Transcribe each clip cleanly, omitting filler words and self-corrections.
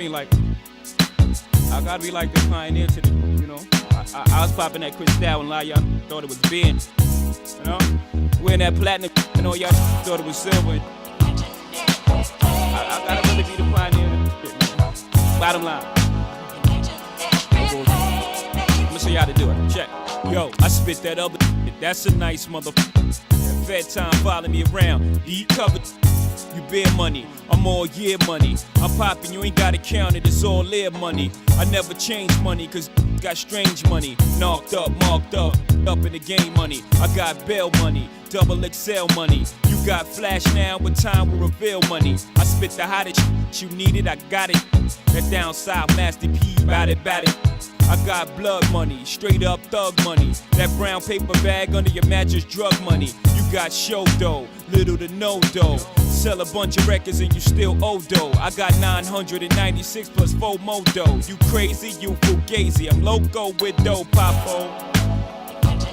mean, like, I gotta be like the pioneer to the, you know. I was popping that Cristal and a lot of y'all thought it was Ben, you know. Wearing that platinum and all y'all thought it was silver. I gotta really be the pioneer, man. Bottom line. I'm gonna show you how to do it. Check. Yo, I spit that other shit. That's a nice motherfucker. Fed time following me around. Eat covered. You bear money, I'm all year money. I'm popping, you ain't gotta count it, it's all air money. I never change money, cause got strange money. Knocked up, marked up in the game money. I got bail money, double XL money. You got flash now, but time will reveal money. I spit the hottest shit, you need it, I got it. That down south, Master P, bout it. I got blood money, straight up thug money. That brown paper bag under your mattress, drug money. You got show dough, little to no dough. Sell a bunch of records and you still owe dough. I got 996 plus 4 more dough. You crazy, you fugazi. I'm loco with dough, Papo.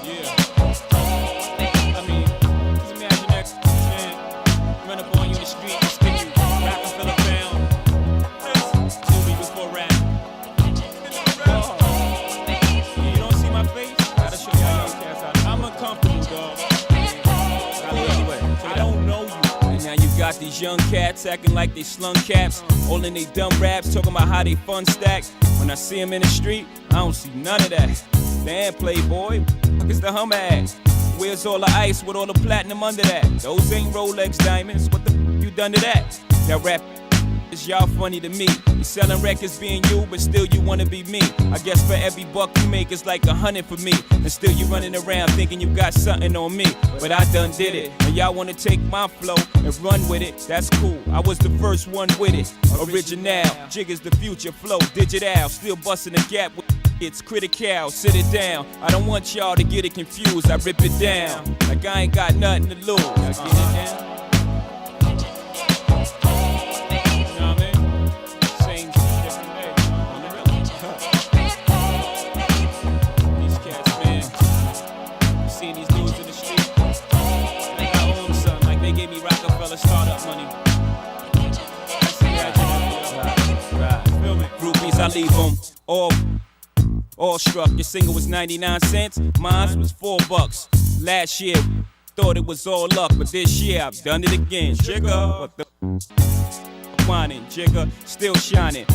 Yeah. I mean, just imagine that, man. Run up on you in the street and spin you. Rap and fill a pound. Movie before rap. You don't see my face? Gotta show y'all young cats out. I'm uncomfortable, dog. I don't know you. Now you got these young cats acting like they slung caps, all in they dumb raps, talking about how they fun stack. When I see them in the street, I don't see none of that. Damn, playboy, what is the hum ass? Where's all the ice with all the platinum under that? Those ain't Rolex diamonds, what the you done to that? That rap is y'all funny to me. You selling records being you, but still you wanna be me. I guess for every buck you make, it's like 100 for me. And still you running around thinking you got something on me. But I done did it, and y'all wanna take my flow and run with it. That's cool, I was the first one with it. Original, jig is the future flow, digital. Still busting the gap with it's critical, sit it down. I don't want y'all to get it confused, I rip it down. Like I ain't got nothing to lose. Y'all get it down? Startup money. Groupies, I leave them all struck. Your single was 99 cents, mine was $4. Last year, thought it was all luck, but this year I've done it again. Jigga, what the whining, Jigga, still shining.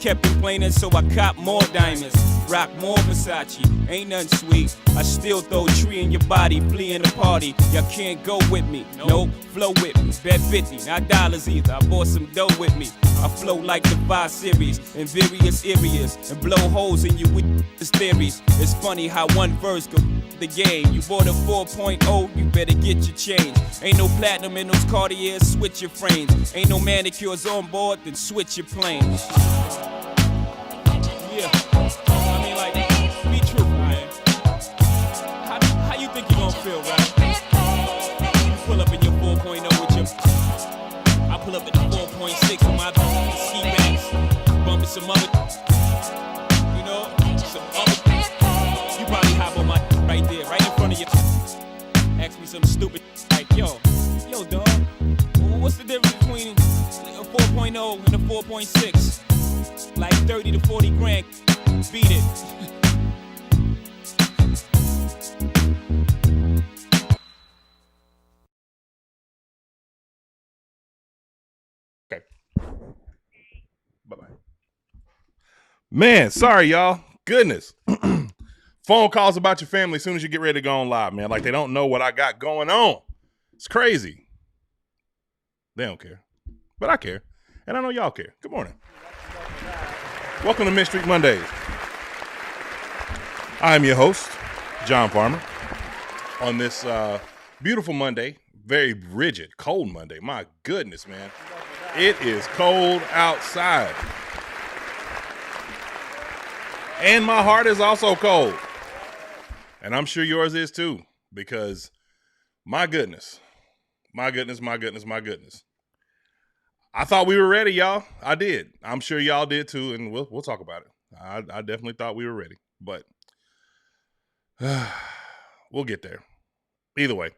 Kept complaining, so I cop more diamonds. Rock more Versace, ain't nothing sweet. I still throw a tree in your body, flee in the party. Y'all can't go with me, nope, flow with me. Bet 50, not dollars either, I bought some dough with me. I flow like the 5 Series in various areas and blow holes in you with these theories. It's funny how one verse go the game. You bought a 4.0, you better get your change. Ain't no platinum in those Cartiers, switch your frames. Ain't no manicures on board, then switch your planes. Yeah, I mean, like, be true, man. How you think you gonna feel, right? You pull up in your 4.0 with your, I pull up at the 4.6 with my ski racks, bumping some other, you know, some other. You probably hop on my right there, right in front of you. Ask me something stupid like, yo, dog, what's the difference between a 4.0 and a 4.6? Like 30 to 40 grand, beat it. Okay. Bye-bye. Man, sorry, y'all. Goodness. Phone calls about your family as soon as you get ready to go on live, man. Like they don't know what I got going on. It's crazy. They don't care. But I care. And I know y'all care. Good morning. Welcome to Midstreet Mondays. I'm your host, John Farmer. On this beautiful Monday, very rigid, cold Monday. My goodness, man. It is cold outside. And my heart is also cold. And I'm sure yours is too, because my goodness. I thought we were ready, y'all. I did. I'm sure y'all did too, and we'll talk about it. I definitely thought we were ready, but we'll get there. Either way,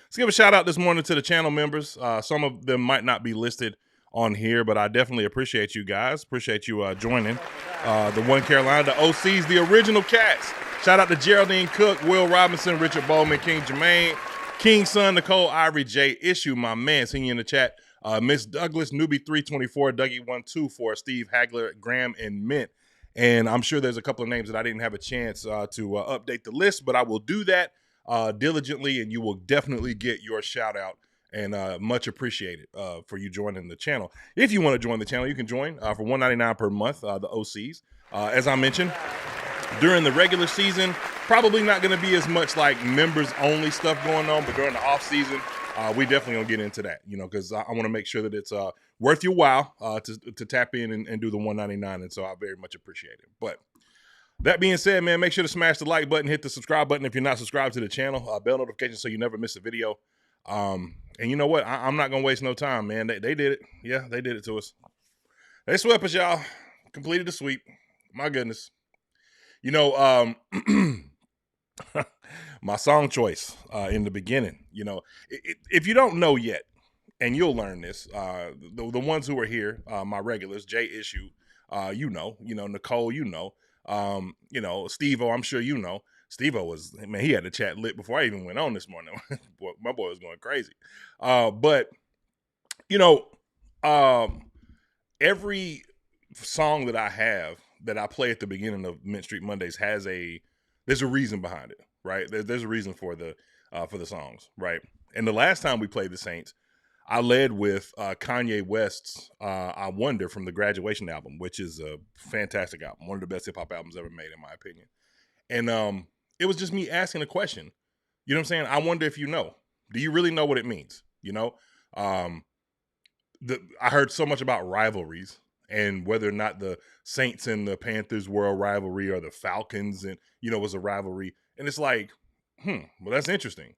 let's give a shout out this morning to the channel members. Some of them might not be listed on here, but I definitely appreciate you guys. Appreciate you joining. The One Carolina, the OCs, the original cats. Shout out to Geraldine Cook, Will Robinson, Richard Bowman, King Jermaine, King Son, Nicole Ivory, J Issue, my man, seeing you in the chat. Miss Douglas, Newbie 324, Dougie 124, Steve Hagler, Graham, and Mint. And I'm sure there's a couple of names that I didn't have a chance to update the list, but I will do that diligently, and you will definitely get your shout out. And much appreciated for you joining the channel. If you want to join the channel, you can join for $1.99 per month, the OCs. As I mentioned, during the regular season, probably not going to be as much like members-only stuff going on, but during the off-season, we definitely going to get into that, because I want to make sure that it's worth your while to tap in and do the $1.99, and so I very much appreciate it. But that being said, man, make sure to smash the like button, hit the subscribe button if you're not subscribed to the channel, bell notification so you never miss a video. And you know what? I'm not going to waste no time, man. They did it. Yeah, they did it to us. They swept us, y'all. Completed the sweep. My goodness. My song choice in the beginning, if you don't know yet, and you'll learn this, the ones who are here, my regulars, J Issue, Nicole, Steve-O, I'm sure you know. Steve-O was, man, he had the chat lit before I even went on this morning. My boy was going crazy. But every song that I have that I play at the beginning of Mint Street Mondays there's a reason behind it, right? There's a reason for the songs, right? And the last time we played the Saints, I led with Kanye West's I Wonder from the Graduation album, which is a fantastic album. One of the best hip-hop albums ever made, in my opinion. And it was just me asking a question. You know what I'm saying? I wonder if you know. Do you really know what it means? I heard so much about rivalries and whether or not the Saints and the Panthers were a rivalry or the Falcons and, was a rivalry. And it's like, well, that's interesting.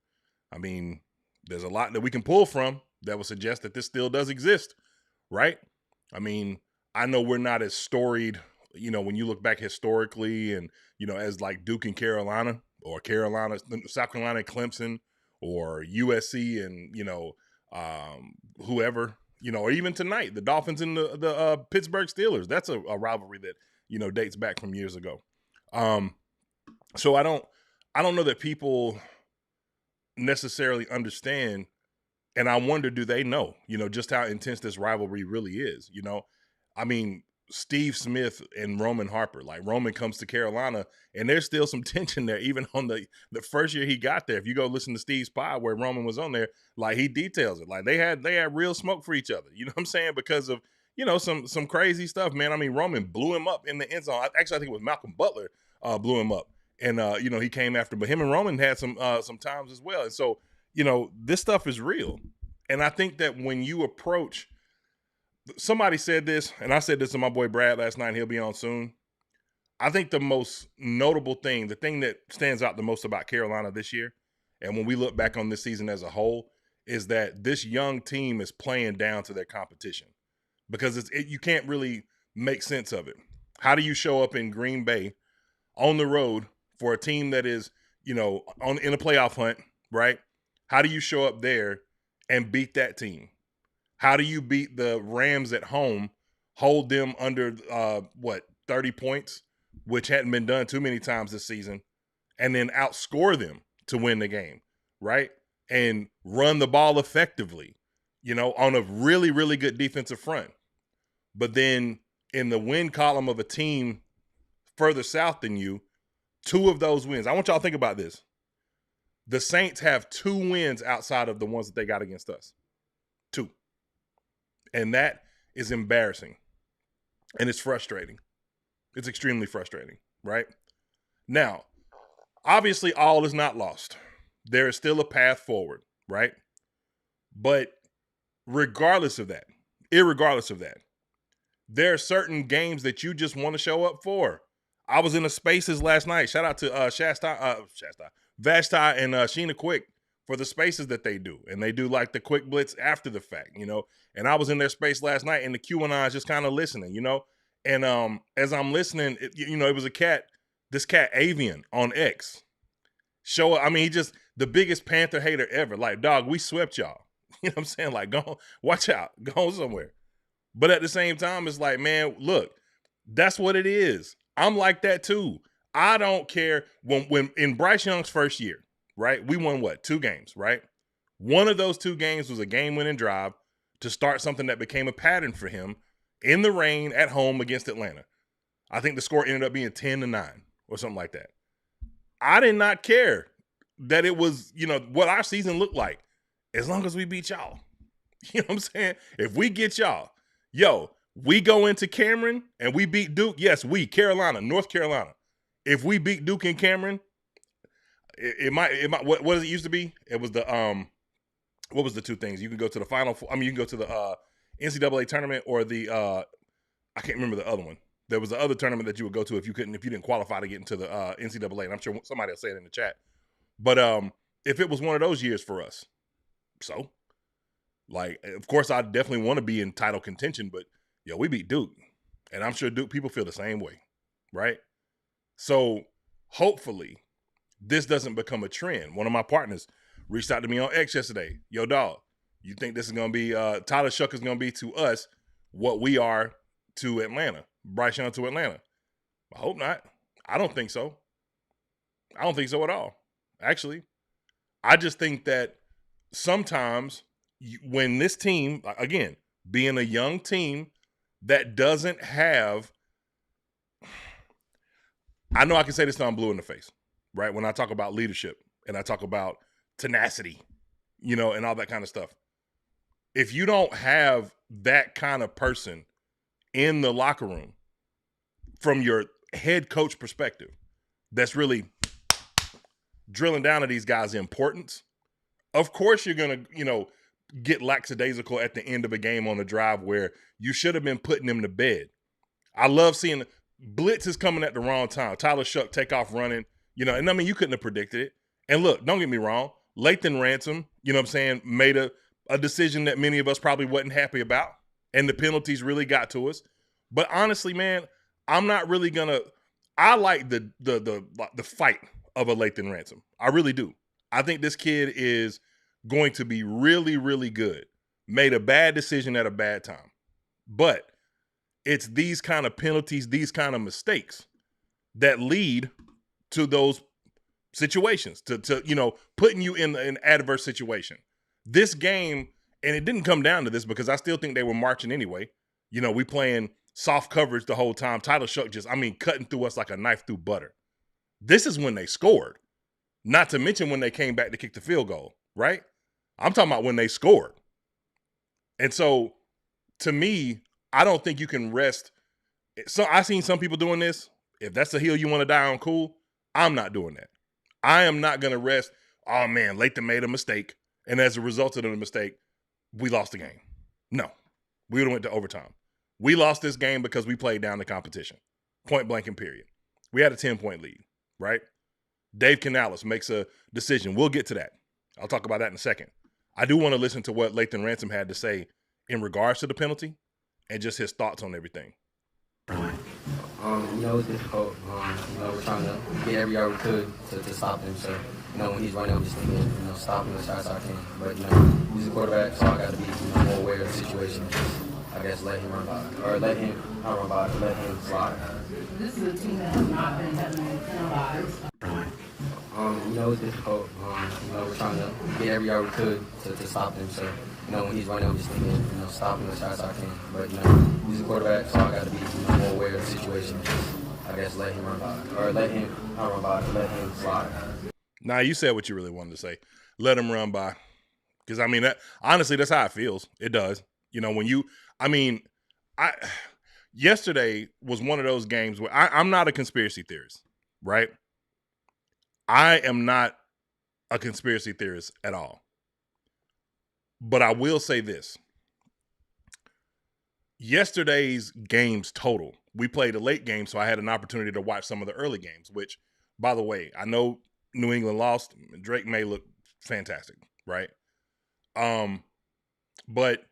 I mean, there's a lot that we can pull from that would suggest that this still does exist, right? I mean, I know we're not as storied, when you look back historically and, as like Duke and Carolina or Carolina, South Carolina and Clemson or USC and, whoever, or even tonight, the Dolphins and the Pittsburgh Steelers. That's a rivalry that, dates back from years ago. So I don't know that people necessarily understand, and I wonder, do they know, just how intense this rivalry really is? I mean, Steve Smith and Roman Harper, like Roman comes to Carolina and there's still some tension there, even on the first year he got there. If you go listen to Steve's pod where Roman was on there, like he details it, like they had real smoke for each other. You know what I'm saying? Because of, some crazy stuff, man. I mean, Roman blew him up in the end zone. Actually, I think it was Malcolm Butler blew him up. And, he came after, but him and Roman had some times as well. And so, this stuff is real. And I think that when you approach, somebody said this, and I said this to my boy Brad last night, he'll be on soon. I think the most notable thing, the thing that stands out the most about Carolina this year, and when we look back on this season as a whole, is that this young team is playing down to their competition because you can't really make sense of it. How do you show up in Green Bay on the road for a team that is, in a playoff hunt, right? How do you show up there and beat that team? How do you beat the Rams at home, hold them under 30 points, which hadn't been done too many times this season, and then outscore them to win the game, right? And run the ball effectively, on a really, really good defensive front. But then in the win column of a team further south than you, 2 of those wins. I want y'all to think about this. The Saints have 2 wins outside of the ones that they got against us. 2. And that is embarrassing. And it's frustrating. It's extremely frustrating, right? Now, obviously, all is not lost. There is still a path forward, right? But irregardless of that, there are certain games that you just want to show up for. I was in the spaces last night. Shout out to Vashti and Sheena Quick for the spaces that they do. And they do like the quick blitz after the fact, And I was in their space last night and the QAnon just kind of listening, And as I'm listening, it was this cat Avian on X. He just the biggest Panther hater ever. Like, dog, we swept y'all. You know what I'm saying? Like, go, watch out. Go somewhere. But at the same time, it's like, man, look, that's what it is. I'm like that too. I don't care. When in Bryce Young's first year, right? We won what? 2 games, right? One of those 2 games was a game-winning drive to start something that became a pattern for him in the rain at home against Atlanta. I think the score ended up being 10-9 or something like that. I did not care that it was, what our season looked like as long as we beat y'all. You know what I'm saying? If we get y'all, we go into Cameron and we beat Duke. Yes, Carolina, North Carolina. If we beat Duke and Cameron, it might. What does it used to be? It was the what was the 2 things? You can go to the Final Four. I mean, you can go to the NCAA tournament or the I can't remember the other one. There was the other tournament that you would go to if you didn't qualify to get into the NCAA. And I'm sure somebody will say it in the chat. But if it was one of those years for us, so like, of course, I definitely want to be in title contention. But we beat Duke, and I'm sure Duke people feel the same way, right? So hopefully this doesn't become a trend. One of my partners reached out to me on X yesterday. Yo, dog, you think this is going to be Tyler Shuck is going to be to us what we are to Atlanta, Bryce Young to Atlanta? I hope not. I don't think so. I don't think so at all. Actually, I just think that sometimes when this team, again, being a young team that doesn't have, I know I can say this till I'm blue in the face, right? When I talk about leadership and I talk about tenacity, and all that kind of stuff. If you don't have that kind of person in the locker room from your head coach perspective that's really drilling down to these guys' importance, of course you're going to, get lackadaisical at the end of a game on a drive where you should have been putting them to bed. I love seeing blitz is coming at the wrong time. Tyler Shuck take off running, and I mean, you couldn't have predicted it. And look, don't get me wrong, Lathan Ransom, made a decision that many of us probably wasn't happy about, and the penalties really got to us. But honestly, man, I'm not really gonna. I like the fight of a Lathan Ransom. I really do. I think this kid is going to be really, really good. Made a bad decision at a bad time, but it's these kind of penalties, these kind of mistakes that lead to those situations, to putting you in an adverse situation. This game, and it didn't come down to this because I still think they were marching anyway. We playing soft coverage the whole time. Tyler Shuck cutting through us like a knife through butter. This is when they scored. Not to mention when they came back to kick the field goal, right? I'm talking about when they scored. And so, to me, I don't think you can rest. So I've seen some people doing this. If that's the hill you want to die on, cool. I'm not doing that. I am not going to rest. Oh, man, Lathan made a mistake. And as a result of the mistake, we lost the game. No. We would have went to overtime. We lost this game because we played down the competition. Point blank and period. We had a 10-point lead, right? Dave Canales makes a decision. We'll get to that. I'll talk about that in a second. I do want to listen to what Lathan Ransom had to say in regards to the penalty and just his thoughts on everything. It's difficult. We're trying to get every yard we could to stop him. So, when he's running, I'm just thinking, stop him as fast as I can. But, he's a quarterback, so I got to be more aware of the situation. I guess let him run by it. Or let him, not run by it, let him slide. This is a team that has not been heavily penalized. It's difficult. We're trying to get every yard we could to stop him. So, when he's running, I'm just thinking, stop him as fast as I can. But, he's a quarterback, so I got to be more aware of the situation. I guess let him run by it. Or let him, not run by it, let him slide. Nah, you said what you really wanted to say. Let him run by. Because, honestly, that's how it feels. It does. Yesterday was one of those games where I'm not a conspiracy theorist, right? I am not a conspiracy theorist at all. But I will say this. Yesterday's games total, we played a late game, so I had an opportunity to watch some of the early games, which, by the way, I know New England lost. Drake May looked fantastic, right? But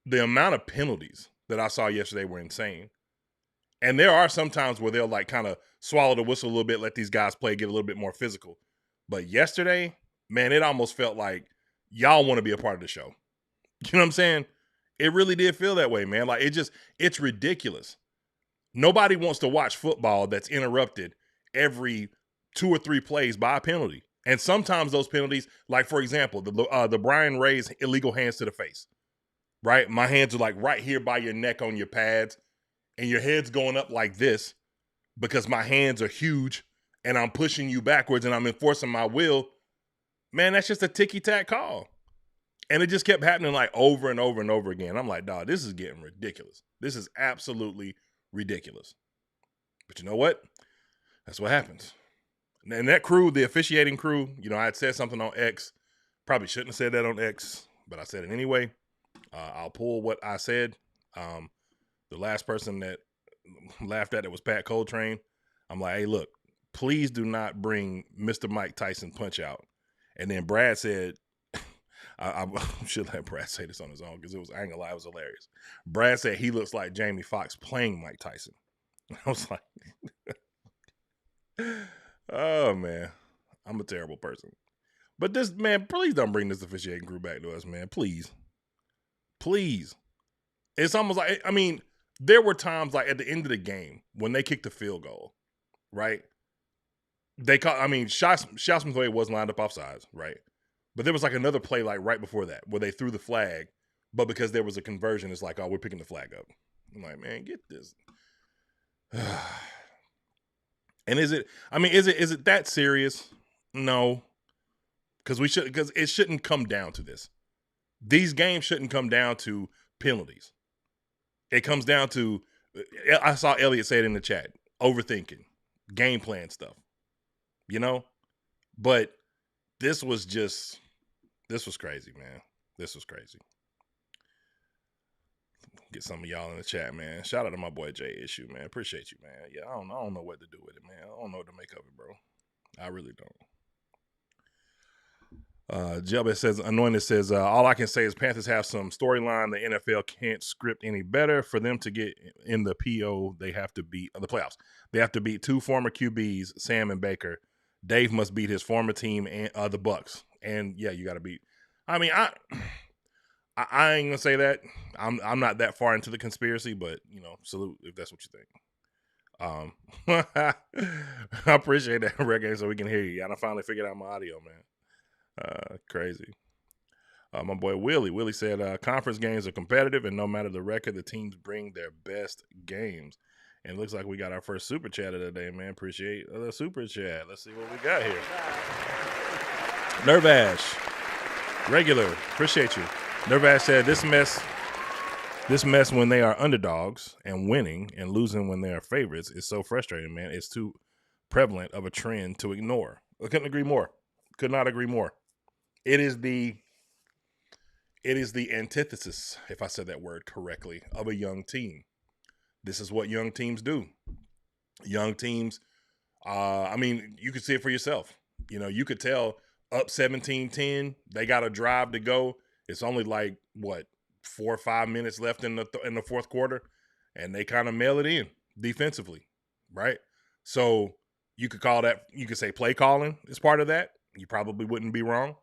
the amount of penalties that I saw yesterday were insane. And there are some times where they'll kind of swallow the whistle a little bit, let these guys play, get a little bit more physical. But yesterday, man, it almost felt like y'all want to be a part of the show. You know what I'm saying? It really did feel that way, man. Like it's ridiculous. Nobody wants to watch football that's interrupted every 2 or 3 plays by a penalty. And sometimes those penalties, like for example, the Brian Ray's illegal hands to the face, right? My hands are like right here by your neck on your pads, and your head's going up like this because my hands are huge and I'm pushing you backwards and I'm enforcing my will. Man, that's just a ticky-tack call. And it just kept happening like over and over and over again. I'm like, dog, this is getting ridiculous. This is absolutely ridiculous. But you know what? That's what happens. And that crew, the officiating crew, I had said something on X. Probably shouldn't have said that on X, but I said it anyway. I'll pull what I said. The last person that laughed at it was Pat Coltrane. I'm like, hey, look, please do not bring Mr. Mike Tyson Punch Out. And then Brad said, I should let Brad say this on his own because I ain't gonna lie, it was hilarious. Brad said he looks like Jamie Foxx playing Mike Tyson. I was like, oh man, I'm a terrible person. But this, man, please don't bring this officiating crew back to us, man. Please. Please. It's almost like, there were times like at the end of the game when they kicked the field goal, right? Shouts McCoy was lined up offsides, right? But there was like another play like right before that where they threw the flag, but because there was a conversion, it's like, oh, we're picking the flag up. I'm like, man, get this. And is it that serious? No. Because it shouldn't come down to this. These games shouldn't come down to penalties. It comes down to, I saw Elliot say it in the chat, overthinking, game plan stuff, But this was crazy, man. This was crazy. Get some of y'all in the chat, man. Shout out to my boy Jay Issue, man. Appreciate you, man. Yeah, I don't know what to do with it, man. I don't know what to make of it, bro. I really don't. Jelba says, Anointed says, all I can say is Panthers have some storyline the NFL can't script any better. For them to get in the PO, they have to beat the playoffs. They have to beat 2 former QBs, Sam and Baker. Dave must beat his former team and the Bucks. And yeah, you got to beat. I ain't gonna say that. I'm not that far into the conspiracy, but salute if that's what you think. I appreciate that, Reggae, so we can hear you. I finally figured out my audio, man. Crazy. My boy Willie said conference games are competitive, and no matter the record, the teams bring their best games. And it looks like we got our first super chat of the day, man. Appreciate the super chat. Let's see what we got here. Nervash, regular, appreciate you. Nervash said this mess when they are underdogs and winning and losing when they are favorites is so frustrating, man. It's too prevalent of a trend to ignore. I couldn't agree more. Could not agree more. It is the antithesis, if I said that word correctly, of a young team. This is what young teams do. Young teams, you could see it for yourself. You could tell up 17-10, they got a drive to go. It's only like, 4 or 5 minutes left in the fourth quarter, and they kind of mail it in defensively, right? So you could call that, you could say play calling is part of that. You probably wouldn't be wrong,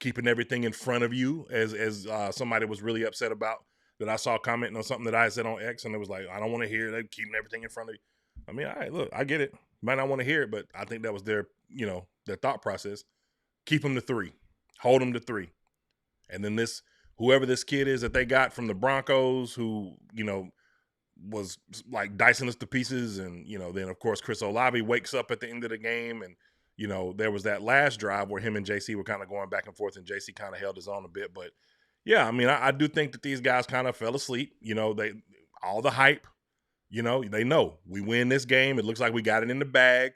keeping everything in front of you as somebody was really upset about that I saw commenting on something that I said on X, and it was like, I don't want to hear it. Keeping everything in front of you. All right, look, I get it. Might not want to hear it, but I think that was their thought process. Keep them to 3. Hold them to 3. And then whoever this kid is that they got from the Broncos who, was like dicing us to pieces. And, then of course, Chris Olave wakes up at the end of the game. And, there was that last drive where him and JC were kind of going back and forth, and JC kind of held his own a bit. But yeah, I do think that these guys kind of fell asleep. All the hype, they know we win this game. It looks like we got it in the bag.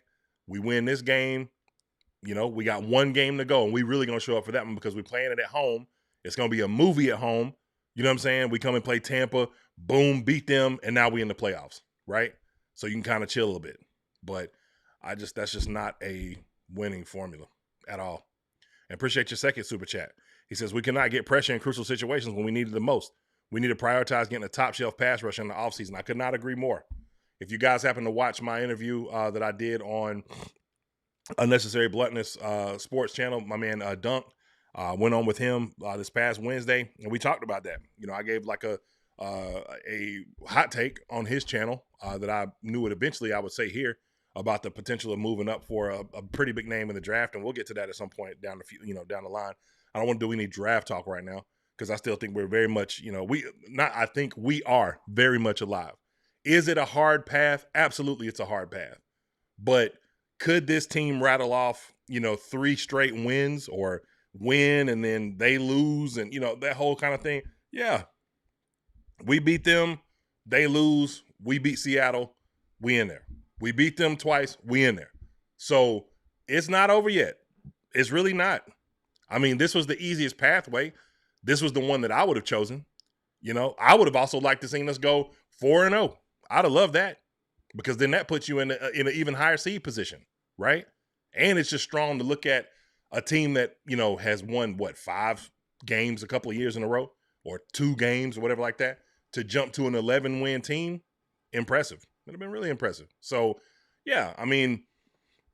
We win this game. We got 1 game to go, and we really going to show up for that one because we're playing it at home. It's going to be a movie at home. You know what I'm saying? We come and play Tampa, boom, beat them, and now we in the playoffs, right? So you can kind of chill a little bit. But that's just not a winning formula at all. And appreciate your second super chat. He says, we cannot get pressure in crucial situations when we need it the most. We need to prioritize getting a top shelf pass rush in the offseason. I could not agree more. If you guys happen to watch my interview that I did on Unnecessary Bluntness sports channel, my man Dunk, Went on with him this past Wednesday, and we talked about that. I gave like a hot take on his channel that I knew it eventually I would say here about the potential of moving up for a pretty big name in the draft, and we'll get to that at some point down the line. I don't want to do any draft talk right now because I still think we're very much, I think we are very much alive. Is it a hard path? Absolutely, it's a hard path. But could this team rattle off, 3 straight wins or win and then they lose and, that whole kind of thing? Yeah. We beat them, they lose, we beat Seattle, we in there. We beat them twice, we in there. So it's not over yet. It's really not. I mean, this was the easiest pathway. This was the one that I would have chosen. I would have also liked to seen us go 4-0. I'd have loved that because then that puts you in an even higher seed position, right? And it's just strong to look at a team that, has won, 5 games a couple of years in a row or 2 games or whatever like that to jump to an 11-win team. Impressive. It would have been really impressive. So, yeah, I mean,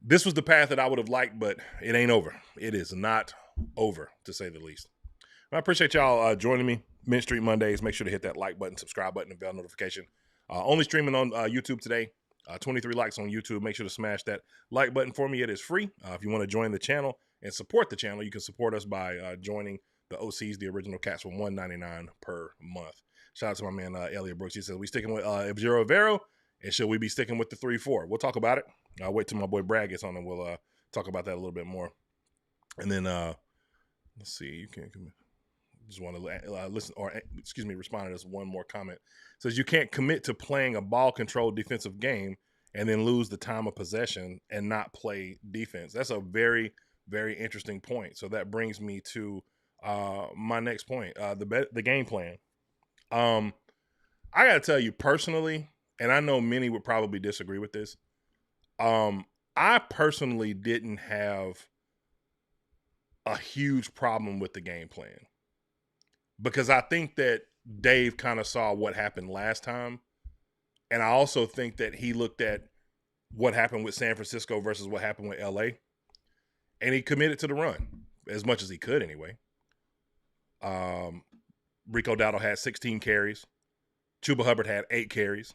this was the path that I would have liked, but it ain't over. It is not over, to say the least. I appreciate y'all joining me. Mint Street Mondays. Make sure to hit that like button, subscribe button, and bell notification. Only streaming on YouTube today. 23 likes on YouTube. Make sure to smash that like button for me. It is free. If you want to join the channel and support the channel, you can support us by joining the OCs, the original cats, for $1.99 per month. Shout out to my man Elliot Brooks. He says, we sticking with Evgero Vero, and should we be sticking with the 3-4? We'll talk about it. I'll wait till my boy Brad gets on and we'll talk about that a little bit more. And then, let's see, you can't just want to listen, or respond to this one more comment. It says, you can't commit to playing a ball-controlled defensive game and then lose the time of possession and not play defense. That's a very, very interesting point. So that brings me to my next point, the game plan. I got to tell you personally, and I know many would probably disagree with this, I personally didn't have a huge problem with the game plan because I think that Dave kind of saw what happened last time. And I also think that he looked at what happened with San Francisco versus what happened with LA, and he committed to the run as much as he could anyway. Rico Dowdle had 16 carries. Chuba Hubbard had 8 carries,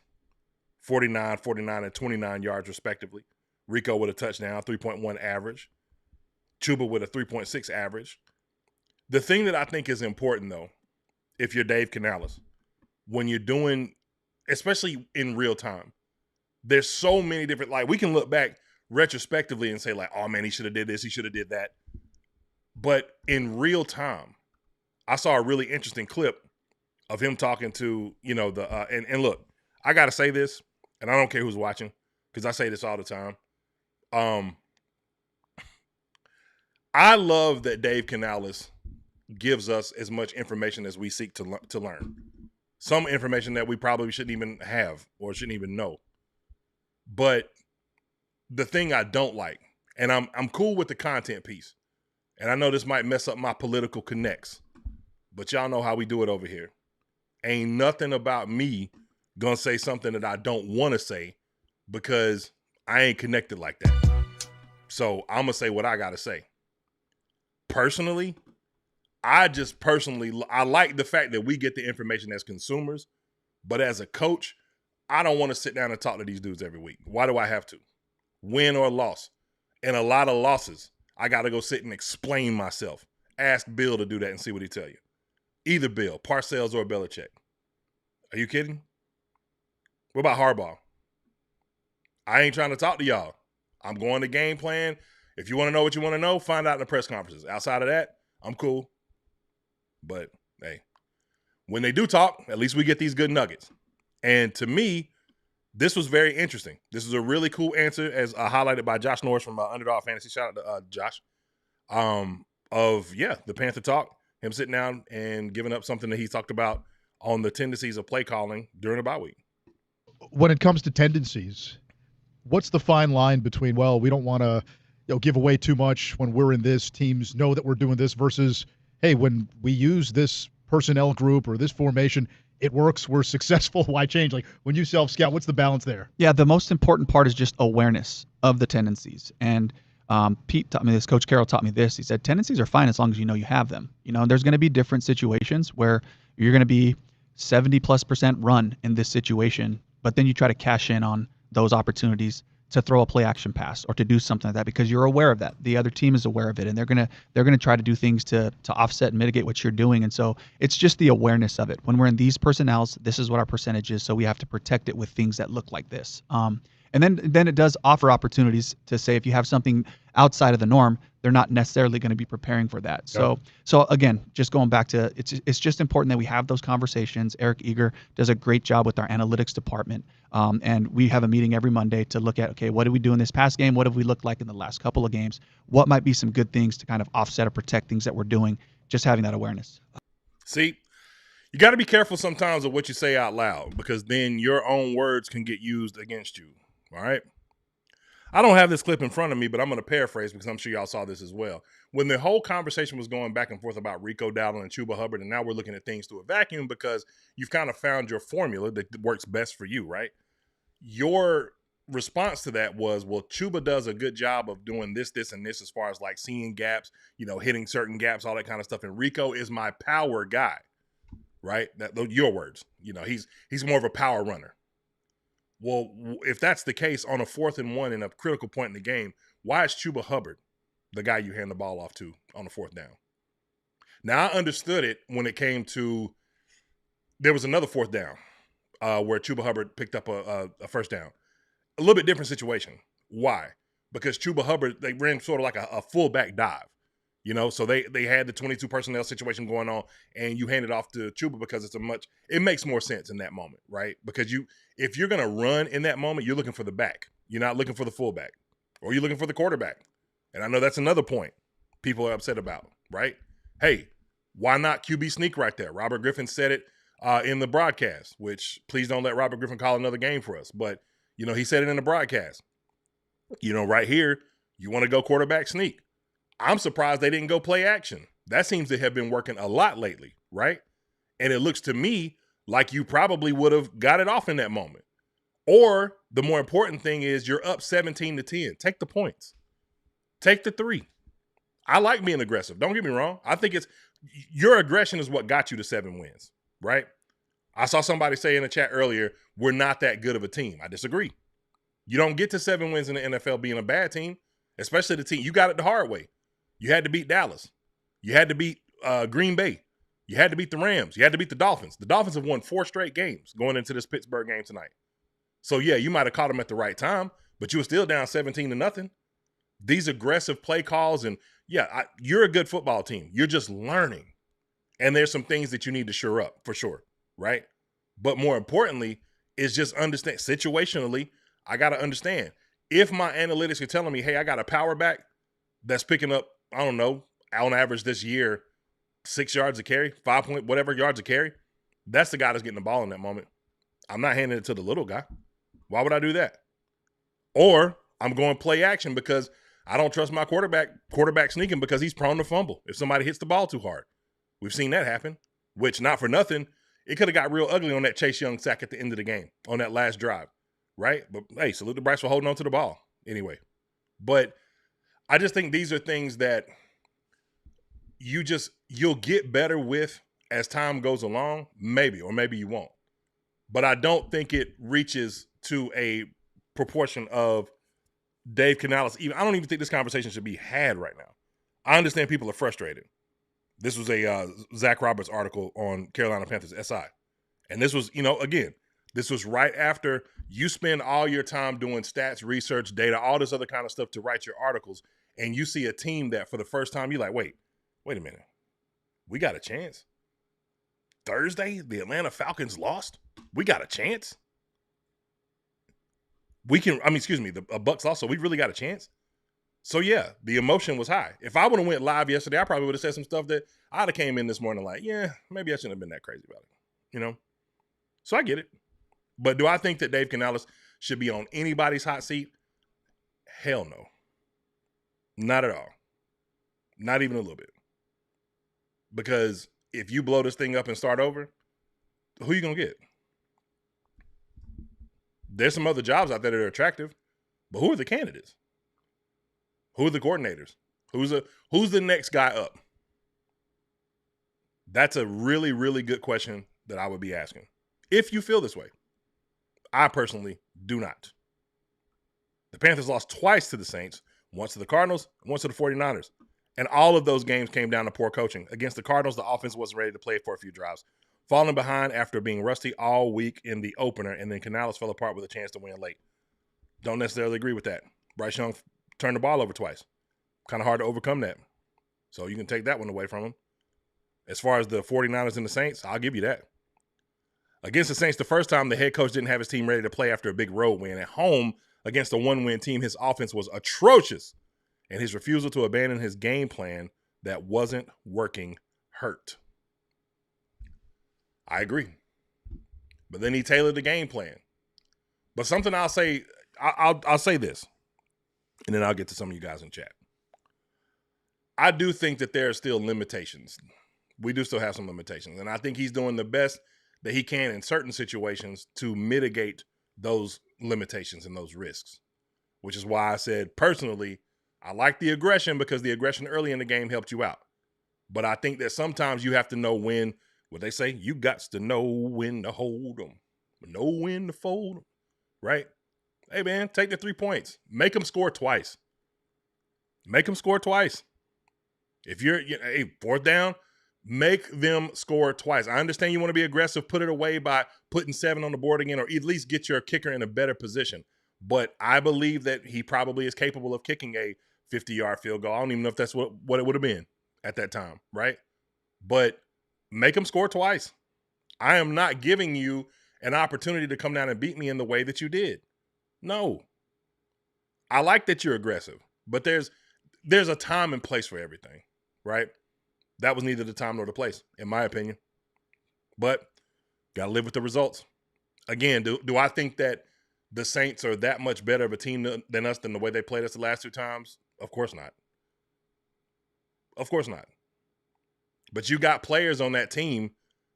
49, and 29 yards respectively. Rico with a touchdown, 3.1 average. Chuba with a 3.6 average. The thing that I think is important, though, if you're Dave Canales, when you're doing, especially in real time, there's so many different, like, we can look back retrospectively and say, like, oh, man, he should have did this, he should have did that. But in real time, I saw a really interesting clip of him talking to, and look, I got to say this, and I don't care who's watching, because I say this all the time. I love that Dave Canales gives us as much information as we seek to learn. Some information that we probably shouldn't even have or shouldn't even know. But the thing I don't like, and I'm cool with the content piece, and I know this might mess up my political connects, but y'all know how we do it over here. Ain't nothing about me gonna say something that I don't want to say because I ain't connected like that. So I'm gonna say what I gotta say. Personally, I like the fact that we get the information as consumers, but as a coach, I don't want to sit down and talk to these dudes every week. Why do I have to? Win or loss. And a lot of losses, I got to go sit and explain myself. Ask Bill to do that and see what he tell you. Either Bill, Parcells, or Belichick. Are you kidding? What about Harbaugh? I ain't trying to talk to y'all. I'm going to game plan. If you want to know what you want to know, find out in the press conferences. Outside of that, I'm cool. But, hey, when they do talk, at least we get these good nuggets. And to me, this was very interesting. This is a really cool answer, as highlighted by Josh Norris from Underdog Fantasy. Shout out to Josh. The Panther talk, him sitting down and giving up something that he talked about on the tendencies of play calling during a bye week. When it comes to tendencies, what's the fine line between, well, we don't want to give away too much when we're in this, teams know that we're doing this, versus, hey, when we use this personnel group or this formation, it works, we're successful, why change? Like, when you self-scout, what's the balance there? Yeah, the most important part is just awareness of the tendencies. And Pete taught me this. Coach Carroll taught me this. He said tendencies are fine as long as you know you have them. There's going to be different situations where you're going to be 70+% run in this situation, but then you try to cash in on those opportunities to throw a play action pass or to do something like that because you're aware of that. The other team is aware of it, and they're gonna try to do things to offset and mitigate what you're doing. And so it's just the awareness of it. When we're in these personnels, this is what our percentage is, so we have to protect it with things that look like this. And then it does offer opportunities to say if you have something outside of the norm, they're not necessarily going to be preparing for that. So again, just going back to it's just important that we have those conversations. Eric Eager does a great job with our analytics department. And we have a meeting every Monday to look at, okay, what did we do in this past game? What have we looked like in the last couple of games? What might be some good things to kind of offset or protect things that we're doing? Just having that awareness. See, you got to be careful sometimes of what you say out loud because then your own words can get used against you. All right. I don't have this clip in front of me, but I'm going to paraphrase because I'm sure y'all saw this as well. When the whole conversation was going back and forth about Rico Dowdle and Chuba Hubbard, and now we're looking at things through a vacuum because you've kind of found your formula that works best for you, right? Your response to that was, well, Chuba does a good job of doing this, and this as far as like seeing gaps, hitting certain gaps, all that kind of stuff. And Rico is my power guy, right? Your words. He's more of a power runner. Well, if that's the case on a 4th and 1 in a critical point in the game, why is Chuba Hubbard the guy you hand the ball off to on the 4th down? Now, I understood it when it came to there was another 4th down where Chuba Hubbard picked up a first down. A little bit different situation. Why? Because Chuba Hubbard, they ran sort of like a fullback dive. So they had the 22 personnel situation going on, and you hand it off to Chuba because it makes more sense in that moment, right? Because if you're gonna run in that moment, you're looking for the back. You're not looking for the fullback, or you're looking for the quarterback. And I know that's another point people are upset about, right? Hey, why not QB sneak right there? Robert Griffin said it in the broadcast, which please don't let Robert Griffin call another game for us. But he said it in the broadcast. Right here, you want to go quarterback sneak. I'm surprised they didn't go play action. That seems to have been working a lot lately, right? And it looks to me like you probably would have got it off in that moment. Or the more important thing is you're up 17-10. Take the points. Take the 3. I like being aggressive. Don't get me wrong. I think your aggression is what got you to 7 wins, right? I saw somebody say in the chat earlier, we're not that good of a team. I disagree. You don't get to 7 wins in the NFL being a bad team, especially the team. You got it the hard way. You had to beat Dallas. You had to beat Green Bay. You had to beat the Rams. You had to beat the Dolphins. The Dolphins have won 4 straight games going into this Pittsburgh game tonight. So, yeah, you might have caught them at the right time, but you were still down 17-0. These aggressive play calls, and, you're a good football team. You're just learning. And there's some things that you need to shore up, for sure, right? But more importantly, is just understand, situationally, I got to understand. If my analytics are telling me, hey, I got a power back that's picking up, I don't know, on average this year, 6 yards a carry, 5 point, whatever yards a carry, that's the guy that's getting the ball in that moment. I'm not handing it to the little guy. Why would I do that? Or I'm going play action because I don't trust my quarterback sneaking because he's prone to fumble if somebody hits the ball too hard. We've seen that happen, which not for nothing, it could have got real ugly on that Chase Young sack at the end of the game on that last drive, right? But, hey, salute to Bryce for holding on to the ball anyway. But I just think these are things that you'll get better with as time goes along, maybe, or maybe you won't. But I don't think it reaches to a proportion of Dave Canales. I don't even think this conversation should be had right now. I understand people are frustrated. This was a Zach Roberts article on Carolina Panthers SI. And this was, again, this was right after you spend all your time doing stats, research, data, all this other kind of stuff to write your articles. And you see a team that for the first time, you're like, wait a minute. We got a chance. Thursday, the Atlanta Falcons lost. We got a chance. The Bucks also, we really got a chance. So yeah, the emotion was high. If I would have went live yesterday, I probably would have said some stuff that I'd have came in this morning like, yeah, maybe I shouldn't have been that crazy about it. So I get it. But do I think that Dave Canales should be on anybody's hot seat? Hell no. Not at all. Not even a little bit. Because if you blow this thing up and start over, who are you going to get? There's some other jobs out there that are attractive, but who are the candidates? Who are the coordinators? Who's the next guy up? That's a really, really good question that I would be asking. If you feel this way. I personally do not. The Panthers lost twice to the Saints, once to the Cardinals, once to the 49ers. And all of those games came down to poor coaching. Against the Cardinals, the offense wasn't ready to play for a few drives. Falling behind after being rusty all week in the opener, and then Canales fell apart with a chance to win late. Don't necessarily agree with that. Bryce Young turned the ball over twice. Kind of hard to overcome that. So you can take that one away from him. As far as the 49ers and the Saints, I'll give you that. Against the Saints, the first time the head coach didn't have his team ready to play after a big road win. At home, against a one-win team, his offense was atrocious. And his refusal to abandon his game plan that wasn't working hurt. I agree. But then he tailored the game plan. But something I'll say, I'll say this, and then I'll get to some of you guys in chat. I do think that there are still limitations. We do still have some limitations. And I think he's doing the best that he can in certain situations to mitigate those limitations and those risks, which is why I said personally, I like the aggression because the aggression early in the game helped you out. But I think that sometimes you have to know when, what they say, you got to know when to hold them, know when to fold them, right? Hey, man, take the 3 points. Make them score twice. Make them score twice. If you're, hey, fourth down, make them score twice. I understand you want to be aggressive, put it away by putting 7 on the board again, or at least get your kicker in a better position. But I believe that he probably is capable of kicking a 50-yard field goal. I don't even know if that's what it would have been at that time, right? But make them score twice. I am not giving you an opportunity to come down and beat me in the way that you did. No. I like that you're aggressive, but there's a time and place for everything, right? That was neither the time nor the place, in my opinion. But got to live with the results. Again, do I think that the Saints are that much better of a team than us than the way they played us the last 2 times? Of course not. Of course not. But you got players on that team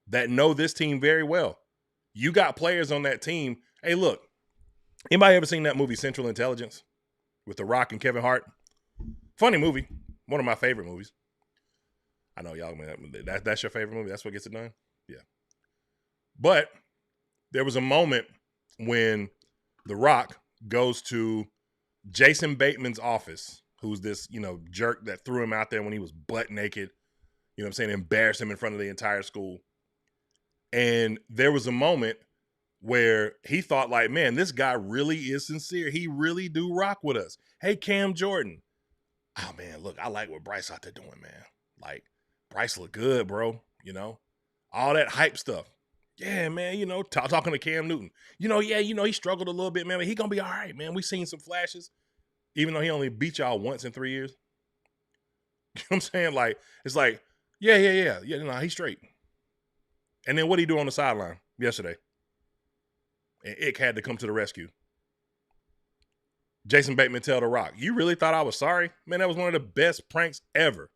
that know this team very well. You got players on that team. Hey, look, anybody ever seen that movie Central Intelligence with The Rock and Kevin Hart? Funny movie. One of my favorite movies. I know y'all, man, that's your favorite movie? That's what gets it done? Yeah. But there was a moment when The Rock goes to Jason Bateman's office, who's this, jerk that threw him out there when he was butt naked, embarrassed him in front of the entire school. And there was a moment where he thought like, man, this guy really is sincere. He really do rock with us. Hey, Cam Jordan. Oh, man, look, I like what Bryce out there doing, man. Like, Bryce look good, bro. All that hype stuff. Yeah, man, talking to Cam Newton. He struggled a little bit, man, but he going to be all right, man. We seen some flashes, even though he only beat y'all once in 3 years. You know what I'm saying? Like, it's like, yeah, he's straight. And then what did he do on the sideline yesterday? And Ick had to come to the rescue. Jason Bateman tell The Rock, you really thought I was sorry? Man, that was one of the best pranks ever.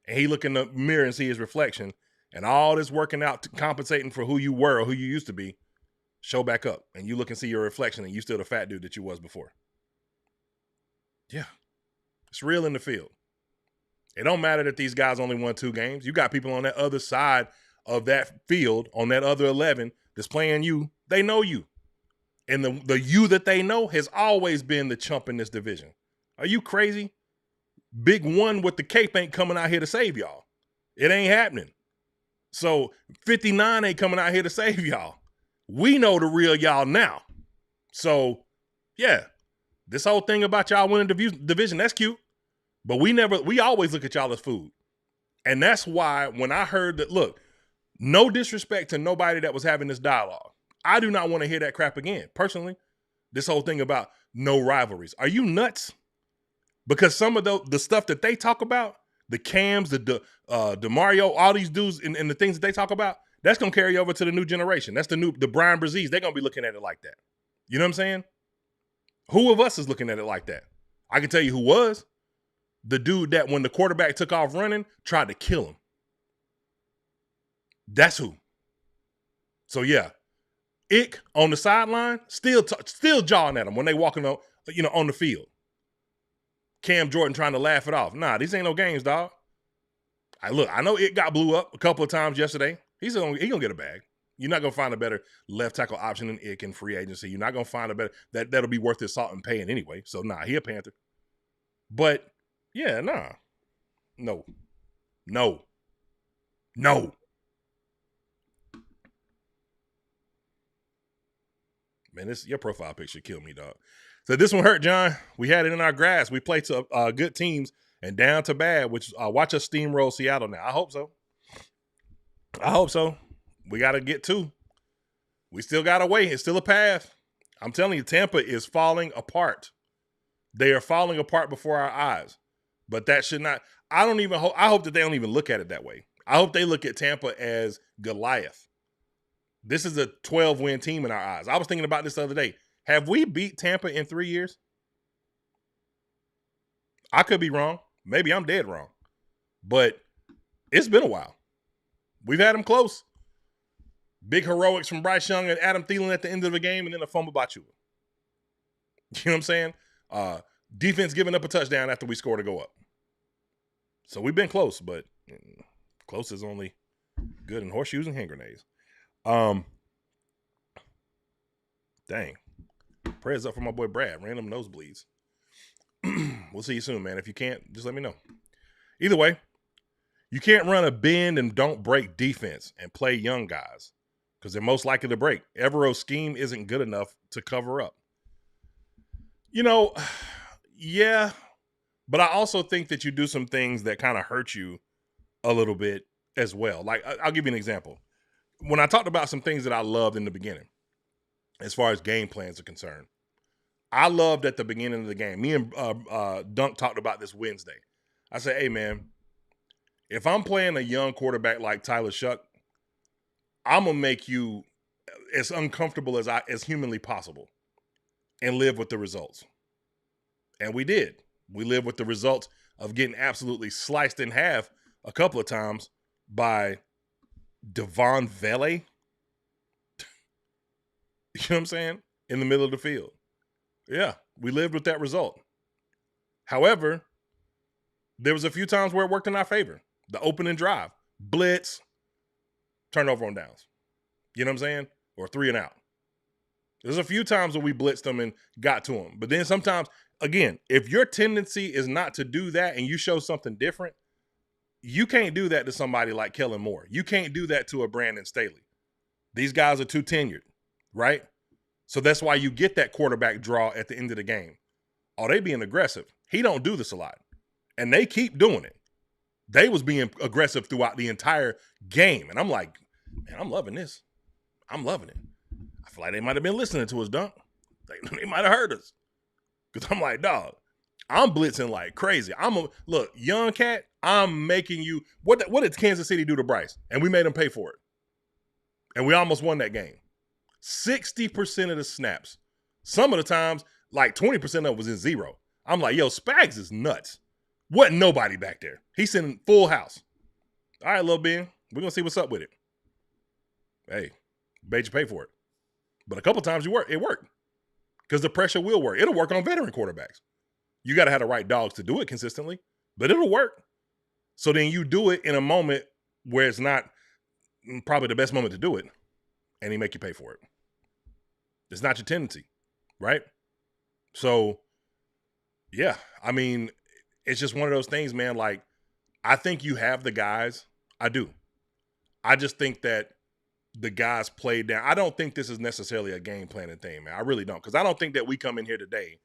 And he look in the mirror and see his reflection. And all this working out, compensating for who you were or who you used to be, show back up. And you look and see your reflection and you still the fat dude that you was before. Yeah. It's real in the field. It don't matter that these guys only won 2 games. You got people on that other side of that field, on that other 11, that's playing you. They know you. And the you that they know has always been the chump in this division. Are you crazy? Big one with the cape ain't coming out here to save y'all. It ain't happening. So 59 ain't coming out here to save y'all. We know the real y'all now. So, yeah, this whole thing about y'all winning division, that's cute. But we always look at y'all as food. And that's why when I heard that, look, no disrespect to nobody that was having this dialogue. I do not want to hear that crap again. Personally, this whole thing about no rivalries. Are you nuts? Because some of the stuff that they talk about, the Cams, the DeMario, all these dudes and the things that they talk about, that's going to carry over to the new generation. That's the Brian Brzee. They're going to be looking at it like that. You know what I'm saying? Who of us is looking at it like that? I can tell you who was. The dude that when the quarterback took off running, tried to kill him. That's who. So, yeah. Ick on the sideline, still jawing at him when they walking on the field. Cam Jordan trying to laugh it off. Nah, these ain't no games, dog. I know it got blew up a couple of times yesterday. He's gonna get a bag. You're not gonna find a better left tackle option than Ick in free agency. You're not gonna find a better that'll be worth his salt and paying anyway. So nah, he a Panther. But yeah, nah. No. Man, your profile picture killed me, dog. So this one hurt, John. We had it in our grasp. We played to good teams and down to bad, which watch us steamroll Seattle now. I hope so. We got to get 2. We still got to wait. It's still a path. I'm telling you, Tampa is falling apart. They are falling apart before our eyes. But that should not. I hope that they don't even look at it that way. I hope they look at Tampa as Goliath. This is a 12-win team in our eyes. I was thinking about this the other day. Have we beat Tampa in 3 years? I could be wrong. Maybe I'm dead wrong. But it's been a while. We've had them close. Big heroics from Bryce Young and Adam Thielen at the end of the game, and then a fumble by Chua. You know what I'm saying? Defense giving up a touchdown after we scored to go up. So we've been close, but close is only good in horseshoes and hand grenades. Dang. Prayers up for my boy Brad. Random nosebleeds. We'll see you soon, man. If you can't, just let me know. Either way, you can't run a bend and don't break defense and play young guys because they're most likely to break. Evero's scheme isn't good enough to cover up. Yeah, but I also think that you do some things that kind of hurt you a little bit as well. Like, I'll give you an example. When I talked about some things that I loved in the beginning, as far as game plans are concerned, I loved at the beginning of the game. Me and Dunk talked about this Wednesday. I said, hey, man, if I'm playing a young quarterback like Tyler Shuck, I'm going to make you as uncomfortable as humanly possible and live with the results. And we did. We lived with the results of getting absolutely sliced in half a couple of times by Devon Vele. You know what I'm saying? In the middle of the field. Yeah, we lived with that result. However, there was a few times where it worked in our favor. The opening drive, blitz, turnover on downs. You know what I'm saying? Or 3 and out. There's a few times where we blitzed them and got to them. But then sometimes, again, if your tendency is not to do that and you show something different, you can't do that to somebody like Kellen Moore. You can't do that to a Brandon Staley. These guys are too tenured, right? So that's why you get that quarterback draw at the end of the game. Oh, they being aggressive. He don't do this a lot. And they keep doing it. They was being aggressive throughout the entire game. And I'm like, man, I'm loving this. I'm loving it. I feel like they might have been listening to us, Dunk. They might have heard us. Because I'm like, dog, I'm blitzing like crazy. Look, young cat, I'm making you. What did Kansas City do to Bryce? And we made him pay for it. And we almost won that game. 60% of the snaps. Some of the times, like 20% of it was in zero. I'm like, yo, Spags is nuts. Wasn't nobody back there. He's sending full house. All right, Lil Ben, we're going to see what's up with it. Hey, made you pay for it. But a couple times it worked. Because the pressure will work. It'll work on veteran quarterbacks. You got to have the right dogs to do it consistently, but it'll work. So then you do it in a moment where it's not probably the best moment to do it, and he make you pay for it. It's not your tendency, right? So, yeah, I mean, it's just one of those things, man. Like, I think you have the guys. I do. I just think that the guys played down. I don't think this is necessarily a game planning thing, man. I really don't. Because I don't think that we come in here today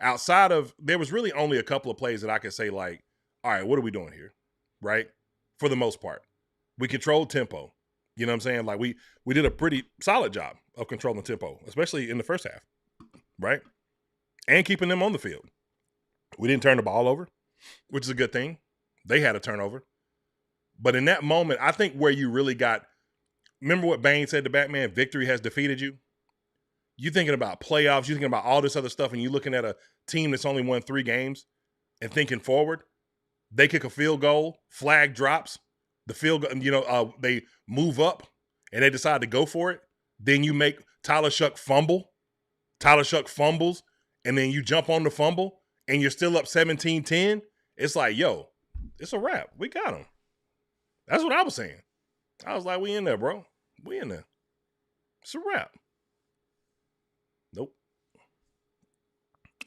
outside of, there was really only a couple of plays that I could say like, all right, what are we doing here? Right? For the most part. We controlled tempo. You know what I'm saying? Like we did a pretty solid job of controlling tempo, especially in the first half. Right? And keeping them on the field. We didn't turn the ball over, which is a good thing. They had a turnover. But in that moment, I think where you really got, remember what Bane said to Batman, victory has defeated you? You thinking about playoffs, you thinking about all this other stuff, and you looking at a team that's only won 3 games and thinking forward. They kick a field goal, flag drops, the field goal, they move up and they decide to go for it. Then you make Tyler Shuck fumble. Tyler Shuck fumbles, and then you jump on the fumble, and you're still up 17-10, it's like, yo, it's a wrap. We got him. That's what I was saying. I was like, we in there, bro. We in there. It's a wrap. Nope.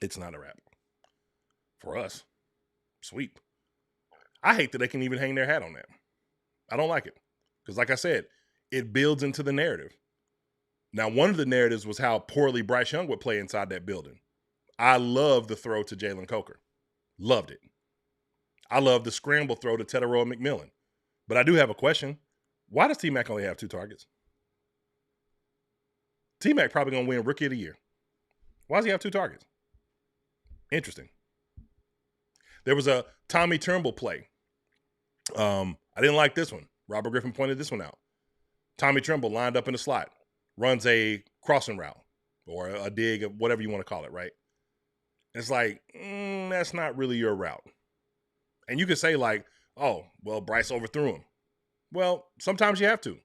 It's not a wrap. For us. Sweep. I hate that they can even hang their hat on that. I don't like it. Because like I said, it builds into the narrative. Now, one of the narratives was how poorly Bryce Young would play inside that building. I love the throw to Jalen Coker. Loved it. I love the scramble throw to Teteroa McMillan. But I do have a question. Why does T-Mac only have 2 targets? T-Mac probably going to win Rookie of the Year. Why does he have 2 targets? Interesting. There was a Tommy Turnbull play. I didn't like this one. Robert Griffin pointed this one out. Tommy Turnbull lined up in the slot, runs a crossing route or a dig, or whatever you want to call it, right? It's like, that's not really your route. And you could say like, oh, well, Bryce overthrew him. Well, sometimes you have to.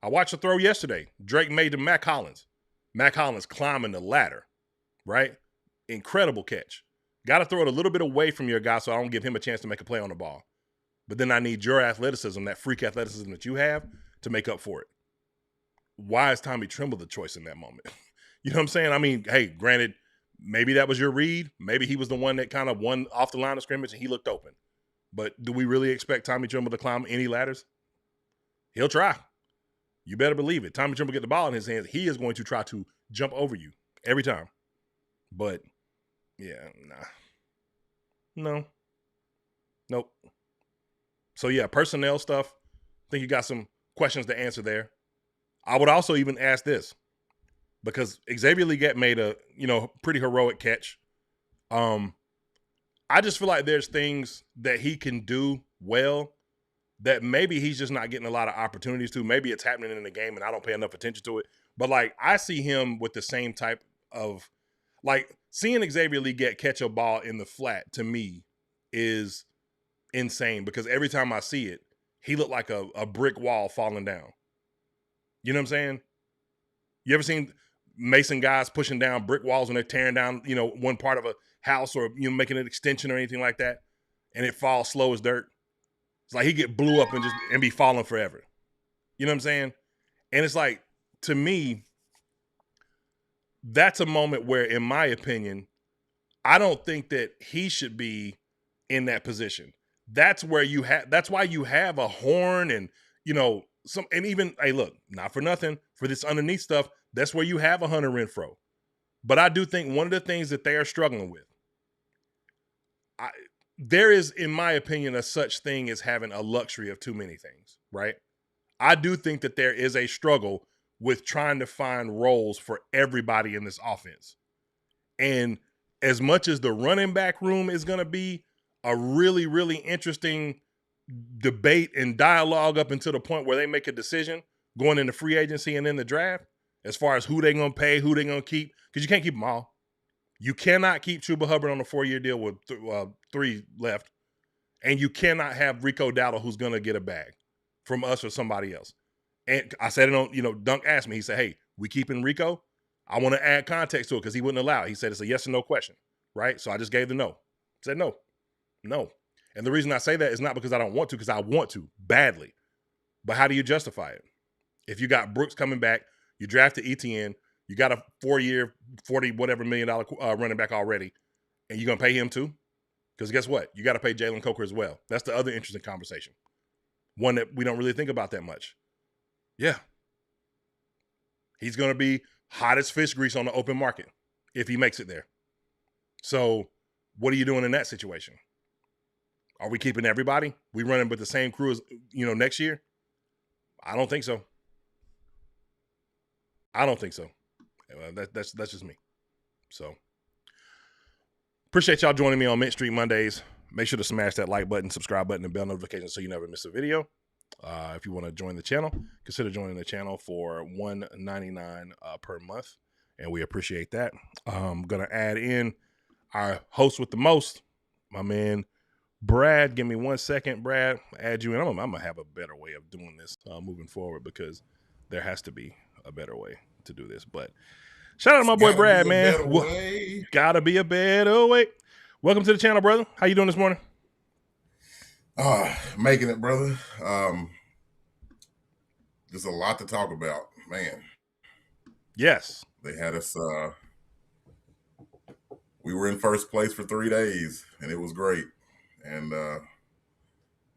I watched a throw yesterday. Drake made to Mac Hollins. Mac Hollins climbing the ladder, right? Incredible catch. Got to throw it a little bit away from your guy so I don't give him a chance to make a play on the ball. But then I need your athleticism, that freak athleticism that you have, to make up for it. Why is Tommy Trimble the choice in that moment? You know what I'm saying? I mean, hey, granted, maybe that was your read. Maybe he was the one that kind of won off the line of scrimmage and he looked open. But do we really expect Tommy Trimble to climb any ladders? He'll try. You better believe it. Tommy Trimble get the ball in his hands. He is going to try to jump over you every time. But, yeah, nah. No. Nope. So, yeah, personnel stuff. I think you got some questions to answer there. I would also even ask this, because Xavier Legette made a, pretty heroic catch. I just feel like there's things that he can do well that maybe he's just not getting a lot of opportunities to. Maybe it's happening in the game and I don't pay enough attention to it. But, like, I see him with the same type of, like, seeing Xavier Legette catch a ball in the flat, to me, is insane. Because every time I see it, he looked like a brick wall falling down. You know what I'm saying? You ever seen Mason guys pushing down brick walls when they're tearing down, one part of a house or, making an extension or anything like that, and it falls slow as dirt? It's like he get blew up and be falling forever. You know what I'm saying? And it's like, to me, that's a moment where, in my opinion, I don't think that he should be in that position. That's where that's why you have a Horn and, and even, hey, look, not for nothing, for this underneath stuff, that's where you have a Hunter Renfrow. But I do think one of the things that they are struggling with, there is, in my opinion, a such thing as having a luxury of too many things, right? I do think that there is a struggle with trying to find roles for everybody in this offense. And as much as the running back room is going to be a really, really interesting debate and dialogue up until the point where they make a decision going into free agency and in the draft, as far as who they're going to pay, who they're going to keep, because you can't keep them all. You cannot keep Chuba Hubbard on a 4-year deal with 3 left, and you cannot have Rico Dowdle, who's going to get a bag from us or somebody else. And I said it on, Dunk asked me, he said, hey, we keeping Rico? I want to add context to it because he wouldn't allow it. He said it's a yes or no question, right? So I just gave the no. Said no. No. And the reason I say that is not because I don't want to, because I want to badly. But how do you justify it? If you got Brooks coming back, you drafted ETN, you got a 4-year, $40 million running back already, and you're going to pay him too? Because guess what? You got to pay Jalen Coker as well. That's the other interesting conversation. One that we don't really think about that much. Yeah. He's going to be hot as fish grease on the open market if he makes it there. So what are you doing in that situation? Are we keeping everybody? We running with the same crew as, next year? I don't think so. I don't think so. That's just me. So appreciate y'all joining me on Mint Street Mondays. Make sure to smash that like button, subscribe button, and bell notification so you never miss a video. If you want to join the channel, consider joining the channel for $1.99 per month, and we appreciate that. I'm going to add in our host with the most, my man, Brad. Give me 1 second, Brad. Add you in. I'm going to have a better way of doing this moving forward, because there has to be a better way to do this. But shout out to my boy Brad, man. Gotta be a better way. Gotta be a better way. Welcome to the channel, brother. How you doing this morning? Making it, brother. There's a lot to talk about, man. Yes. They had us. We were in first place for 3 days, and it was great. And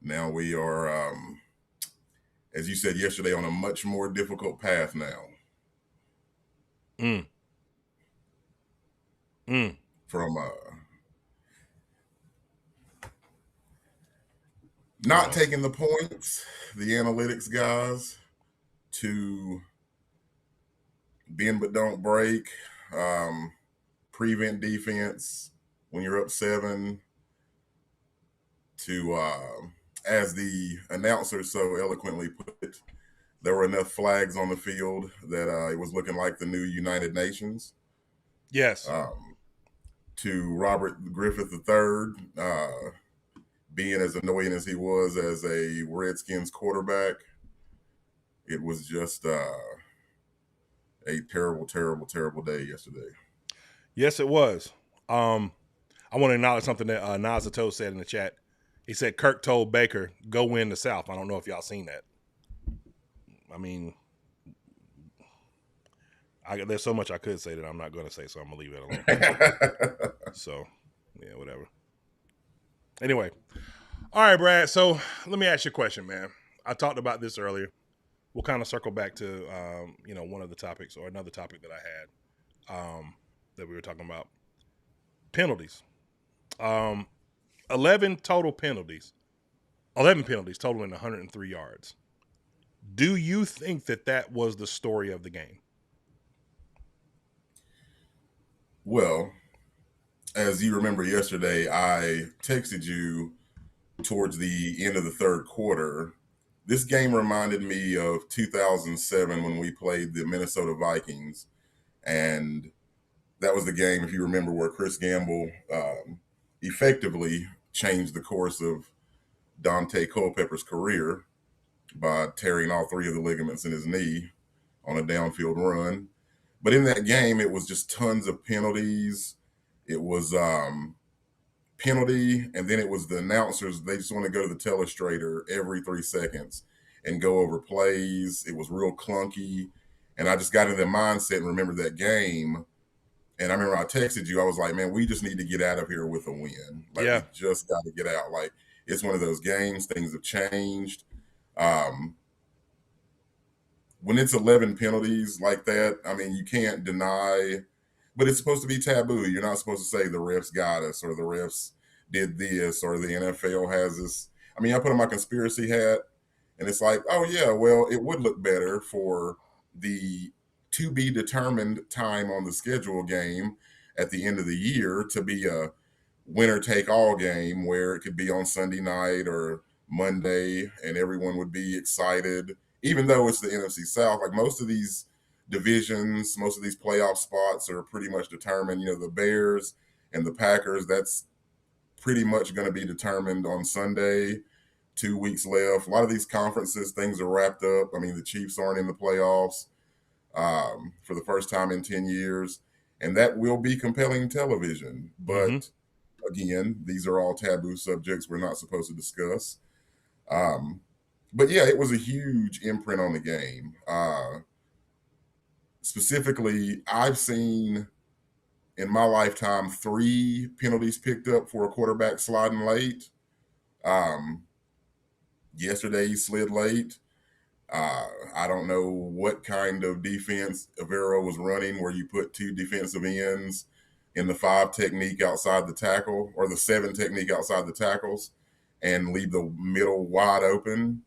now we are, as you said yesterday, on a much more difficult path now. From not taking the points, the analytics guys, to bend but don't break, prevent defense when you're up 7, to, as the announcer so eloquently put it, there were enough flags on the field that it was looking like the new United Nations. Yes. To Robert Griffith III, being as annoying as he was as a Redskins quarterback, it was just a terrible, terrible, terrible day yesterday. Yes, it was. I want to acknowledge something that Nazato said in the chat. He said Kirk told Baker, go win the South. I don't know if y'all seen that. I mean, there's so much I could say that I'm not going to say, so I'm going to leave it alone. So, yeah, whatever. Anyway. All right, Brad. So let me ask you a question, man. I talked about this earlier. We'll kind of circle back to, one of the topics or another topic that I had that we were talking about. Penalties. 11 penalties totaling 103 yards. Do you think that was the story of the game? Well, as you remember yesterday, I texted you towards the end of the third quarter. This game reminded me of 2007 when we played the Minnesota Vikings. And that was the game, if you remember, where Chris Gamble effectively changed the course of Dante Culpepper's career by tearing all 3 of the ligaments in his knee on a downfield run. But in that game, it was just tons of penalties. It was penalty, and then it was the announcers. They just want to go to the telestrator every 3 seconds and go over plays. It was real clunky. And I just got into that mindset and remembered that game. And I remember I texted you. I was like, man, we just need to get out of here with a win. Like, we just got to get out. Like, it's one of those games. Things have changed. When it's 11 penalties like that, I mean, you can't deny, but it's supposed to be taboo. You're not supposed to say the refs got us or the refs did this or the NFL has this. I mean, I put on my conspiracy hat and it's like, oh yeah, well, it would look better for the to be determined time on the schedule game at the end of the year to be a winner take all game where it could be on Sunday night or Monday and everyone would be excited, even though it's the NFC South. Like, most of these divisions, most of these playoff spots are pretty much determined. You know, the Bears and the Packers, that's pretty much going to be determined on Sunday. 2 weeks left. A lot of these conferences, things are wrapped up. I mean, the Chiefs aren't in the playoffs for the first time in 10 years. And that will be compelling television. But again, these are all taboo subjects we're not supposed to discuss. But yeah, it was a huge imprint on the game. Specifically, I've seen in my lifetime 3 penalties picked up for a quarterback sliding late. Yesterday he slid late. I don't know what kind of defense Avero was running where you put 2 defensive ends in the 5 technique outside the tackle or the 7 technique outside the tackles and leave the middle wide open.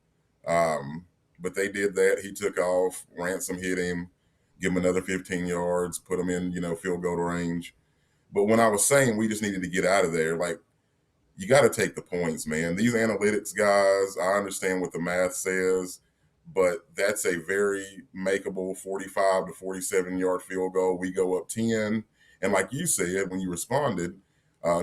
But they did that. He took off. Ransom hit him, give him another 15 yards, put him in, field goal range. But when I was saying we just needed to get out of there, like, you got to take the points, man. These analytics guys, I understand what the math says, but that's a very makeable 45 to 47-yard field goal. We go up 10. And like you said, when you responded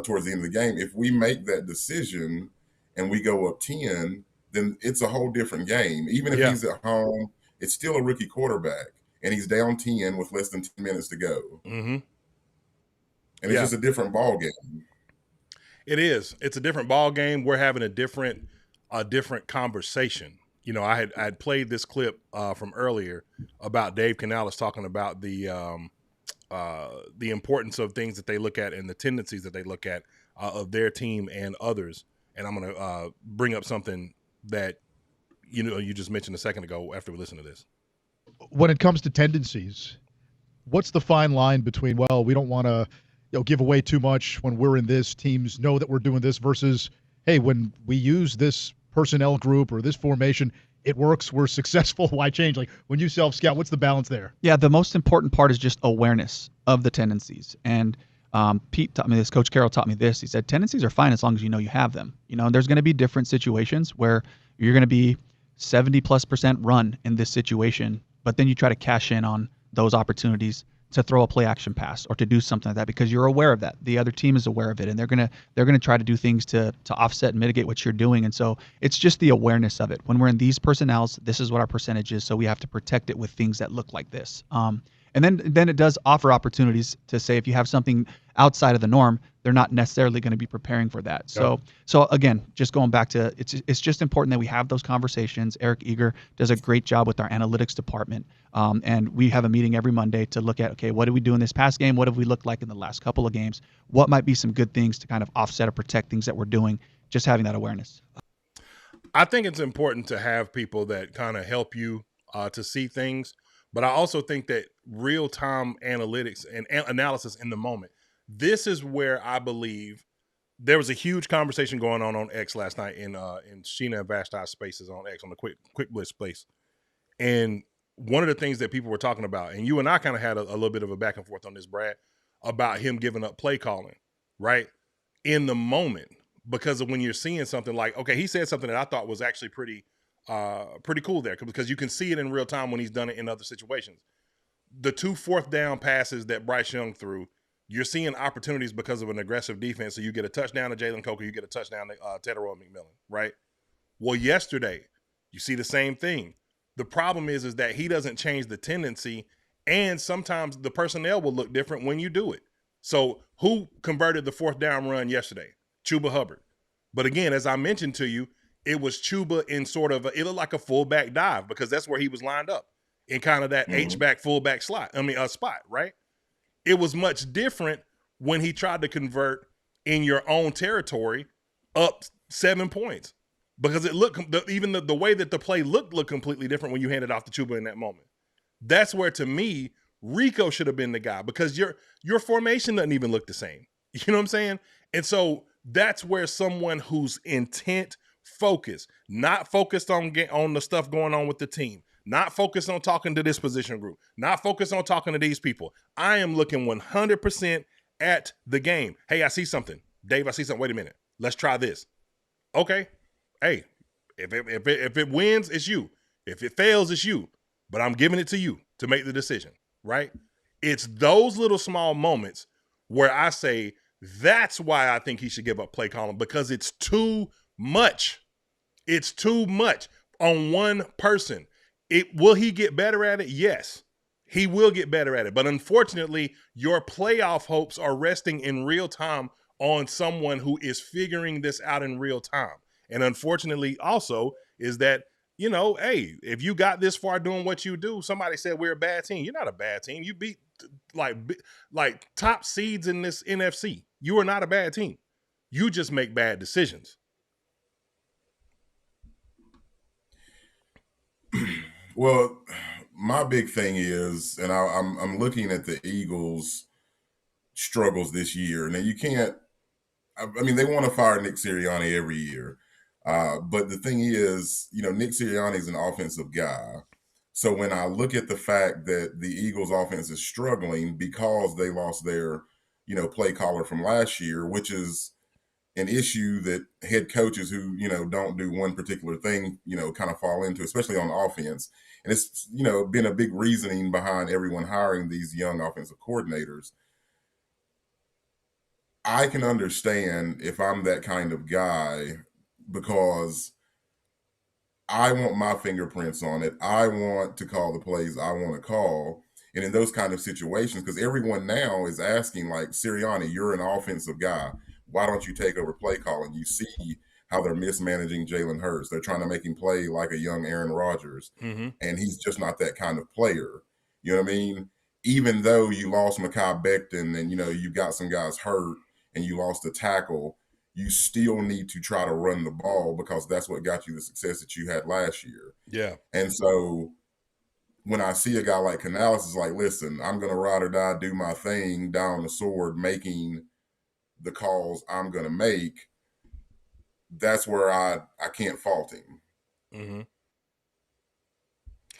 towards the end of the game, if we make that decision and we go up 10, then it's a whole different game. Even if he's at home, it's still a rookie quarterback, and he's down 10 with less than 10 minutes to go. And it's just a different ball game. It is. It's a different ball game. We're having a different conversation. You know, I had played this clip from earlier about Dave Canales talking about the importance of things that they look at and the tendencies that they look at of their team and others. And I'm going to bring up something that you just mentioned a second ago after we listen to this. When it comes to tendencies, what's the fine line between, well, we don't want to give away too much when we're in this, teams know that we're doing this, versus, hey, when we use this personnel group or this formation, it works, we're successful, why change? Like, when you self-scout, what's the balance there? Yeah, the most important part is just awareness of the tendencies. And Pete taught me this, Coach Carroll taught me this. He said, tendencies are fine as long as you know you have them. There's going to be different situations where you're going to be 70+% run in this situation, but then you try to cash in on those opportunities to throw a play action pass or to do something like that because you're aware of that. The other team is aware of it, and they're gonna try to do things to offset and mitigate what you're doing. And so it's just the awareness of it. When we're in these personnels, this is what our percentage is, so we have to protect it with things that look like this. And then it does offer opportunities to say if you have something outside of the norm, they're not necessarily going to be preparing for that. So again, just going back to it's just important that we have those conversations. Eric Eager does a great job with our analytics department, and we have a meeting every Monday to look at, okay, what did we do in this past game? What have we looked like in the last couple of games? What might be some good things to kind of offset or protect things that we're doing? Just having that awareness. I think it's important to have people that kind of help you to see things. But I also think that real-time analytics and analysis in the moment, this is where I believe there was a huge conversation going on X last night in Sheena and Vashti's spaces on X, on the quick blitz space. And one of the things that people were talking about, and you and I kind of had a little bit of a back and forth on this, Brad, about him giving up play calling, right? In the moment, because of when you're seeing something like, okay, he said something that I thought was actually pretty cool there because you can see it in real time when he's done it in other situations. The 2 4th down passes that Bryce Young threw, you're seeing opportunities because of an aggressive defense. So you get a touchdown to Jalen Coker, you get a touchdown to Tedero McMillan, right? Well, yesterday, you see the same thing. The problem is that he doesn't change the tendency, and sometimes the personnel will look different when you do it. So who converted the 4th down run yesterday? Chuba Hubbard. But again, as I mentioned to you, it was Chuba in sort of it looked like a fullback dive because that's where he was lined up in kind of that H-back fullback spot, right? It was much different when he tried to convert in your own territory up 7 points because it looked even the way that the play looked completely different when you handed off to Chuba in that moment. That's where, to me, Rico should have been the guy because your formation doesn't even look the same. You know what I'm saying? And so that's where someone who's intent, focused, not focused on the stuff going on with the team, not focused on talking to this position group, not focused on talking to these people. I am looking 100% at the game. Hey, I see something. Dave, I see something. Wait a minute. Let's try this. Okay. Hey, if it wins, it's you. If it fails, it's you. But I'm giving it to you to make the decision, right? It's those little small moments where I say that's why I think he should give up play calling because it's too much. It's too much on one person. Will he get better at it? Yes, he will get better at it. But unfortunately, your playoff hopes are resting in real time on someone who is figuring this out in real time. And unfortunately also is that, hey, if you got this far doing what you do, somebody said we're a bad team. You're not a bad team. You beat like top seeds in this NFC. You are not a bad team. You just make bad decisions. Well, my big thing is, and I'm looking at the Eagles' struggles this year. Now, you can't, I mean, they want to fire Nick Sirianni every year. But the thing is, Nick Sirianni is an offensive guy. So when I look at the fact that the Eagles' offense is struggling because they lost their, play caller from last year, which is an issue that head coaches who, don't do one particular thing, kind of fall into, especially on offense. And it's, been a big reasoning behind everyone hiring these young offensive coordinators. I can understand if I'm that kind of guy because I want my fingerprints on it. I want to call the plays I want to call. And in those kind of situations, because everyone now is asking, like, Sirianni, you're an offensive guy. why don't you take over play calling? You see how they're mismanaging Jalen Hurts. They're trying to make him play like a young Aaron Rodgers, and he's just not that kind of player. You know what I mean? Even though you lost Mekhi Becton and, you got some guys hurt and you lost a tackle, you still need to try to run the ball because that's what got you the success that you had last year. Yeah. And so when I see a guy like Canales is like, listen, I'm going to ride or die, do my thing down the sword, making the calls I'm going to make, that's where I can't fault him.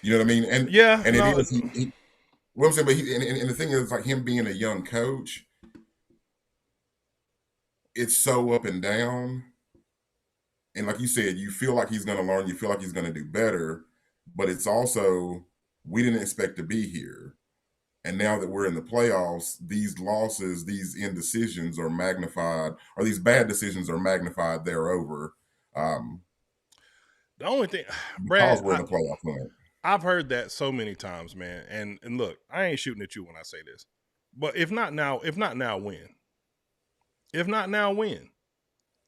You know what I mean? And yeah, and no, it is what I'm saying, but and the thing is, like, him being a young coach, it's so up and down. And like you said, you feel like he's going to learn, you feel like he's going to do better, but it's also, we didn't expect to be here. And now that we're in the playoffs, these losses, these indecisions are magnified, or these bad decisions are magnified thereover. The only thing, Because Brad, we're in the playoff hunt. I've heard that so many times, man. And look, I ain't shooting at you when I say this, but if not now, when? If not now, when?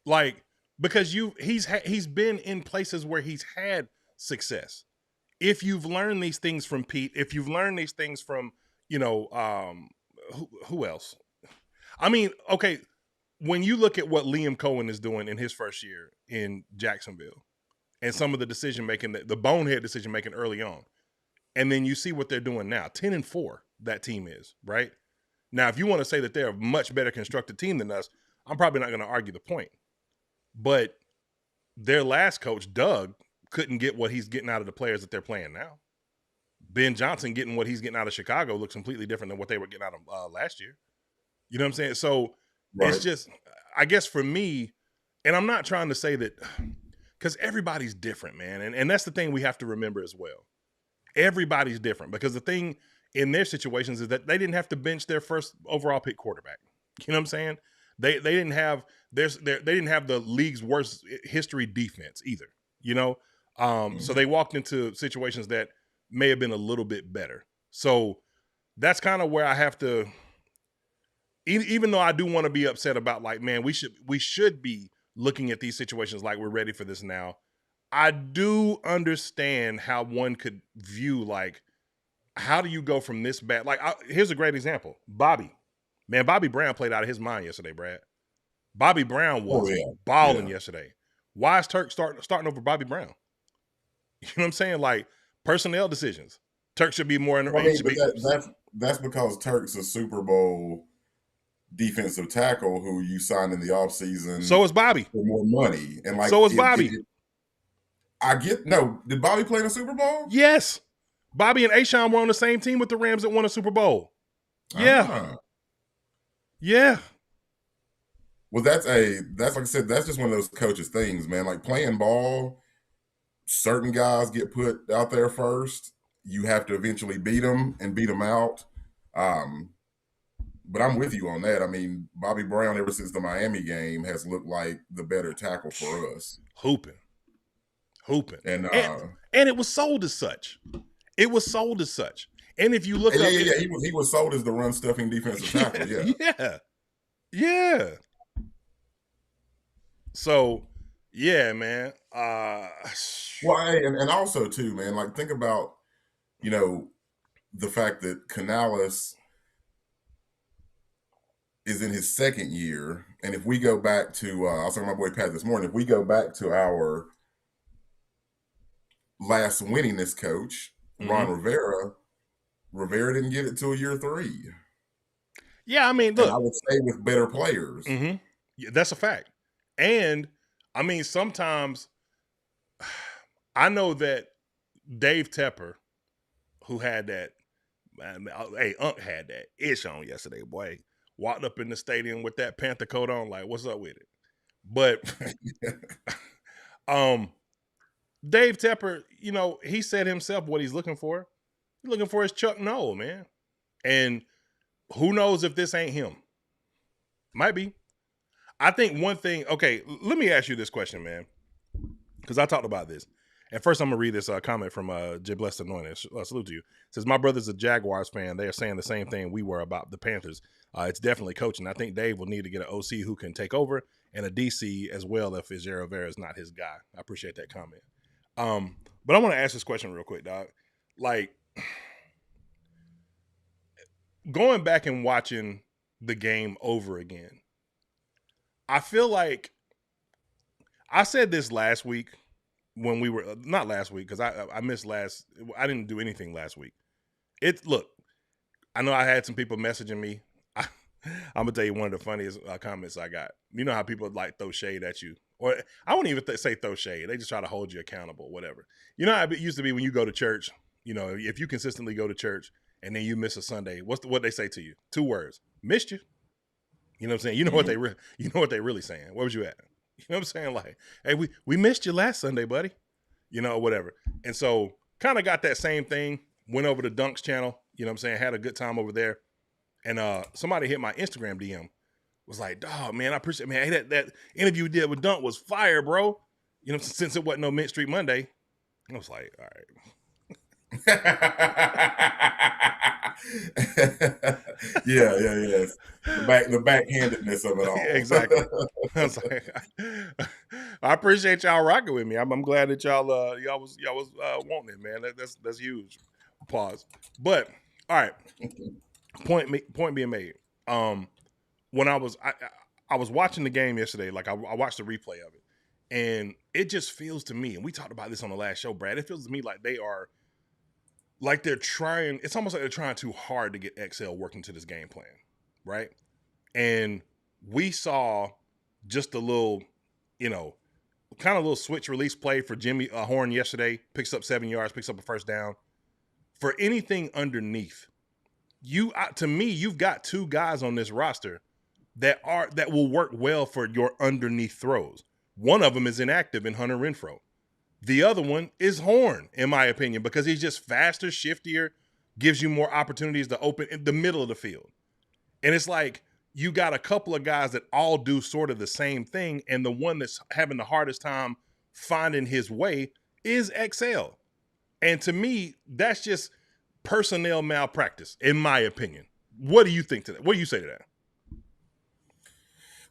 Like, because he's been in places where he's had success. If you've learned these things from Pete, if you've learned these things from, who else? I mean, okay, when you look at what Liam Cohen is doing in his first year in Jacksonville and some of the decision making, the bonehead decision making early on, and then you see what they're doing now, 10-4, that team is, right? Now, if you want to say that they're a much better constructed team than us, I'm probably not going to argue the point. But their last coach, Doug, couldn't get what he's getting out of the players that they're playing now. Ben Johnson getting what he's getting out of Chicago looks completely different than what they were getting out of last year. You know what I'm saying? So It's just, I guess for me, and I'm not trying to say that, because everybody's different, man. And that's the thing we have to remember as well. Everybody's different, because the thing in their situations is that they didn't have to bench their first overall pick quarterback. You know what I'm saying? They didn't have they didn't have the league's worst history defense either. So they walked into situations that may have been a little bit better. So that's kind of where I have to, even though I do want to be upset about, like, man, we should be looking at these situations like we're ready for this now. I do understand how one could view, like, how do you go from this bad? Like, here's a great example. Bobby Brown played out of his mind yesterday, Brad. Bobby Brown was balling yesterday. Why is Turk starting over Bobby Brown? You know what I'm saying? Like, personnel decisions. Turk should be more in the that's because Turk's a Super Bowl defensive tackle who you signed in the offseason. So is Bobby. For more money. And like, so is Bobby. Did Bobby play in a Super Bowl? Yes. Bobby and Ashawn were on the same team with the Rams that won a Super Bowl. Yeah. Yeah. Well, that's like I said, that's just one of those coaches' things, man. Like, playing ball, certain guys get put out there first. You have to eventually beat them and beat them out. But I'm with you on that. I mean, Bobby Brown, ever since the Miami game, has looked like the better tackle for us. Hooping. And it was sold as such. And if you look up, he was sold as the run stuffing defensive tackle. Yeah. So, yeah, man. Well, and also too, man. Like, think about, the fact that Canales is in his second year, and if we go back to, I was talking to my boy Pat this morning. If we go back to our last winningest coach, Ron Rivera didn't get it till year 3. Yeah, I mean, look, and I would say with better players. Yeah, that's a fact. And I mean, sometimes I know that Dave Tepper, who had that, Unc had that ish on yesterday, boy. Walked up in the stadium with that Panther coat on, like, what's up with it? But Dave Tepper, he said himself what he's looking for. He's looking for his Chuck Noll, man. And who knows if this ain't him? Might be. I think one thing, okay, let me ask you this question, man, because I talked about this. And first, I'm gonna read this comment from J. Blessed Anointed. Salute to you. It says, my brother's a Jaguars fan. They are saying the same thing we were about the Panthers. It's definitely coaching. I think Dave will need to get an OC who can take over and a DC as well if Fitzgerald Vera is not his guy. I appreciate that comment. But I want to ask this question real quick, dog. Like, going back and watching the game over again, I feel like I said this last week when we were not last week because I missed I didn't do anything last week. Look, I know I had some people messaging me. I'm gonna tell you one of the funniest comments I got. You know how people like throw shade at you, or I won't even say throw shade. They just try to hold you accountable, whatever. You know how it used to be when you go to church. You know, if you consistently go to church and then you miss a Sunday, what they say to you? 2 words: missed you. You know what I'm saying? You know what they really saying. Where was you at? You know what I'm saying? Like, hey, we missed you last Sunday, buddy. You know, whatever. And so kind of got that same thing. Went over to Dunk's channel. You know what I'm saying? Had a good time over there. And somebody hit my Instagram DM. Was like, dog, man, I appreciate, man. Hey, that interview you did with Dunk was fire, bro. You know, since it wasn't no Mint Street Monday. I was like, all right. yeah. The backhandedness of it all. Exactly. I was like, I appreciate y'all rocking with me. I'm glad that y'all was wanting it, man. That's huge. Pause. But all right. Point being made. When I was watching the game yesterday, like I watched the replay of it, and it just feels to me, and we talked about this on the last show, Brad. It feels to me like they're trying. It's almost like they're trying too hard to get XL working to this game plan, right? And we saw just a little, kind of little switch release play for Jimmy Horn yesterday. Picks up 7 yards, picks up a first down. For anything underneath, to me, you've got 2 guys on this roster that will work well for your underneath throws. One of them is inactive in Hunter Renfrow. The other one is Horn, in my opinion, because he's just faster, shiftier, gives you more opportunities to open in the middle of the field. And it's like you got a couple of guys that all do sort of the same thing, and the one that's having the hardest time finding his way is XL. And to me, that's just personnel malpractice, in my opinion. What do you think to that? What do you say to that?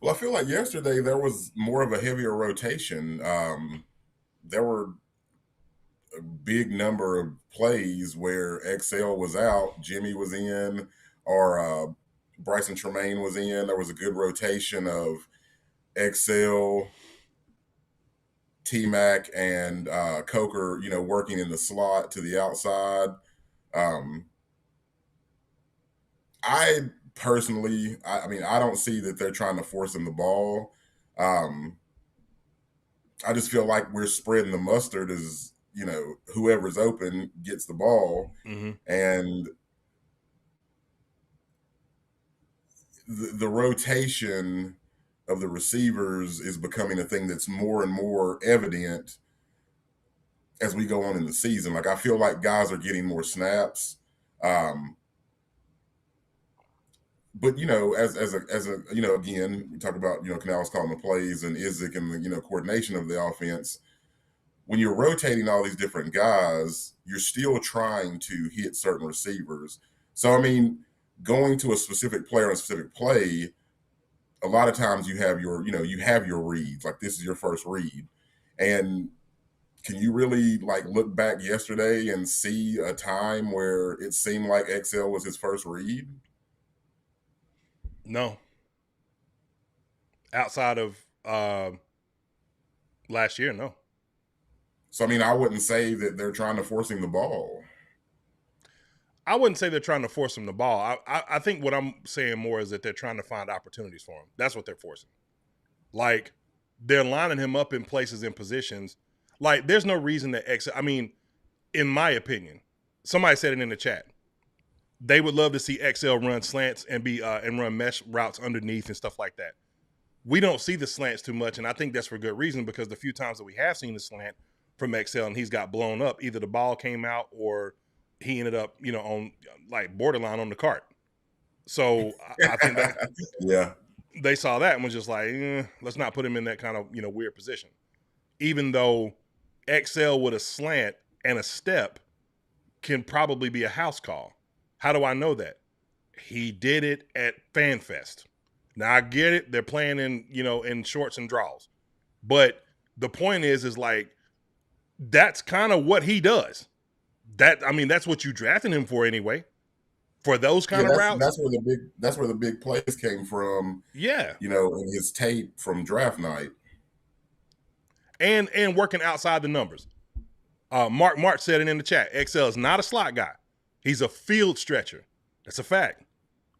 Well, I feel like yesterday there was more of a heavier rotation. There were a big number of plays where XL was out, Jimmy was in, or Bryson Tremaine was in. There was a good rotation of XL, T-Mac, and Coker, working in the slot to the outside. I personally, I don't see that they're trying to force him the ball. I just feel like we're spreading the mustard as, whoever's open gets the ball. Mm-hmm. And the rotation of the receivers is becoming a thing that's more and more evident as we go on in the season. Like, I feel like guys are getting more snaps. But, as a again, we talk about, Canales calling the plays and Izzik and the, coordination of the offense. When you're rotating all these different guys, you're still trying to hit certain receivers. So, going to a specific player on a specific play, a lot of times you have your reads. Like, this is your first read. And can you really, look back yesterday and see a time where it seemed like XL was his first read? No. Outside of last year, no. So, I wouldn't say that they're trying to force him the ball. I wouldn't say they're trying to force him the ball. I think what I'm saying more is that they're trying to find opportunities for him. That's what they're forcing. Like, they're lining him up in places and positions. Like, there's no reason that in my opinion, somebody said it in the chat. They would love to see XL run slants and and run mesh routes underneath and stuff like that. We don't see the slants too much, and I think that's for good reason, because the few times that we have seen the slant from XL and he's got blown up, either the ball came out or he ended up, on borderline on the cart. So I think that yeah, they saw that and was just like, let's not put him in that kind of, weird position. Even though XL with a slant and a step can probably be a house call. How do I know that? He did it at FanFest. Now I get it; they're playing in shorts and draws, but the point is like that's kind of what he does. That's what you drafted him for anyway. For those kind of routes, that's where the big plays came from. Yeah, In his tape from draft night, and working outside the numbers. Mark said it in the chat. XL is not a slot guy; he's a field stretcher. That's a fact.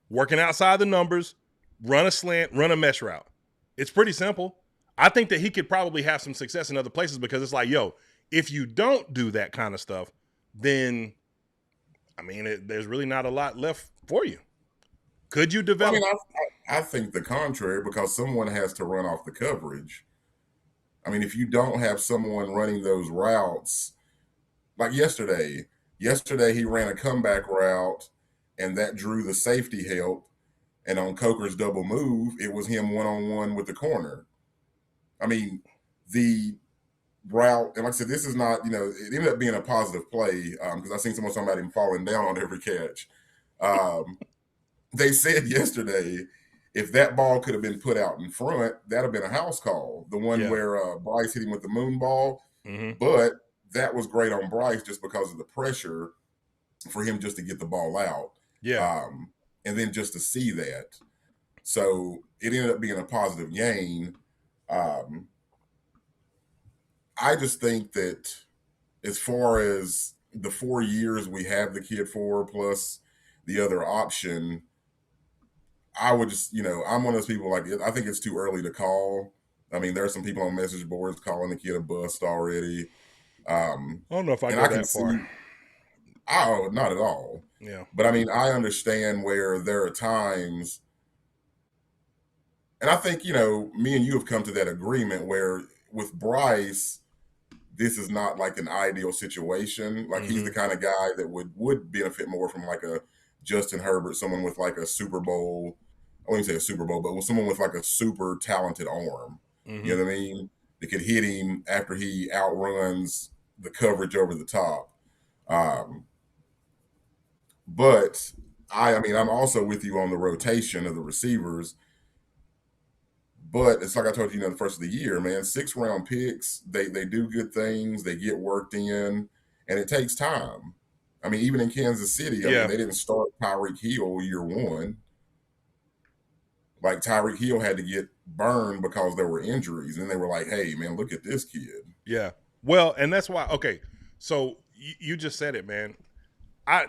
Working outside the numbers, run a slant, run a mesh route. It's pretty simple. I think that he could probably have some success in other places because it's like, if you don't do that kind of stuff, then, there's really not a lot left for you. Could you develop? I think the contrary, because someone has to run off the coverage. If you don't have someone running those routes, like yesterday he ran a comeback route and that drew the safety help. And on Coker's double move, it was him one-on-one with the corner. The route, and like I said, this is not, it ended up being a positive play because I seen someone talking about him falling down on every catch. They said yesterday, if that ball could have been put out in front, that'd have been a house call. The one where Bryce hit him with the moon ball. Mm-hmm. But that was great on Bryce just because of the pressure for him just to get the ball out. Yeah. And then just to see that. So it ended up being a positive gain. I just think that as far as the 4 years we have the kid for, plus the other option, I would just, I'm one of those people like, I think it's too early to call. There are some people on message boards calling the kid a bust already. I don't know if I go that far. Oh, not at all. Yeah. But I understand where there are times, and I think, me and you have come to that agreement where with Bryce, this is not like an ideal situation. Like he's the kind of guy that would benefit more from like a Justin Herbert, someone with like a Super Bowl. I wouldn't say a Super Bowl, but with someone with like a super talented arm. Mm-hmm. You know what I mean? That could hit him after he outruns the coverage over the top. But I'm also with you on the rotation of the receivers. But it's like I told you, the first of the year, man, 6-round picks, they do good things, they get worked in, and it takes time. Even in Kansas City, they didn't start Tyreek Hill year one. Like Tyreek Hill had to get burned because there were injuries, and they were like, "Hey, man, look at this kid." Yeah. Well, and that's why. Okay, so you just said it, man.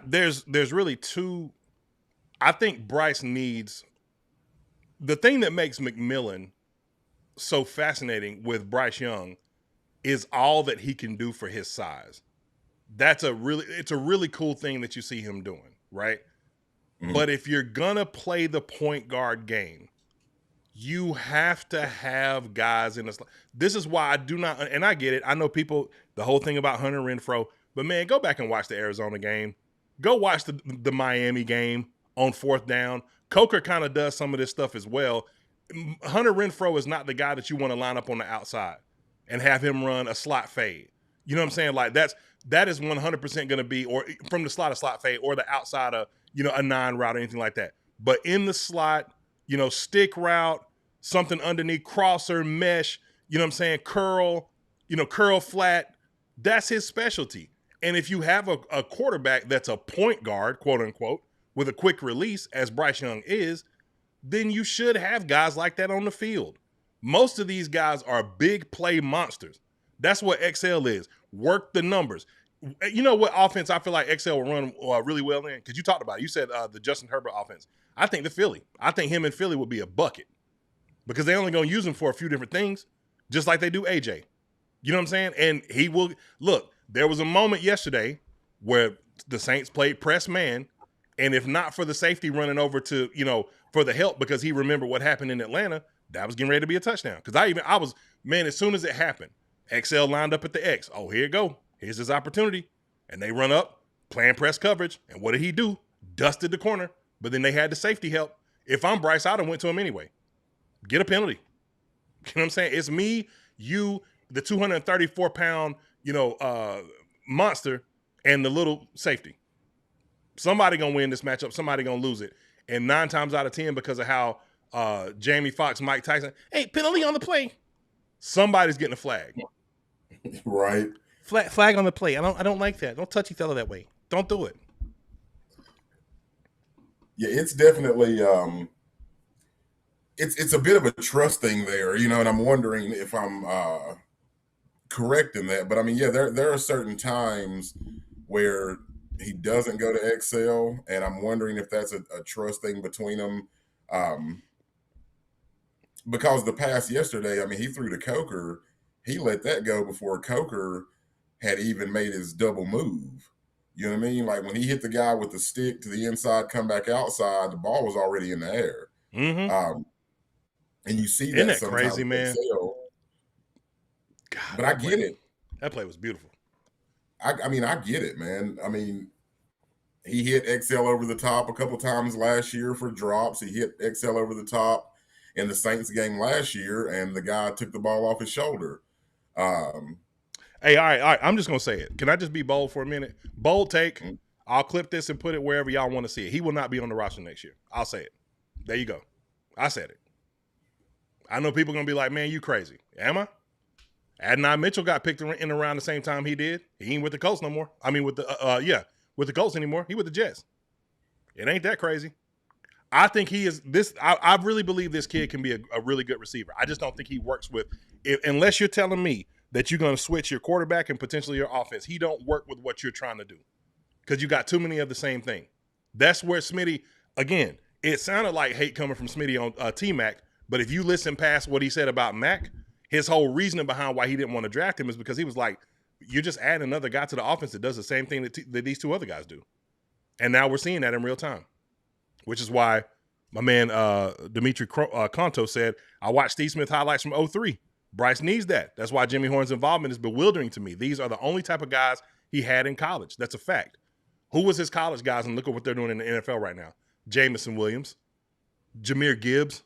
There's really two. I think Bryce needs the thing that makes McMillan so fascinating with Bryce Young is all that he can do for his size. It's a really cool thing that you see him doing, right? Mm-hmm. But if you're gonna play the point guard game, you have to have guys in the. This is why I do not, and I get it. I know people, the whole thing about Hunter Renfrow, but man, go back and watch the Arizona game. Go watch the Miami game on 4th down. Coker kind of does some of this stuff as well. Hunter Renfrow is not the guy that you want to line up on the outside and have him run a slot fade. You know what I'm saying? Like that is 100% going to be, or from the slot, a slot fade, or the outside of, a 9 route or anything like that. But in the slot, stick route, something underneath, crosser, mesh, you know what I'm saying? Curl flat. That's his specialty. And if you have a quarterback that's a point guard, quote unquote, with a quick release, as Bryce Young is, then you should have guys like that on the field. Most of these guys are big play monsters. That's what XL is. Work the numbers. You know what offense I feel like XL will run really well in? Because you talked about it. You said the Justin Herbert offense. I think I think him and Philly would be a bucket because they're only going to use him for a few different things, just like they do AJ. You know what I'm saying? And he will – look, there was a moment yesterday where the Saints played press man, and if not for the safety running over to, for the help because he remembered what happened in Atlanta, that was getting ready to be a touchdown. Because I was, as soon as it happened, XL lined up at the X. Oh, here you go. Here's his opportunity. And they run up, playing press coverage. And what did he do? Dusted the corner. But then they had the safety help. If I'm Bryce, I'd have went to him anyway. Get a penalty. You know what I'm saying? It's me, you, the 234-pound, monster and the little safety. Somebody gonna win this matchup. Somebody gonna lose it. And 9 times out of 10, because of how Jamie Foxx, Mike Tyson, hey, penalty on the play. Somebody's getting a flag. Right. Flag on the play. I don't like that. Don't touch each other that way. Don't do it. Yeah, it's definitely it's a bit of a trust thing there, and I'm wondering if I'm correct in that. But I mean, yeah, there are certain times where he doesn't go to Excel, and I'm wondering if that's a trust thing between them. Because the pass yesterday, I mean, he threw to Coker, he let that go before Coker had even made his double move. You know what I mean? Like when he hit the guy with the stick to the inside, come back outside, the ball was already in the air. Mm-hmm. And you see Isn't that that sometimes crazy, man? Excel. God, But I get it. That play was beautiful. I mean, I get it, man. I mean, he hit XL over the top a couple times last year for drops. He hit XL over the top in the Saints game last year, and the guy took the ball off his shoulder. Hey, all right. I'm just going to say it. Can I just be bold for a minute? Bold take. Mm-hmm. I'll clip this and put it wherever y'all want to see it. He will not be on the roster next year. I'll say it. There you go. I said it. I know people are going to be like, man, you crazy. Am I? Adonai Mitchell got picked in around the same time he did. He ain't with the Colts no more. I mean, with the Colts anymore. He with the Jets. It ain't that crazy. I think he is this. I really believe this kid can be a really good receiver. I just don't think he works with, unless you're telling me that you're going to switch your quarterback and potentially your offense. He don't work with what you're trying to do because you got too many of the same thing. That's where Smitty, again, it sounded like hate coming from Smitty on T-Mac, but if you listen past what he said about Mac, his whole reasoning behind why he didn't want to draft him is because he was like, you're just adding another guy to the offense that does the same thing that these two other guys do. And now we're seeing that in real time, which is why my man Dimitri Konto said, I watched Steve Smith highlights from 03. Bryce needs that. That's why Jimmy Horn's involvement is bewildering to me. These are the only type of guys he had in college. That's a fact. Who was his college guys? And look at what they're doing in the NFL right now. Jamison Williams, Jahmyr Gibbs.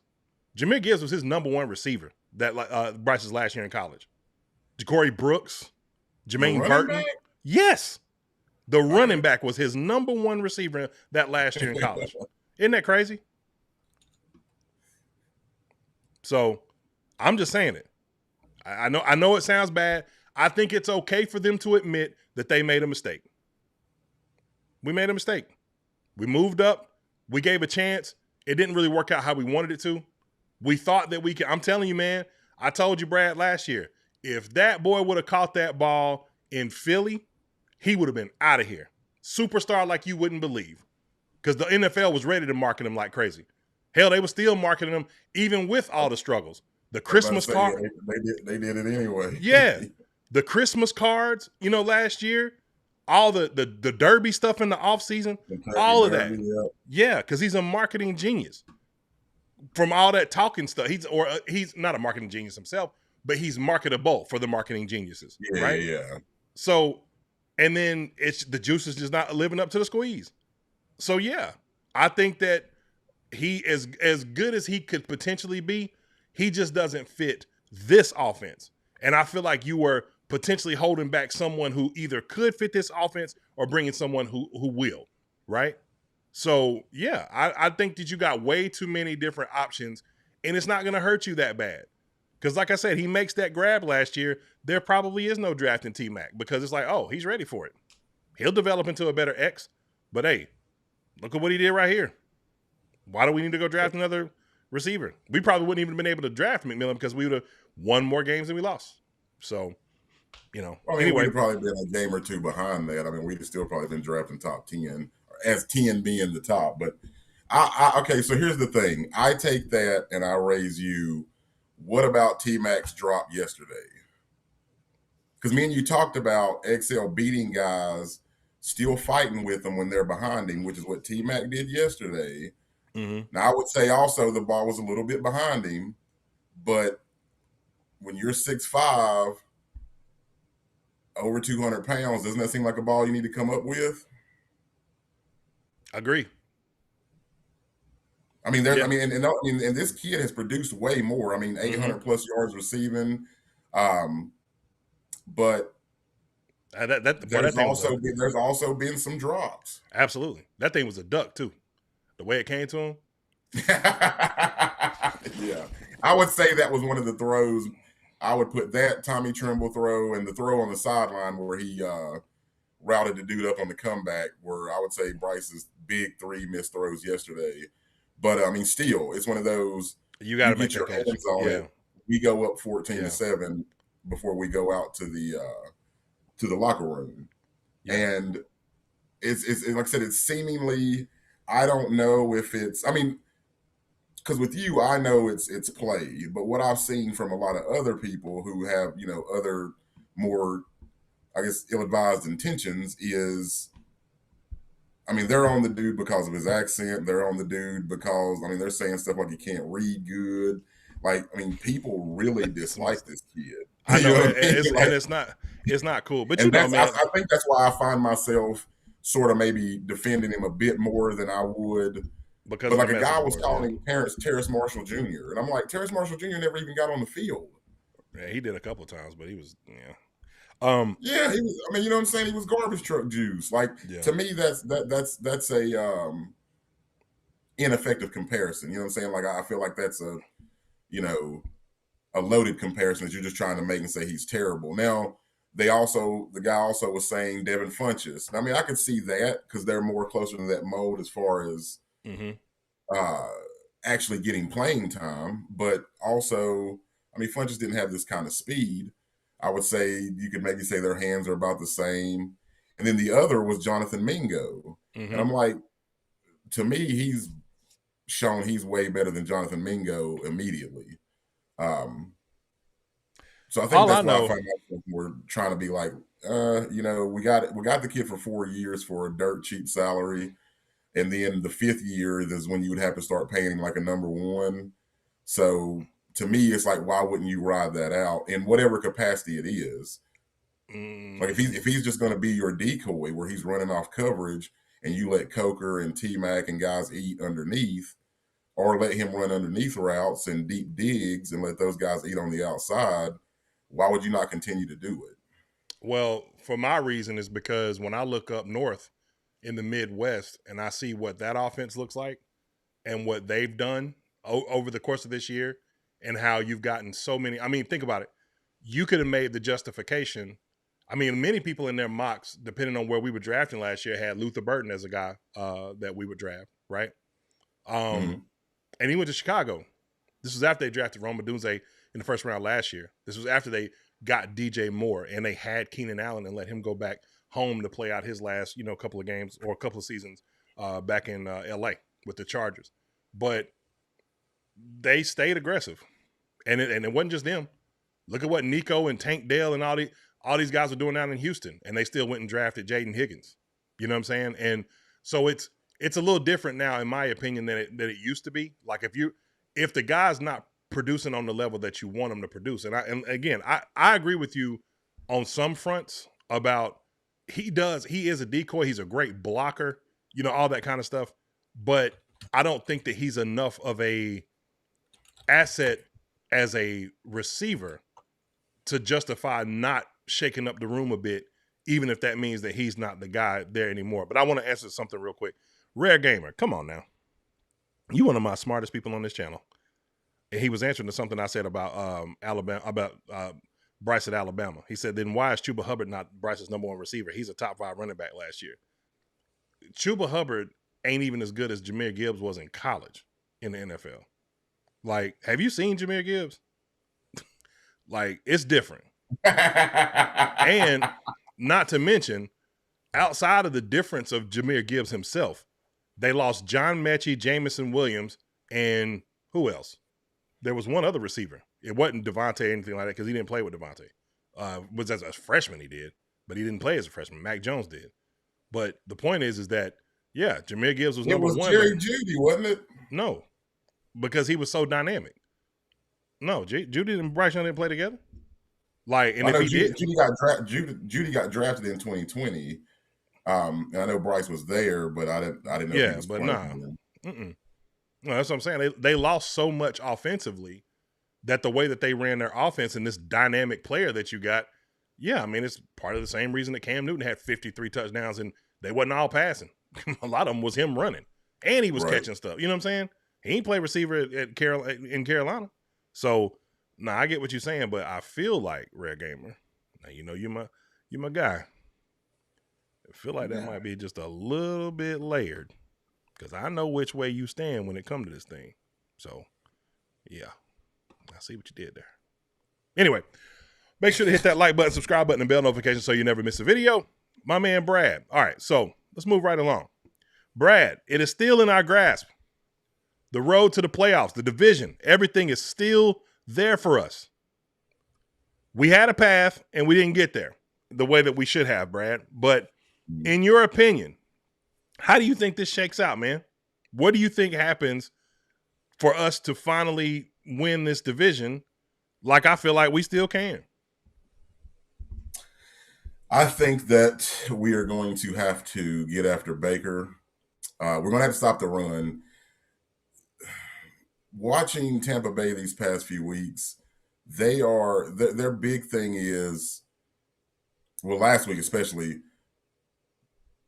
Jahmyr Gibbs was his number one receiver that Bryce's last year in college. Ja'Cory Brooks, Jermaine Burton. Back? Yes. The running back was his number one receiver that last year in college. Isn't that crazy? So I'm just saying it. I know it sounds bad. I think it's okay for them to admit that they made a mistake. We made a mistake. We moved up. We gave a chance. It didn't really work out how we wanted it to. We thought that we could. I'm telling you, man, I told you, Brad, last year, if that boy would have caught that ball in Philly, he would have been out of here. Superstar like you wouldn't believe. Because the NFL was ready to market him like crazy. Hell, they were still marketing him even with all the struggles. The Christmas card. They did it anyway. Yeah. The Christmas cards, last year, all the Derby stuff in the offseason, all of that. Yeah, because he's a marketing genius. From all that talking stuff, he's not a marketing genius himself, but he's marketable for the marketing geniuses, right? Yeah. So, and then the juice is just not living up to the squeeze. So yeah, I think that he as good as he could potentially be, he just doesn't fit this offense. And I feel like you were potentially holding back someone who either could fit this offense or bringing someone who will, right? So, yeah, I think that you got way too many different options, and it's not going to hurt you that bad. Because like I said, he makes that grab last year. There probably is no drafting T-Mac because it's like, oh, he's ready for it. He'll develop into a better X. But, hey, look at what he did right here. Why do we need to go draft another receiver? We probably wouldn't even have been able to draft McMillan because we would have won more games than we lost. So, anyway. We'd probably been a game or two behind that. I mean, we'd still probably been drafting top 10, as 10 being the top. But, okay, so here's the thing. I take that and I raise you, what about T-Mac's drop yesterday? Because me and you talked about XL beating guys, still fighting with them when they're behind him, which is what T-Mac did yesterday. Mm-hmm. Now, I would say also the ball was a little bit behind him, but when you're 6'5", over 200 pounds, doesn't that seem like a ball you need to come up with? Agree. I mean, and this kid has produced way more. I mean, 800 plus yards receiving, but There's also been some drops. Absolutely. That thing was a duck too. The way it came to him. Yeah. I would say that was one of the throws. I would put that Tommy Tremble throw and the throw on the sideline where he routed the dude up on the comeback, where I would say Bryce's big 3 missed throws yesterday. But I mean, still, it's one of those you got to make your that hands on it. We go up 14-7 before we go out to the locker room, and it's like I said, it's seemingly, I don't know if it's, I mean, because with you, I know it's play, but what I've seen from a lot of other people who have, other more, I guess, ill-advised intentions is, I mean, they're on the dude because of his accent. They're on the dude because, I mean, they're saying stuff like he can't read good. Like, I mean, people really dislike this kid. I know, and it's not cool. But man, I think that's why I find myself sort of maybe defending him a bit more than I would. But like a guy was calling him Terrace Marshall Jr. And I'm like, Terrace Marshall Jr. never even got on the field. Yeah, he did a couple of times, but he was, he was. I mean, you know what I'm saying? He was garbage truck juice. Like, to me, that's a ineffective comparison. You know what I'm saying? Like, I feel like that's a loaded comparison that you're just trying to make and say he's terrible. Now, the guy also was saying Devin Funchess. I mean, I can see that because they're more closer to that mold as far as actually getting playing time. But also, I mean, Funchess didn't have this kind of speed. I would say you could maybe say their hands are about the same. And then the other was Jonathan Mingo. And I'm like, to me, he's shown he's way better than Jonathan Mingo immediately. So I think that's why I find myself we're trying to be like, we got the kid for 4 years for a dirt cheap salary. And then the 5th year is when you would have to start paying him like a number 1. So to me, it's like, why wouldn't you ride that out in whatever capacity it is? Like if he's just going to be your decoy where he's running off coverage and you let Coker and T-Mac and guys eat underneath, or let him run underneath routes and deep digs and let those guys eat on the outside, why would you not continue to do it? Well, for my reason is because when I look up north in the Midwest and I see what that offense looks like and what they've done over the course of this year and how you've gotten so many, I mean, think about it. You could have made the justification. I mean, many people in their mocks, depending on where we were drafting last year, had Luther Burton as a guy that we would draft, right? And he went to Chicago. This was after they drafted Roma Dunze in the first round last year. This was after they got DJ Moore and they had Keenan Allen and let him go back home to play out his last, couple of games or a couple of seasons back in LA with the Chargers. But they stayed aggressive. And it wasn't just them. Look at what Nico and Tank Dell and all these guys were doing down in Houston, and they still went and drafted Jaden Higgins. You know what I'm saying? And so it's a little different now, in my opinion, than it used to be. Like if the guy's not producing on the level that you want him to produce, and again, I agree with you on some fronts about he is a decoy, he's a great blocker, all that kind of stuff. But I don't think that he's enough of a asset as a receiver to justify not shaking up the room a bit, even if that means that he's not the guy there anymore. But I want to answer something real quick. Rare Gamer, come on now. You one of my smartest people on this channel. And he was answering to something I said about Alabama, about Bryce at Alabama. He said, then why is Chuba Hubbard not Bryce's number 1 receiver? He's a top 5 running back last year. Chuba Hubbard ain't even as good as Jahmyr Gibbs was in college in the NFL. Like, have you seen Jahmyr Gibbs? Like, it's different. And not to mention, outside of the difference of Jahmyr Gibbs himself, they lost John Mechie, Jamison Williams, and who else? There was one other receiver. It wasn't Devontae or anything like that because he didn't play with Devontae. Was as a freshman he did, but he didn't play as a freshman. Mac Jones did. But the point is that, yeah, Jahmyr Gibbs was number 1. It was Jerry Jeudy, wasn't it? No, because he was so dynamic. No, Jeudy and Bryce Young didn't play together. Like, and if he did, Jeudy got drafted in 2020. And I know Bryce was there, but I didn't know. Yeah, he was but playing. No, that's what I'm saying. They lost so much offensively that the way that they ran their offense and this dynamic player that you got, Yeah, I mean, it's part of the same reason that Cam Newton had 53 touchdowns and they wasn't all passing. A lot of them was him running, and he was catching stuff. You know what I'm saying? He ain't play receiver in Carolina. So, I get what you're saying, but I feel like, Rare Gamer, now you know you my guy. I feel like that might be just a little bit layered because I know which way you stand when it comes to this thing. So, yeah, I see what you did there. Anyway, make sure to hit that like button, subscribe button, and bell notification so you never miss a video. My man, Brad. All right, so let's move right along. Brad, it is still in our grasp. The road to the playoffs, the division, everything is still there for us. We had a path, and we didn't get there the way that we should have, Brad. But in your opinion, how do you think this shakes out, man? What do you think happens for us to finally win this division like I feel like we still can? I think that we are going to have to get after Baker. We're going to have to stop the run. Watching Tampa Bay these past few weeks, their big thing is, well, last week especially,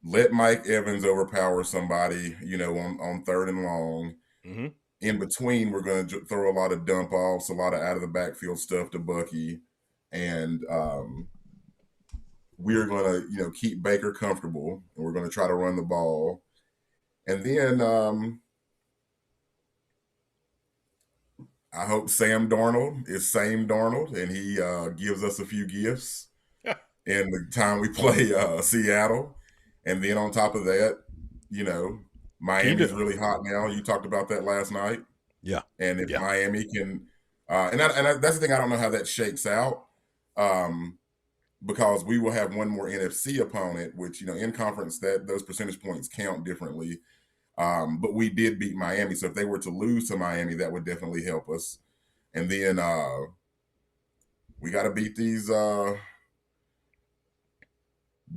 let Mike Evans overpower somebody, on third and long. Mm-hmm. In between, we're going to throw a lot of dump offs, a lot of out of the backfield stuff to Bucky, and we're going to keep Baker comfortable, and we're going to try to run the ball, and then I hope Sam Darnold is Same Darnold, and he gives us a few gifts in the time we play Seattle. And then on top of that, Miami's really hot now. You talked about that last night. Yeah. And if Miami can and that's the thing, I don't know how that shakes out. Because we will have one more NFC opponent, which, in conference, that those percentage points count differently. But we did beat Miami. So if they were to lose to Miami, that would definitely help us. And then we got to beat these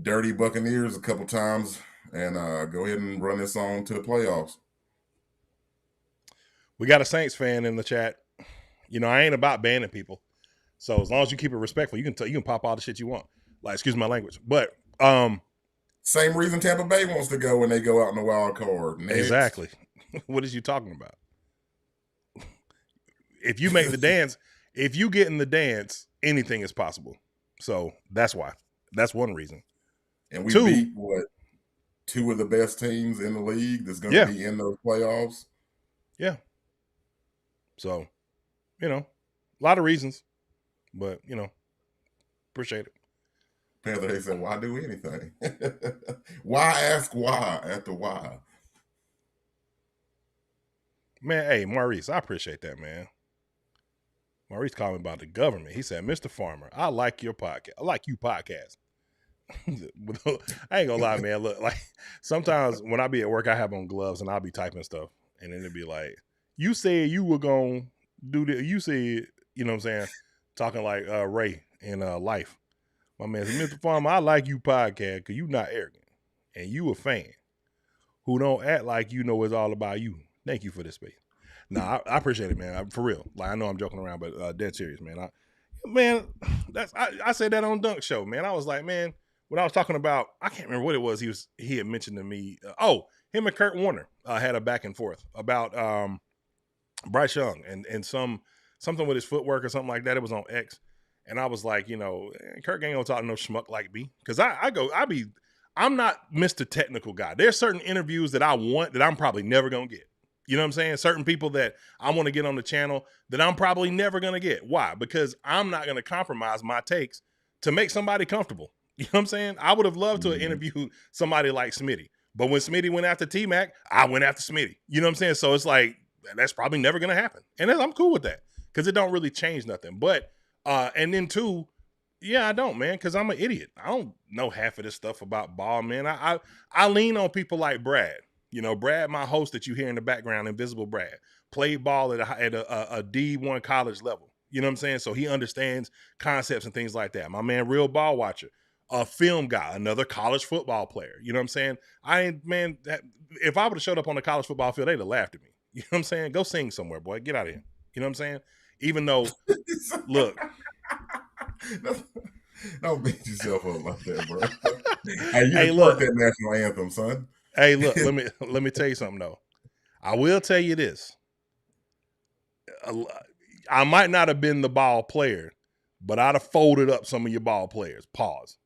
dirty Buccaneers a couple times and go ahead and run this on to the playoffs. We got a Saints fan in the chat. I ain't about banning people. So as long as you keep it respectful, you can pop all the shit you want. Like, excuse my language. But same reason Tampa Bay wants to go when they go out in the wild card. Next. Exactly. What is you talking about? If you make the dance, if you get in the dance, anything is possible. So that's why. That's one reason. And we beat two of the best teams in the league that's going to be in those playoffs. Yeah. So, a lot of reasons, but appreciate it. Panther, they said, why do anything? Why ask why at the why? Man, hey, Maurice, I appreciate that, man. Maurice called me about the government. He said, Mr. Farmer, I like your podcast. I like you podcast. I ain't gonna lie, man. Look, like sometimes when I be at work, I have on gloves and I'll be typing stuff, and then it'd be like, you said you were gonna do this. You said, you know what I'm saying? Talking like Ray in Life. My man said, Mr. Farmer, I like you podcast because you not arrogant. And you a fan who don't act like you know it's all about you. Thank you for this space. Nah, I appreciate it, man. For real. Like, I know I'm joking around, but dead serious, man. I said that on Dunk Show, man. I was like, man, when I was talking about, I can't remember what it was he had mentioned to me. Him and Kurt Warner had a back and forth about Bryce Young and something with his footwork or something like that. It was on X. And I was like, Kurt ain't gonna talk to no schmuck like me. Cause I'm not Mr. Technical guy. There's certain interviews that I want that I'm probably never gonna get. You know what I'm saying? Certain people that I want to get on the channel that I'm probably never gonna get. Why? Because I'm not gonna compromise my takes to make somebody comfortable. You know what I'm saying? I would have loved to interview somebody like Smitty. But when Smitty went after T-Mac, I went after Smitty. You know what I'm saying? So it's like, that's probably never gonna happen. And I'm cool with that. Because it don't really change nothing. But and then two, I don't, man, because I'm an idiot. I don't know half of this stuff about ball, man. I lean on people like Brad. Brad, my host that you hear in the background, Invisible Brad, played ball at a D1 college level. You know what I'm saying? So he understands concepts and things like that. My man, Real Ball Watcher, a film guy, another college football player. You know what I'm saying? If I would have showed up on the college football field, they'd have laughed at me. You know what I'm saying? Go sing somewhere, boy. Get out of here. You know what I'm saying? Even though, look, Don't beat yourself up like that, bro. Hey, you Hey, just look. that national anthem, son. Hey, look. Let me tell you something though. I will tell you this. I might not have been the ball player, but I'd have folded up some of your ball players. Pause.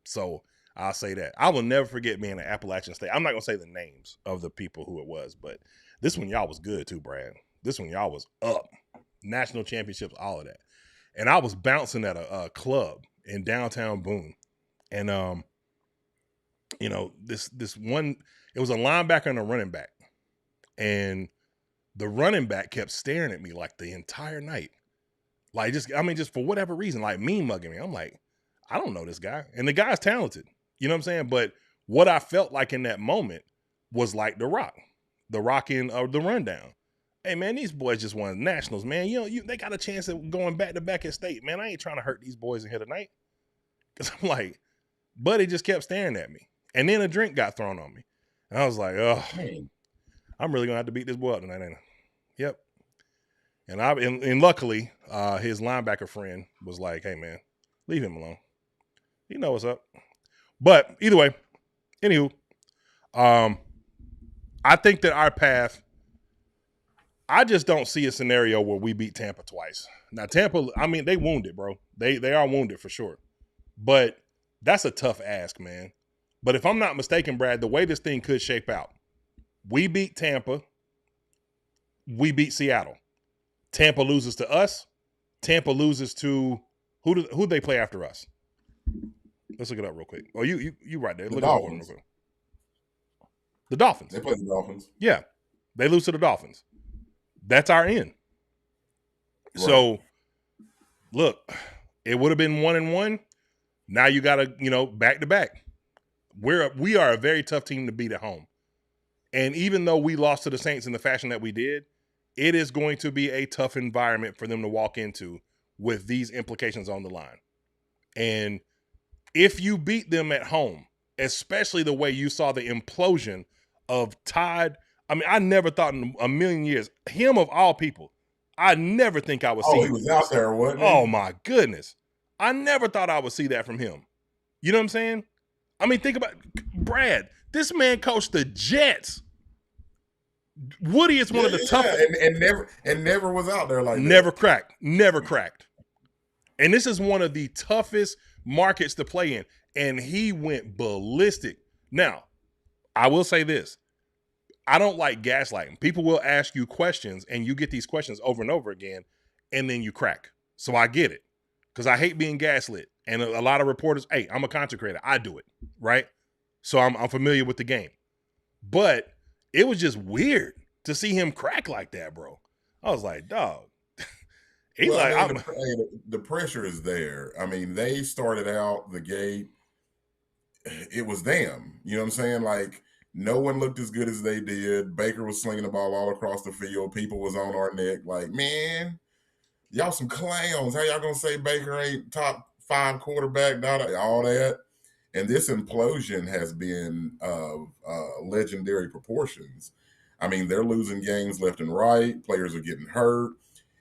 So I'll say that. I will never forget being at Appalachian State. I'm not going to say the names of the people who it was, but this one y'all was good too, Brad. This one y'all was up. National championships, all of that. And I was bouncing at a club in downtown Boone. And, this one, it was a linebacker and a running back. And the running back kept staring at me like the entire night. Like, just for whatever reason, like mean mugging me. I'm like, I don't know this guy. And the guy's talented. You know what I'm saying? But what I felt like in that moment was like The Rock in the Rundown. Hey, man, these boys just won nationals, man. They got a chance of going back-to-back at state. Man, I ain't trying to hurt these boys in here tonight. Because I'm like, buddy just kept staring at me. And then a drink got thrown on me. And I was like, oh, I'm really going to have to beat this boy up tonight, ain't I? Yep. And luckily, his linebacker friend was like, hey, man, leave him alone. You know what's up. But either way, anywho, I think that our path, I just don't see a scenario where we beat Tampa twice. Now, Tampa, they wounded, bro. They are wounded for sure. But that's a tough ask, man. But if I'm not mistaken, Brad, the way this thing could shape out, we beat Tampa, we beat Seattle. Tampa loses to us. Tampa loses to who they play after us? Let's look it up real quick. Oh, you right there. The Look it up real quick. The Dolphins. They play the Dolphins. Yeah. They lose to the Dolphins. That's our end. Right. So, look, it would have been 1-1. Now you got to, back to back. We are a very tough team to beat at home. And even though we lost to the Saints in the fashion that we did, it is going to be a tough environment for them to walk into with these implications on the line. And if you beat them at home, especially the way you saw the implosion of Todd, I never thought in a million years, him of all people, I never think I would see. Oh, he was out there, wasn't he? Oh, my goodness. I never thought I would see that from him. You know what I'm saying? Think about Brad. This man coached the Jets. Woody is one of the toughest. And never was out there like Never cracked. Never cracked. And this is one of the toughest markets to play in. And he went ballistic. Now, I will say this. I don't like gaslighting. People will ask you questions and you get these questions over and over again and then you crack. So I get it because I hate being gaslit. And a lot of reporters, hey, I'm a content creator. I do it, right? So I'm familiar with the game. But it was just weird to see him crack like that, bro. I was like, dog. The pressure is there. They started out the gate. It was them. You know what I'm saying? Like, no one looked as good as they did. Baker was slinging the ball all across the field. People was on our neck. Like, man, y'all some clowns. How y'all gonna say Baker ain't top 5 quarterback? All that. And this implosion has been of legendary proportions. They're losing games left and right. Players are getting hurt.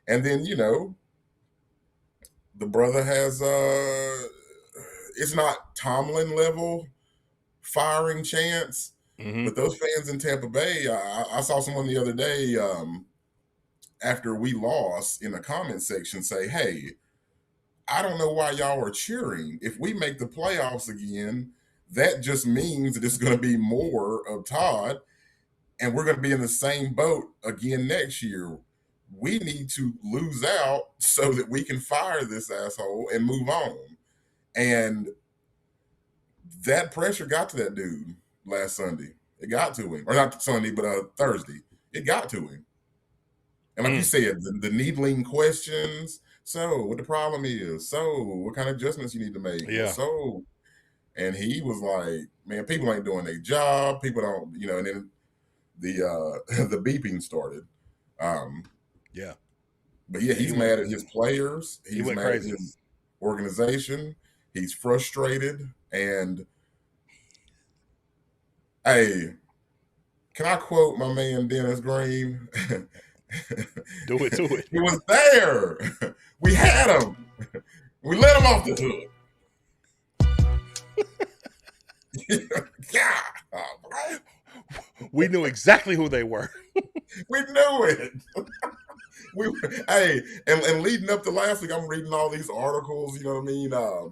And then, the brother has, it's not Tomlin level firing chance. Mm-hmm. But those fans in Tampa Bay, I saw someone the other day after we lost in the comment section say, hey, I don't know why y'all are cheering. If we make the playoffs again, that just means that it's going to be more of Todd, and we're going to be in the same boat again next year. We need to lose out so that we can fire this asshole and move on. And that pressure got to that dude last Sunday. It got to him. Or not Sunday, but Thursday. It got to him. And like you said, the needling questions. So what the problem is? So what kind of adjustments you need to make? Yeah. So, and he was like, man, people ain't doing their job. People don't, and then the beeping started. Yeah. But yeah, he's mad at his players. He's mad crazy. at his organization. He's frustrated. And hey, can I quote my man Dennis Green? Do it. He was there. We had him. We let him off the hook. Yeah. Oh, We knew exactly who they were. we knew it. Hey, and leading up to last week, I'm reading all these articles, you know what I mean?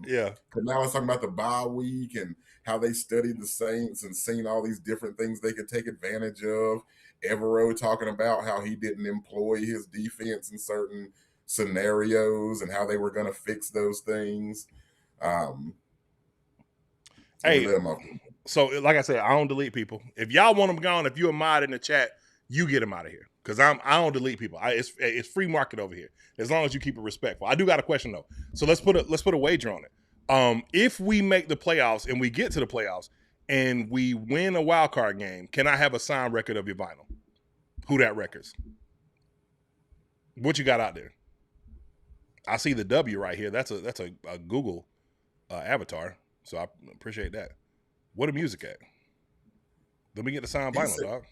Yeah. But now it's talking about the bye week and how they studied the Saints and seen all these different things they could take advantage of. Evero talking about how he didn't employ his defense in certain scenarios and how they were going to fix those things. Hey, so like I said, I don't delete people. If y'all want them gone, if you're a mod in the chat, you get them out of here. Because I don't delete people. It's free market over here. As long as you keep it respectful. I do got a question though. So let's put a wager on it. If we make the playoffs and we get to the playoffs and we win a wild card game, can I have a signed record of your vinyl? Who that records? What you got out there? I see the W right here. That's a Google avatar. So I appreciate that. What the music at? Let me get the signed vinyl, dog.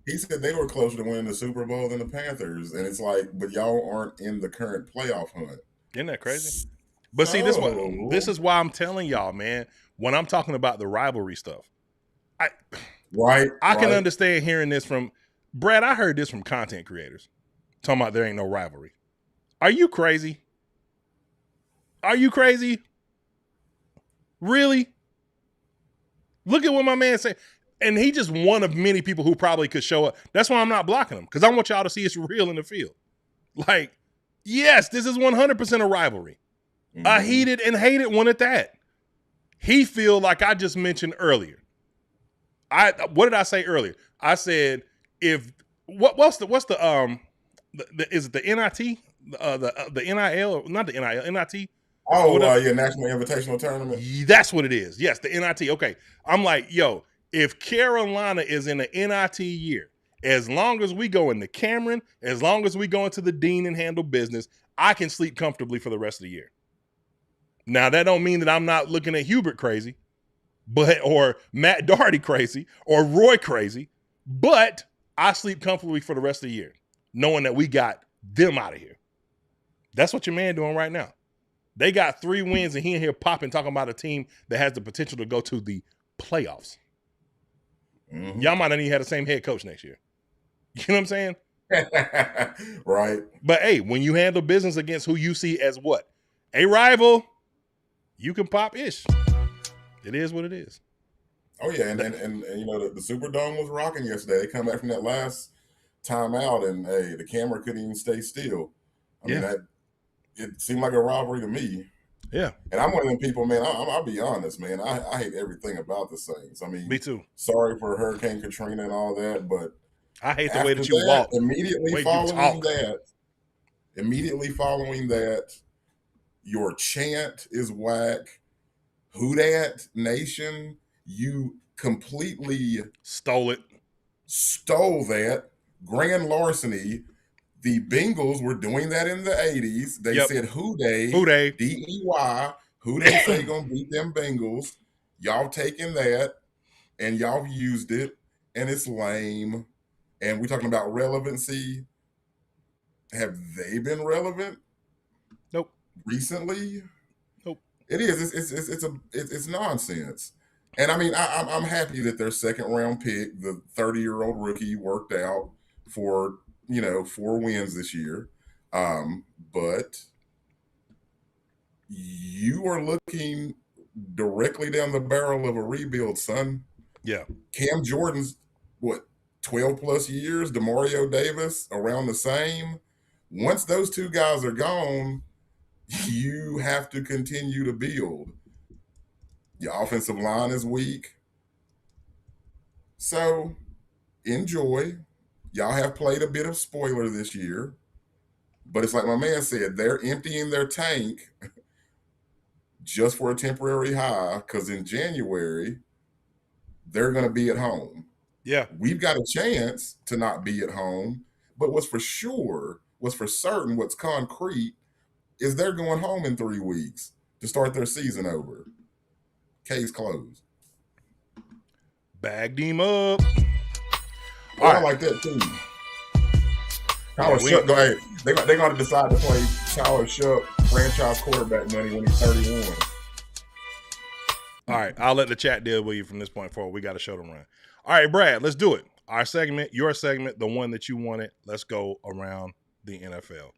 He said they were closer to winning the Super Bowl than the Panthers, and it's like, but y'all aren't in the current playoff hunt. Isn't that crazy? But see, this is why I'm telling y'all, man. When I'm talking about the rivalry stuff, I can understand hearing this from Brad. I heard this from content creators talking about there ain't no rivalry. Are you crazy? Are you crazy? Really? Look at what my man said. And he just one of many people who probably could show up. That's why I'm not blocking him, because I want y'all to see it's real in the field. Like, yes, this is 100% a rivalry. Mm-hmm. A heated and hated one at that. He feel like I just mentioned earlier. What did I say earlier? I said what's the is it the NIT? The NIL, not the NIL, NIT? Oh, your National Invitational Tournament? That's what it is. Yes, the NIT. Okay. I'm like, yo, if Carolina is in the NIT year, as long as we go into Cameron, as long as we go into the Dean and handle business, I can sleep comfortably for the rest of the year. Now, that don't mean that I'm not looking at Hubert crazy, or Matt Doherty crazy, or Roy crazy, but I sleep comfortably for the rest of the year, knowing that we got them out of here. That's what your man doing right now. They got 3 wins, and he in here popping, talking about a team that has the potential to go to the playoffs. Mm-hmm. Y'all might not even have the same head coach next year. You know what I'm saying? Right. But hey, when you handle business against who you see as what? A rival, you can pop ish. It is what it is. Oh yeah, and you know the Superdome was rocking yesterday. They come back from that last timeout, and hey, the camera couldn't even stay still. I mean, it seemed like a rivalry to me. Yeah. And I'm one of them people, man, I'll be honest, man. I hate everything about the Saints. I mean, me too. Sorry for Hurricane Katrina and all that, but I hate the way that you walk. Immediately following that, your chant is whack. Who dat nation? You completely stole that. Grand larceny. The Bengals were doing that in the 80s. They said who they, D-E-Y, who they say gonna beat them Bengals. Y'all taking that and y'all used it, and it's lame. And we're talking about relevancy. Have they been relevant? Nope. Recently? Nope. It is. It's nonsense. And I mean, I'm happy that their second round pick, the 30-year-old rookie, worked out for 4 wins this year. But you are looking directly down the barrel of a rebuild, son. Yeah. Cam Jordan's, 12 plus years? DeMario Davis, around the same. Once those 2 guys are gone, you have to continue to build. Your offensive line is weak. So, enjoy. Y'all have played a bit of spoiler this year, but it's like my man said, they're emptying their tank just for a temporary high, because in January, they're going to be at home. Yeah. We've got a chance to not be at home, but what's for certain, what's concrete, is they're going home in 3 weeks to start their season over. Case closed. Bagged him up. All right. I like that too. Tyler Shuck, they're going to decide to play Tyler Shuck franchise quarterback money when he's 31. All right, I'll let the chat deal with you from this point forward. We got a show to run. All right, Brad, let's do it. Our segment, your segment, the one that you wanted. Let's go around the NFL.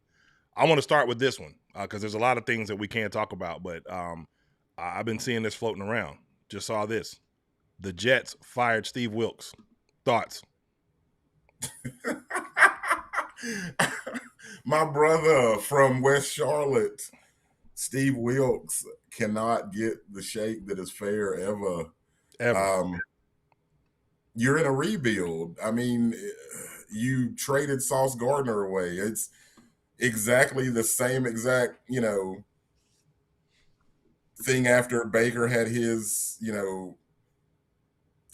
I want to start with this one because there's a lot of things that we can't talk about, but I've been seeing this floating around. Just saw this. The Jets fired Steve Wilks. Thoughts? My brother from West Charlotte, Steve Wilks, cannot get the shake that is fair ever. You're in a rebuild. I mean, you traded Sauce Gardner away. It's exactly the same exact, thing after Baker had his,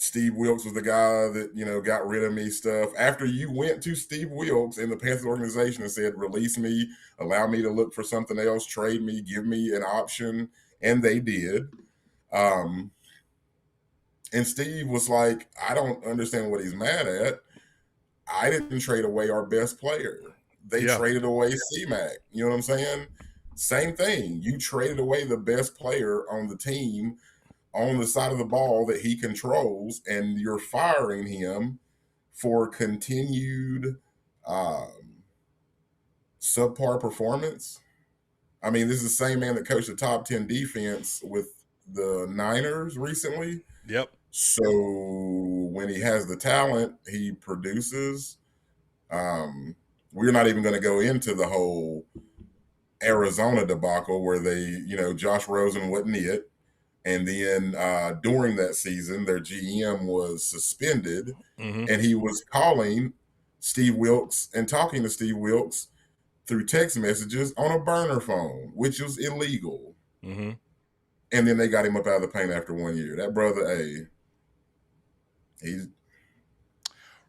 Steve Wilks was the guy that, got rid of me stuff. After you went to Steve Wilks in the Panthers organization and said, release me, allow me to look for something else, trade me, give me an option, and they did. And Steve was like, I don't understand what he's mad at. I didn't trade away our best player. They traded away C-Mac. You know what I'm saying? Same thing. You traded away the best player on the team on the side of the ball that he controls, and you're firing him for continued subpar performance. I mean, this is the same man that coached the top 10 defense with the Niners recently. Yep. So when he has the talent, he produces. We're not even going to go into the whole Arizona debacle where they, Josh Rosen wasn't it. And then during that season, their GM was suspended, and he was calling Steve Wilks and talking to Steve Wilks through text messages on a burner phone, which was illegal. Mm-hmm. And then they got him up out of the paint after 1 year. That brother, he's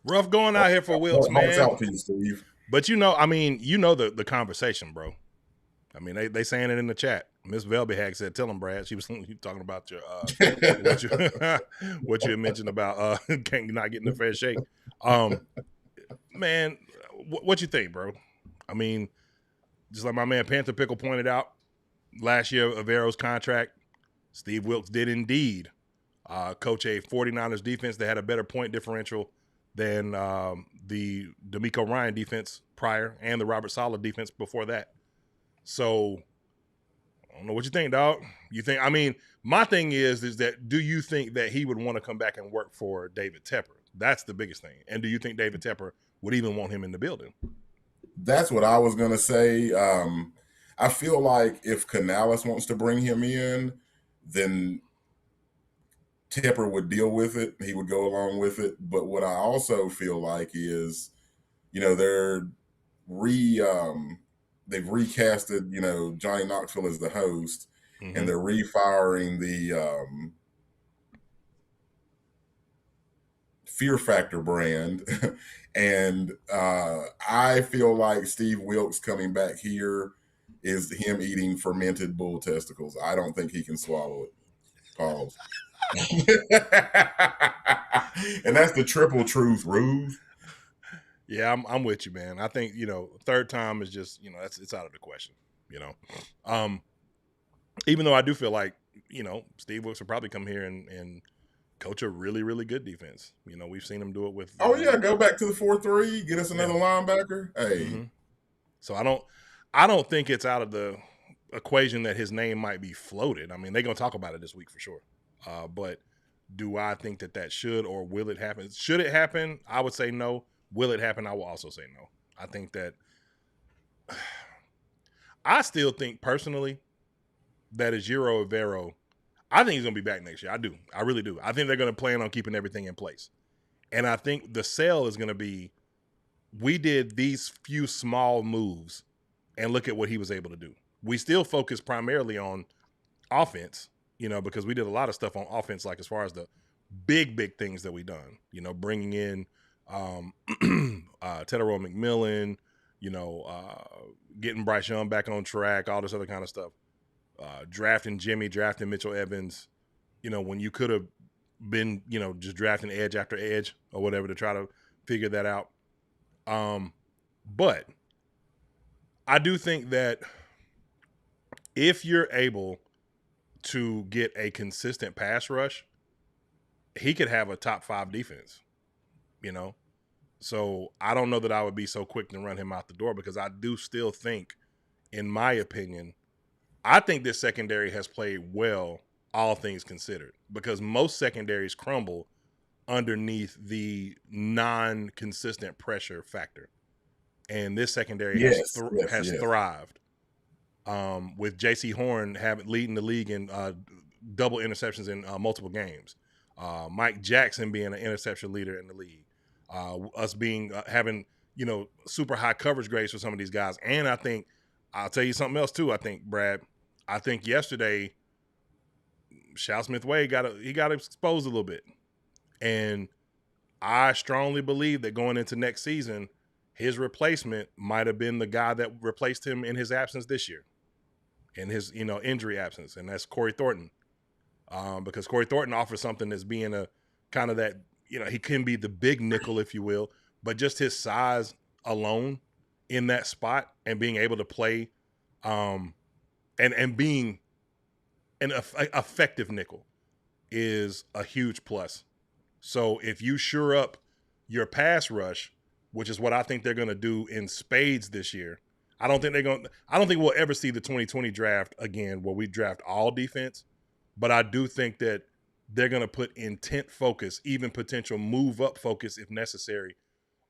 rough going out here for Wilks, man. Out to you, Steve. But the conversation, bro. I mean, they saying it in the chat. Miss Velbehag said, "Tell him, Brad." She was talking about your what you had mentioned about not getting a fair shake. Man, what you think, bro? I mean, just like my man Panther Pickle pointed out, last year of Avero's contract, Steve Wilks did indeed coach a 49ers defense that had a better point differential than the D'Amico Ryan defense prior and the Robert Saleh defense before that. So I don't know what you think, dog. My thing is that do you think that he would want to come back and work for David Tepper? That's the biggest thing. And do you think David Tepper would even want him in the building? That's what I was going to say. I feel like if Canales wants to bring him in, then Tepper would deal with it. He would go along with it. But what I also feel like is, they've recasted, Johnny Knoxville as the host, and they're refiring the Fear Factor brand. And I feel like Steve Wilks coming back here is him eating fermented bull testicles. I don't think he can swallow it. Pause. And that's the triple truth, Rube. Yeah, I'm with you, man. I think, third time is just, it's out of the question, Even though I do feel like, Steve Wilks will probably come here and coach a really, really good defense. We've seen him do it with. Go back to the 4-3, get us another linebacker. Hey. Mm-hmm. So I don't think it's out of the equation that his name might be floated. I mean, they're going to talk about it this week for sure. But do I think that should or will it happen? Should it happen? I would say no. Will it happen? I will also say no. I think that I still think personally that Ejiro Evero, I think he's going to be back next year. I do. I really do. I think they're going to plan on keeping everything in place. And I think the sell is going to be, we did these few small moves and look at what he was able to do. We still focus primarily on offense, because we did a lot of stuff on offense, like as far as the big things that we done, bringing in Tedero McMillan, getting Bryce Young back on track, all this other kind of stuff. Drafting Jimmy, drafting Mitchell Evans, when you could have been, just drafting edge after edge or whatever to try to figure that out. But I do think that if you're able to get a consistent pass rush, he could have a top 5 defense, you know? So I don't know that I would be so quick to run him out the door, because I do still think, in my opinion, I think this secondary has played well, all things considered, because most secondaries crumble underneath the non-consistent pressure factor. And this secondary has thrived. With J.C. Horn leading the league in double interceptions in multiple games. Mike Jackson being an interception leader in the league. Us being having super high coverage grades for some of these guys. And I think I'll tell you something else too. I think, Brad, yesterday Shal Smith-Wade got exposed a little bit, and I strongly believe that going into next season, his replacement might have been the guy that replaced him in his absence this year, in his injury absence, and that's Corey Thornton. Because Corey Thornton offers something that's being a kind of that, he can be the big nickel, if you will, but just his size alone in that spot and being able to play and being an effective nickel is a huge plus. So if you shore up your pass rush, which is what I think they're going to do in spades this year, I don't think we'll ever see the 2020 draft again where we draft all defense, but I do think that they're going to put intent focus, even potential move up focus if necessary,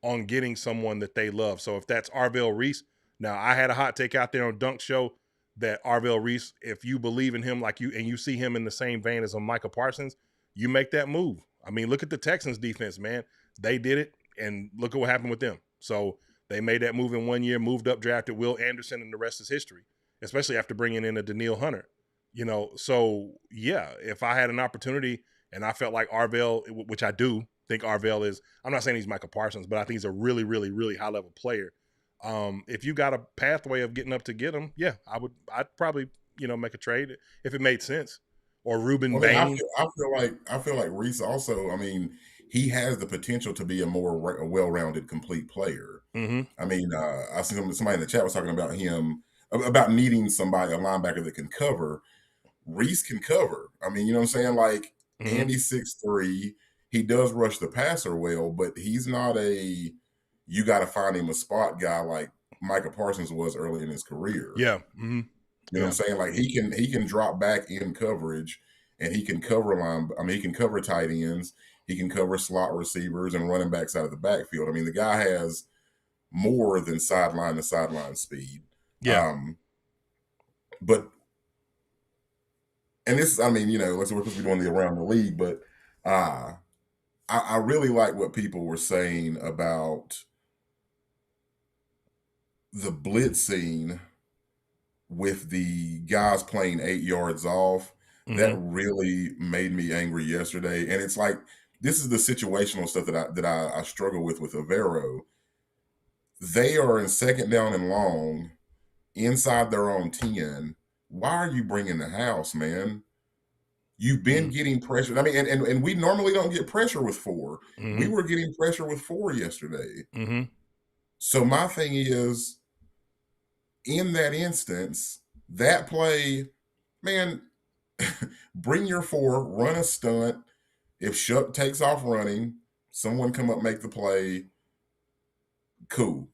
on getting someone that they love. So if that's Arvell Reese, now I had a hot take out there on Dunk Show that Arvell Reese, if you believe in him and you see him in the same vein as a Micah Parsons, you make that move. I mean, look at the Texans defense, man. They did it, and look at what happened with them. So they made that move in 1 year, moved up, drafted Will Anderson, and the rest is history, especially after bringing in a Daniil Hunter. So yeah, if I had an opportunity and I felt like Arvell, which I do think Arvell is, I'm not saying he's Micah Parsons, but I think he's a really, really, really high level player. If you got a pathway of getting up to get him, yeah, I'd probably, make a trade if it made sense. Or Ruben Bain. I feel like Reese also, I mean, he has the potential to be a more well-rounded, complete player. Mm-hmm. I mean, I see somebody in the chat was talking about him, about needing a linebacker that can cover. Reese can cover. I mean, you know what I'm saying? Like, mm-hmm. Andy's 6'3", he does rush the passer well, but he's not you got to find him a spot guy like Micah Parsons was early in his career. Yeah. Mm-hmm. You know what I'm saying? Like, he can drop back in coverage, and he can cover he can cover tight ends, he can cover slot receivers and running backs out of the backfield. I mean, the guy has more than sideline to sideline speed. Yeah. And this, I mean, we're supposed to be doing the around the league, but I really like what people were saying about the blitzing with the guys playing 8 yards off. Mm-hmm. That really made me angry yesterday. And it's like, this is the situational stuff that I struggle with Avero. They are in second down and long inside their own 10. Why are you bringing the house, man? You've been getting pressure. I mean, and we normally don't get pressure with 4. Mm-hmm. We were getting pressure with 4 yesterday. Mm-hmm. So my thing is, in that instance, that play, man, bring your 4, run a stunt. If Shuck takes off running, someone come up, make the play. Cool.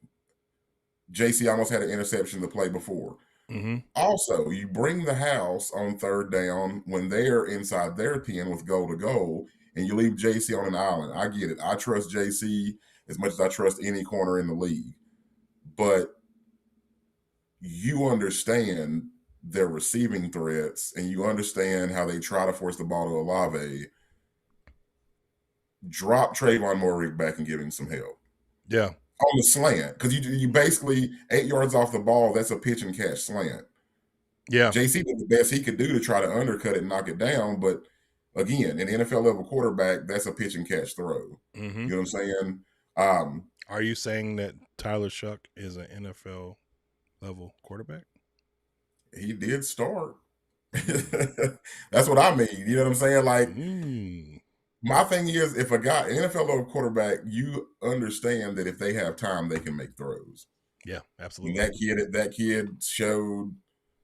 JC almost had an interception the play before. Mm-hmm. Also, you bring the house on third down when they're inside their 10 with goal to goal, and you leave JC on an island. I get it. I trust JC as much as I trust any corner in the league. But you understand their receiving threats, and you understand how they try to force the ball to Olave. Drop Trayvon Moore back and give him some help. Yeah. On the slant, because you basically 8 yards off the ball, that's a pitch and catch slant. Yeah. JC did the best he could do to try to undercut it and knock it down, but again, an NFL level quarterback, that's a pitch and catch throw. Mm-hmm. You know what I'm saying? Are you saying that Tyler Shuck is an NFL level quarterback? He did start. That's what I mean. You know what I'm saying? Like, my thing is, if a guy, an NFL level quarterback, you understand that if they have time, they can make throws. Yeah, absolutely. And that kid showed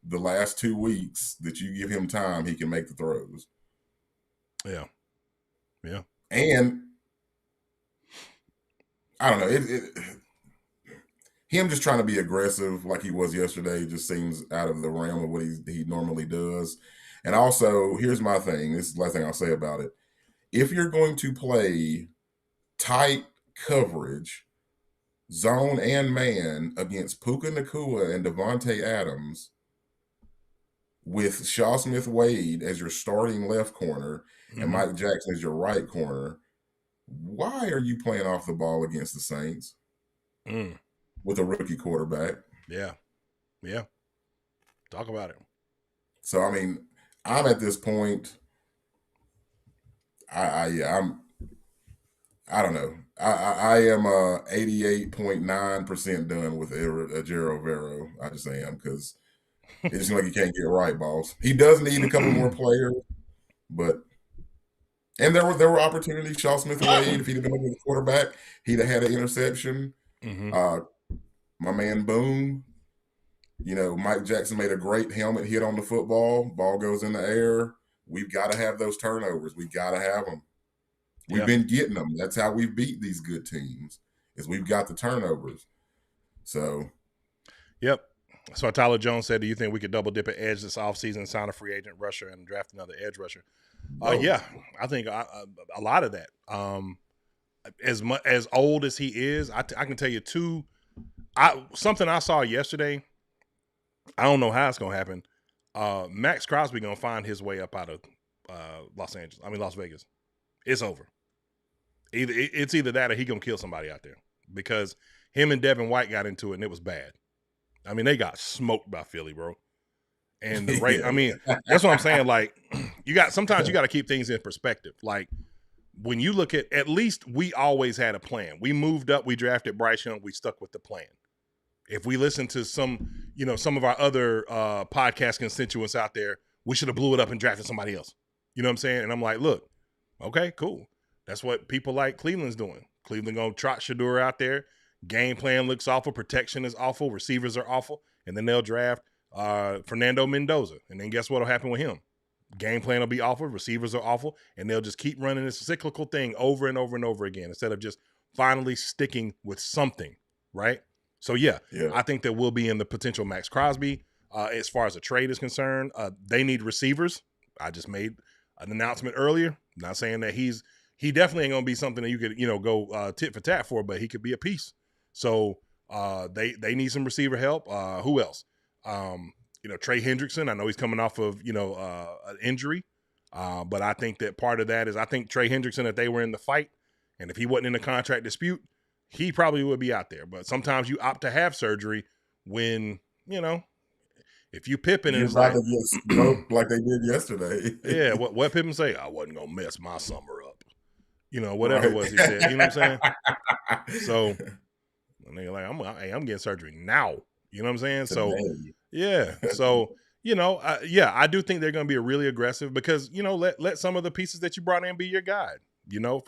the last 2 weeks that you give him time, he can make the throws. Yeah. And I don't know, him just trying to be aggressive like he was yesterday just seems out of the realm of what he normally does. And also, here's my thing. This is the last thing I'll say about it. If you're going to play tight coverage, zone and man against Puka Nacua and Devontae Adams with Shaw Smith-Wade as your starting left corner and Mike Jackson as your right corner, why are you playing off the ball against the Saints with a rookie quarterback? Yeah. Talk about it. So, I mean, I'm at this point, I don't know. I am 88.9% done with Ejiro Vero. I just am, because it just seems like he can't get right, boss. He does need a couple more players, and there were opportunities. Shaw Smith-Wade, if he'd have been able to quarterback, he'd have had an interception. My man Boone, Mike Jackson made a great helmet hit on the football. Ball goes in the air. We've got to have those turnovers. We've got to have them. We've been getting them. That's how we beat these good teams, is we've got the turnovers. So. Yep. So Tyler Jones said, do you think we could double dip at edge this offseason, sign a free agent rusher, and draft another edge rusher? Yeah, I think a lot of that. As old as he is, I can tell you something I saw yesterday. I don't know how it's going to happen. Max Crosby going to find his way up out of Las Vegas. It's over. It's either that or he going to kill somebody out there, because him and Devin White got into it and it was bad. I mean, they got smoked by Philly, bro. And the rate, I mean, that's what I'm saying. Like, sometimes you got to keep things in perspective. Like, when you look at least we always had a plan. We moved up, we drafted Bryce Young, we stuck with the plan. If we listen to some of our other podcast constituents out there, we should have blew it up and drafted somebody else. You know what I'm saying? And I'm like, look, okay, cool. That's what people like Cleveland's doing. Cleveland going to trot Shador out there. Game plan looks awful. Protection is awful. Receivers are awful. And then they'll draft Fernando Mendoza. And then guess what will happen with him? Game plan will be awful. Receivers are awful. And they'll just keep running this cyclical thing over and over and over again instead of just finally sticking with something, right? So, yeah. I think that we'll be in the potential Max Crosby. As far as a trade is concerned, they need receivers. I just made an announcement earlier. Not saying that he definitely ain't going to be something that you could, go tit for tat for, but he could be a piece. So they need some receiver help. Who else? Trey Hendrickson. I know he's coming off of, an injury. But I think that part of that is, I think Trey Hendrickson, if they were in the fight and if he wasn't in a contract dispute, he probably would be out there. But sometimes you opt to have surgery when, if you Pippen and it's like to get smoked like they did yesterday. Yeah, what Pippen say? I wasn't gonna mess my summer up. Whatever it was he said. You know what I'm saying? So and they're like, I'm getting surgery now. You know what I'm saying? So yeah. So I do think they're gonna be really aggressive because let some of the pieces that you brought in be your guide.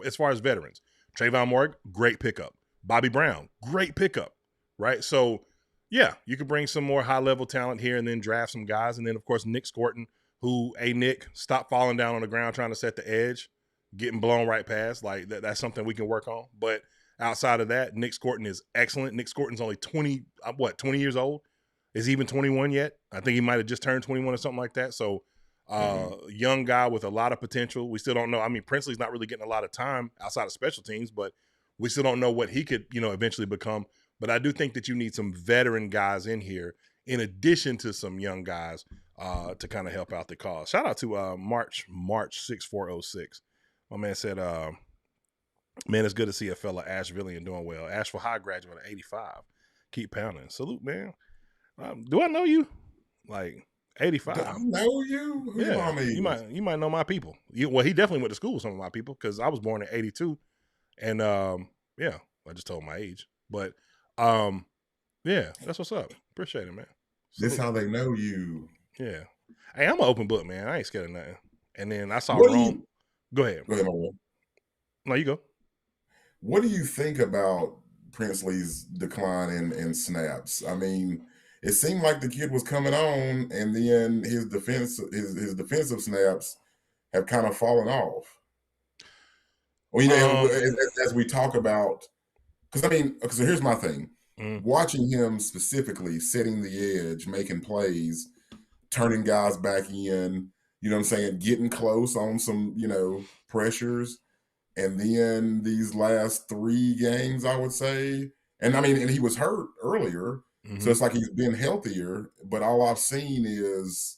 As far as veterans, Trayvon Moore, great pickup. Bobby Brown, great pickup. Right. So. Yeah, you could bring some more high-level talent here and then draft some guys. And then, of course, Nick Scorton, Nick, stop falling down on the ground trying to set the edge, getting blown right past. Like, that's something we can work on. But outside of that, Nick Scorton is excellent. Nick Scorton's only 20 years old? Is he even 21 yet? I think he might have just turned 21 or something like that. So, young guy with a lot of potential. We still don't know. I mean, Princely's not really getting a lot of time outside of special teams, but we still don't know what he could, eventually become. But I do think that you need some veteran guys in here in addition to some young guys to kind of help out the cause. Shout out to March 6406. My man said, man, it's good to see a fella Ashvillian doing well. Asheville High graduate at 85. Keep pounding. Salute, man. Do I know you? Like 85. Do I know you? Who yeah, you might know my people. Well, he definitely went to school with some of my people because I was born in 82. And I just told my age. But yeah, that's what's up. Appreciate it, man. This how they know you. Yeah. Hey, I'm an open book, man. I ain't scared of nothing. And then I saw Rome. Go ahead. Go ahead, my boy. No, you go. What do you think about Princely's decline in snaps? I mean, it seemed like the kid was coming on, and then his defensive snaps have kind of fallen off. Well, as we talk about, because here's my thing: watching him specifically, setting the edge, making plays, turning guys back in. You know what I'm saying? Getting close on some, pressures. And then these last 3 games, I would say, and he was hurt earlier, so it's like he's been healthier, but all I've seen is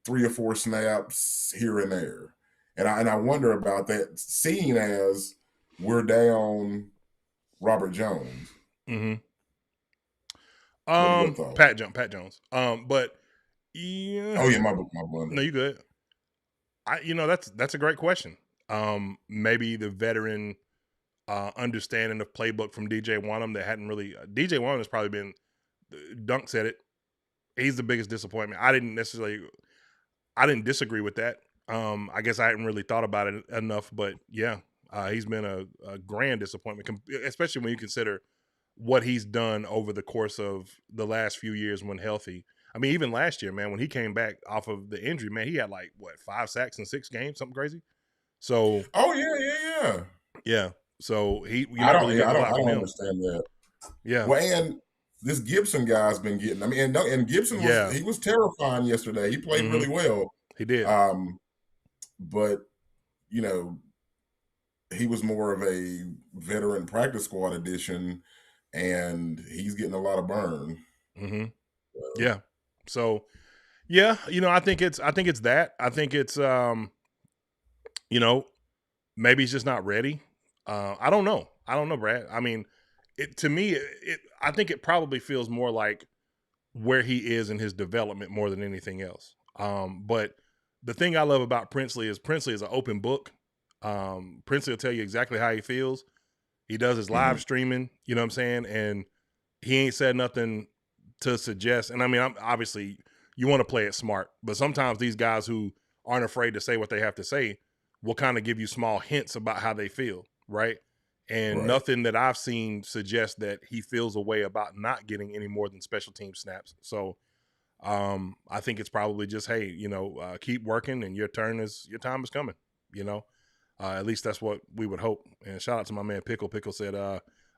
3 or 4 snaps here and there. And I wonder about that, seeing as we're down Robert Jones. Pat Jones. But yeah. Oh yeah, my blunder. No, you good. That's a great question. Maybe the veteran understanding of playbook from DJ Wanham that hadn't really. DJ Wanham has probably been. Dunk said it. He's the biggest disappointment. I didn't disagree with that. I guess I hadn't really thought about it enough, but yeah, he's been a grand disappointment, especially when you consider what he's done over the course of the last few years when healthy. I mean, even last year, man, when he came back off of the injury, man, he had 5 sacks in 6 games, something crazy. So, yeah. So I don't understand that. Yeah. Well, and this Gibson guy's been getting. And Gibson he was terrifying yesterday. He played really well. He did. But he was more of a veteran practice squad addition, and he's getting a lot of burn. Yeah. So, yeah, I think it's that. I think it's maybe he's just not ready. I don't know, Brad. I mean, I think it probably feels more like where he is in his development more than anything else. But the thing I love about Princely is an open book. Princely will tell you exactly how he feels. He does his live streaming, you know what I'm saying? And he ain't said nothing to suggest. And obviously you want to play it smart, but sometimes these guys who aren't afraid to say what they have to say will kind of give you small hints about how they feel. Right. And nothing that I've seen suggests that he feels a way about not getting any more than special team snaps. So I think it's probably just, hey, keep working and your time is coming, at least that's what we would hope. And shout out to my man Pickle. Pickle said,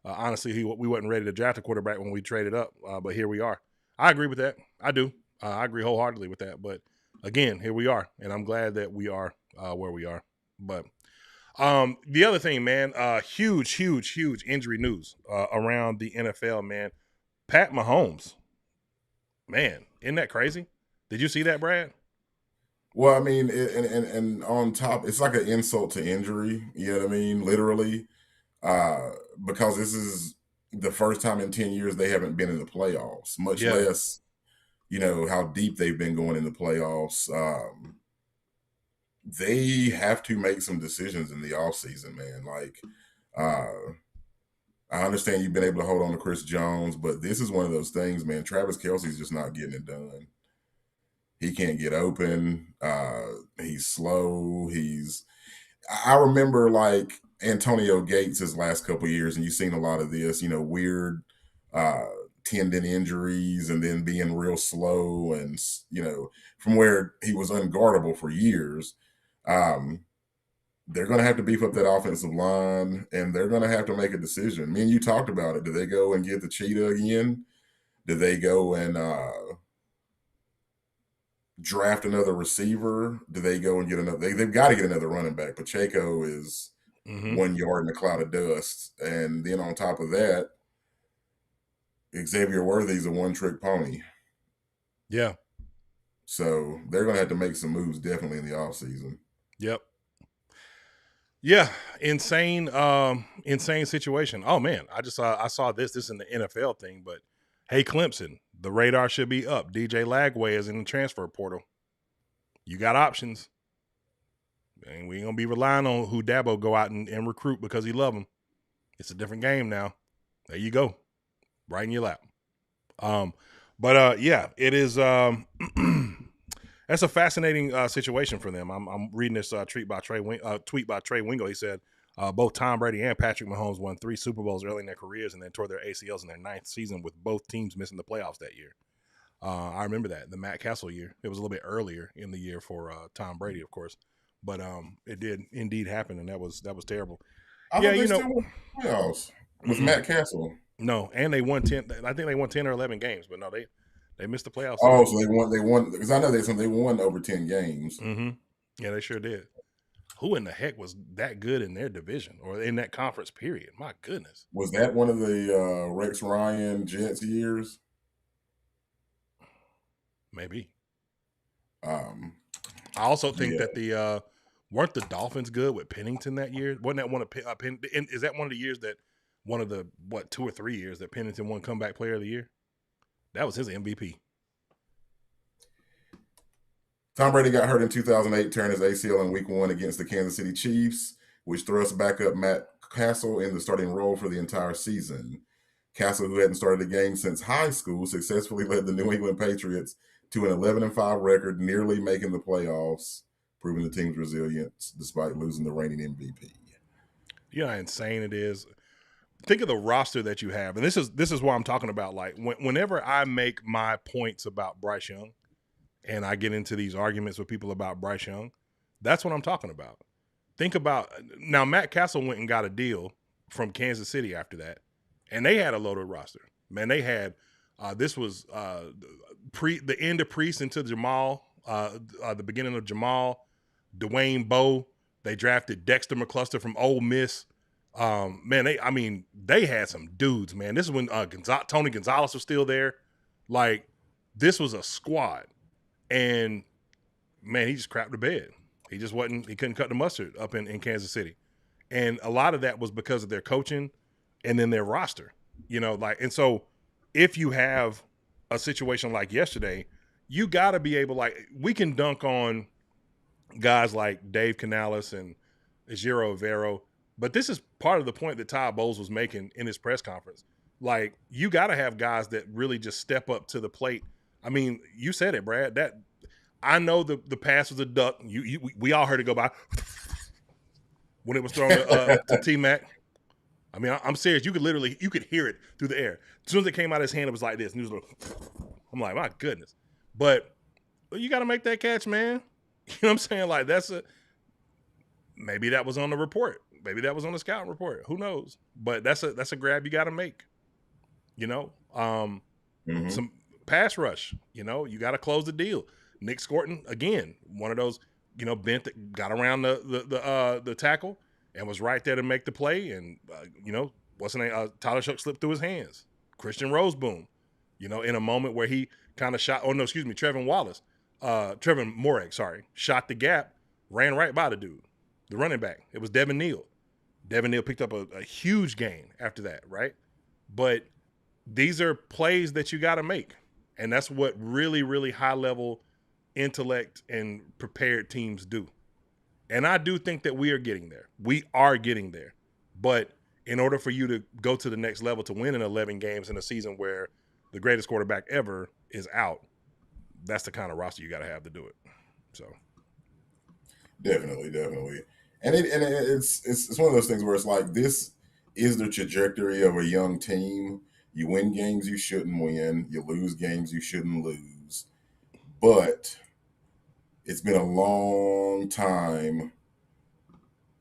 honestly, we wasn't ready to draft a quarterback when we traded up, but here we are. I agree with that. I do. I agree wholeheartedly with that. But again, here we are, and I'm glad that we are where we are. But the other thing, man, huge injury news around the NFL, man. Pat Mahomes, man, isn't that crazy? Did you see that, Brad? Well, and on top, it's like an insult to injury. You know what I mean? Literally. Because this is the first time in 10 years they haven't been in the playoffs, much less, how deep they've been going in the playoffs. They have to make some decisions in the offseason, man. I understand you've been able to hold on to Chris Jones, but this is one of those things, man. Travis Kelce's just not getting it done. He can't get open. He's slow. I remember Antonio Gates his last couple of years, and you've seen a lot of this, weird tendon injuries and then being real slow and, from where he was unguardable for years. They're going to have to beef up that offensive line, and they're going to have to make a decision. Me and you talked about it. Do they go and get the cheetah again? Do they go and draft another receiver? Do they go and get another? They've got to get another running back. Pacheco is 1 yard in a cloud of dust. And then on top of that, Xavier Worthy's a one-trick pony. Yeah. So they're going to have to make some moves definitely in the offseason. Yep. Yeah. Insane situation. Oh, man. I saw this in the NFL thing, but hey, Clemson, the radar should be up. DJ Lagway is in the transfer portal. You got options. And we ain't going to be relying on who Dabo go out and recruit because he love him. It's a different game now. There you go. Right in your lap. Yeah, it is. That's a fascinating situation for them. I'm reading this tweet by Trey Wingo. He said, Both Tom Brady and Patrick Mahomes won 3 Super Bowls early in their careers and then tore their ACLs in their 9th season with both teams missing the playoffs that year. I remember that, the Matt Castle year. It was a little bit earlier in the year for Tom Brady, of course. But it did indeed happen, and that was terrible. I thought they still won playoffs with Matt Castle. No, and they won 10. I think they won 10 or 11 games, but no, they missed the playoffs. Oh, so they won because I know they won over 10 games. Mm-hmm. Yeah, they sure did. Who in the heck was that good in their division or in that conference period? My goodness. Was that one of the Rex Ryan Jets years? Maybe. I also think that the weren't the Dolphins good with Pennington that year? Wasn't that one of is that one of the years that one of the 2 or 3 years that Pennington won comeback player of the year? That was his MVP. Tom Brady got hurt in 2008, tearing his ACL in Week 1 against the Kansas City Chiefs, which thrust backup Matt Castle in the starting role for the entire season. Castle, who hadn't started a game since high school, successfully led the New England Patriots to an 11-5 record, nearly making the playoffs, proving the team's resilience despite losing the reigning MVP. You know how insane it is. Think of the roster that you have, and this is what I'm talking about. Like whenever I make my points about Bryce Young, and I get into these arguments with people about Bryce Young, that's what I'm talking about. Think about now. Matt Castle went and got a deal from Kansas City after that, and they had a loaded roster. Man, they had this was the end of Priest into Jamal, the beginning of Jamal, Dwayne Bowe. They drafted Dexter McCluster from Ole Miss. Man, they had some dudes, man. This is when Tony Gonzalez was still there. Like, this was a squad. And, man, he just crapped the bed. He couldn't cut the mustard up in Kansas City. And a lot of that was because of their coaching and then their roster. And so if you have a situation like yesterday, you got to be able, we can dunk on guys like Dave Canales and Ejiro Evero, but this is part of the point that Todd Bowles was making in his press conference. Like, you got to have guys that really just step up to the plate. I mean, you said it, Brad. That I know the pass was a duck. We all heard it go by when it was thrown to T-Mac. I mean, I'm serious. You could hear it through the air. As soon as it came out of his hand, it was like this. And I'm like, my goodness. But you got to make that catch, man. You know what I'm saying? Like, maybe that was on the report. Maybe that was on the scouting report. Who knows? But that's a grab you got to make. Some pass rush. You got to close the deal. Nick Scorton, again, one of those, bent that got around the tackle and was right there to make the play. And what's his name? Tyler Shook slipped through his hands. Christian Roseboom, in a moment where he kind of shot. Oh no, excuse me, Trevin Moreg, shot the gap, ran right by the dude, the running back. It was Devin Neal. Devin Neal picked up a huge gain after that, right? But these are plays that you got to make. And that's what really, really high-level intellect and prepared teams do. And I do think that we are getting there. We are getting there. But in order for you to go to the next level to win in 11 games in a season where the greatest quarterback ever is out, that's the kind of roster you got to have to do it. So, definitely. And it's one of those things where it's like, this is the trajectory of a young team. You win games you shouldn't win. You lose games you shouldn't lose. But it's been a long time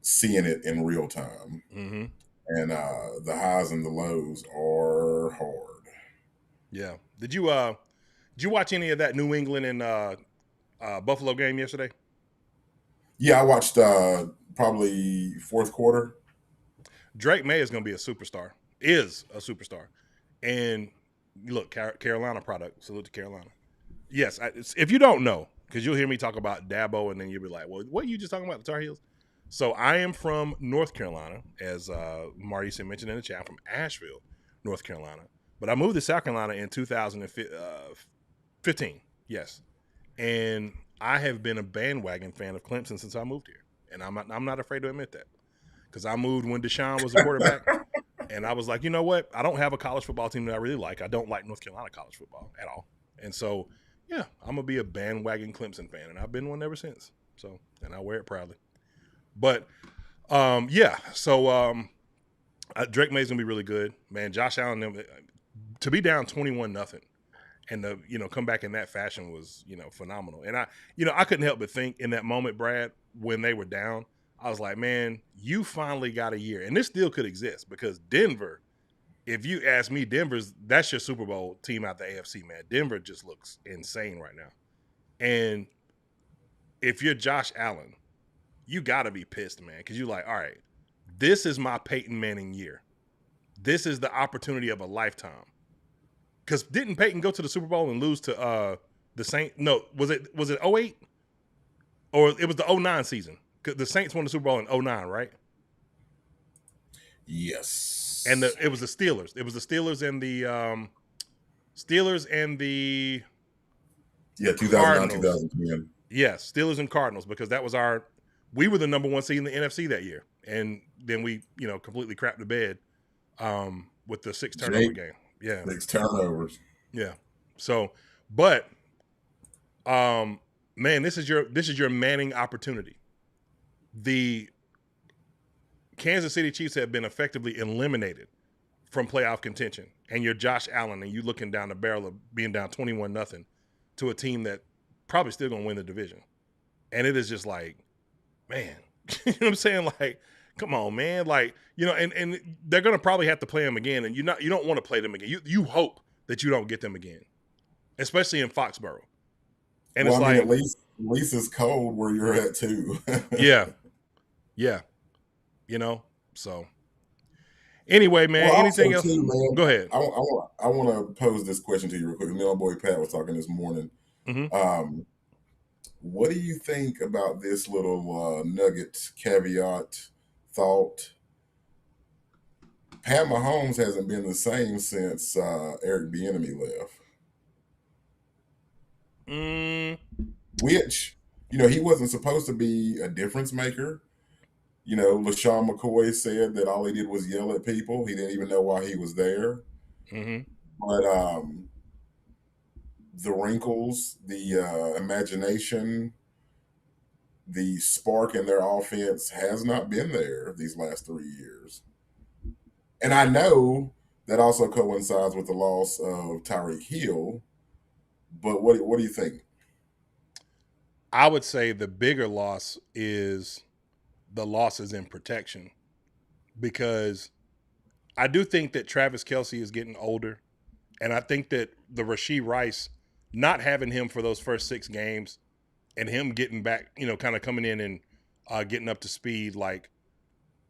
seeing it in real time. Mm-hmm. And the highs and the lows are hard. Yeah. Did you watch any of that New England and Buffalo game yesterday? Yeah, I watched probably fourth quarter. Drake May is going to be a superstar. Is a superstar. And look, Carolina product. Salute to Carolina. Yes, if you don't know, because you'll hear me talk about Dabo, and then you'll be like, well, what are you just talking about, the Tar Heels? So I am from North Carolina, as Marty mentioned in the chat. I'm from Asheville, North Carolina. But I moved to South Carolina in 2015, yes. And I have been a bandwagon fan of Clemson since I moved here. And I'm not afraid to admit that. Because I moved when Deshaun was the quarterback. And I was like, you know what? I don't have a college football team that I really like. I don't like North Carolina college football at all. And so, yeah, I'm going to be a bandwagon Clemson fan. And I've been one ever since. So, and I wear it proudly. But Yeah. So Drake May's gonna be really good, man. Josh Allen, to be down 21-0, and come back in that fashion was phenomenal. And I couldn't help but think in that moment, Brad, when they were down, I was like, man, you finally got a year, and this still could exist because Denver. If you ask me, that's your Super Bowl team out the AFC, man. Denver just looks insane right now. And if you're Josh Allen, you got to be pissed, man, because you're like, all right, this is my Peyton Manning year. This is the opportunity of a lifetime. Because didn't Peyton go to the Super Bowl and lose to the Saints? No, was it 08? Or it was the 09 season? Because the Saints won the Super Bowl in 09, right? Yes. And it was the Steelers. It was the Steelers and the 2009, 2010. Yes, Steelers and Cardinals, because that was we were the number one seed in the NFC that year. And then we, completely crapped the bed with the 6 turnover game. Yeah. 6 turnovers. Yeah. So, but man, this is your Manning opportunity. The Kansas City Chiefs have been effectively eliminated from playoff contention, and you're Josh Allen, and you looking down the barrel of being down 21-0 to a team that probably still gonna win the division. And it is just like, man, you know what I'm saying? Like, come on, man. Like, and they're gonna probably have to play them again, and you don't want to play them again. You hope that you don't get them again, especially in Foxborough. And it's like, at least it's cold where you're at too. yeah. So anyway, man, anything else? Too, man, go ahead. I want to pose this question to you real quick. Me and my boy Pat was talking this morning. Mm-hmm. What do you think about this little nugget caveat thought? Pat Mahomes hasn't been the same since Eric Bieniemy left. Which, he wasn't supposed to be a difference maker. LaShawn McCoy said that all he did was yell at people. He didn't even know why he was there. Mm-hmm. But the wrinkles, the imagination, the spark in their offense has not been there these last 3 years. And I know that also coincides with the loss of Tyreek Hill. But what do you think? I would say the bigger loss is the losses in protection, because I do think that Travis Kelce is getting older, and I think that the Rashee Rice, not having him for those first 6 games and him getting back, kind of coming in and getting up to speed, like,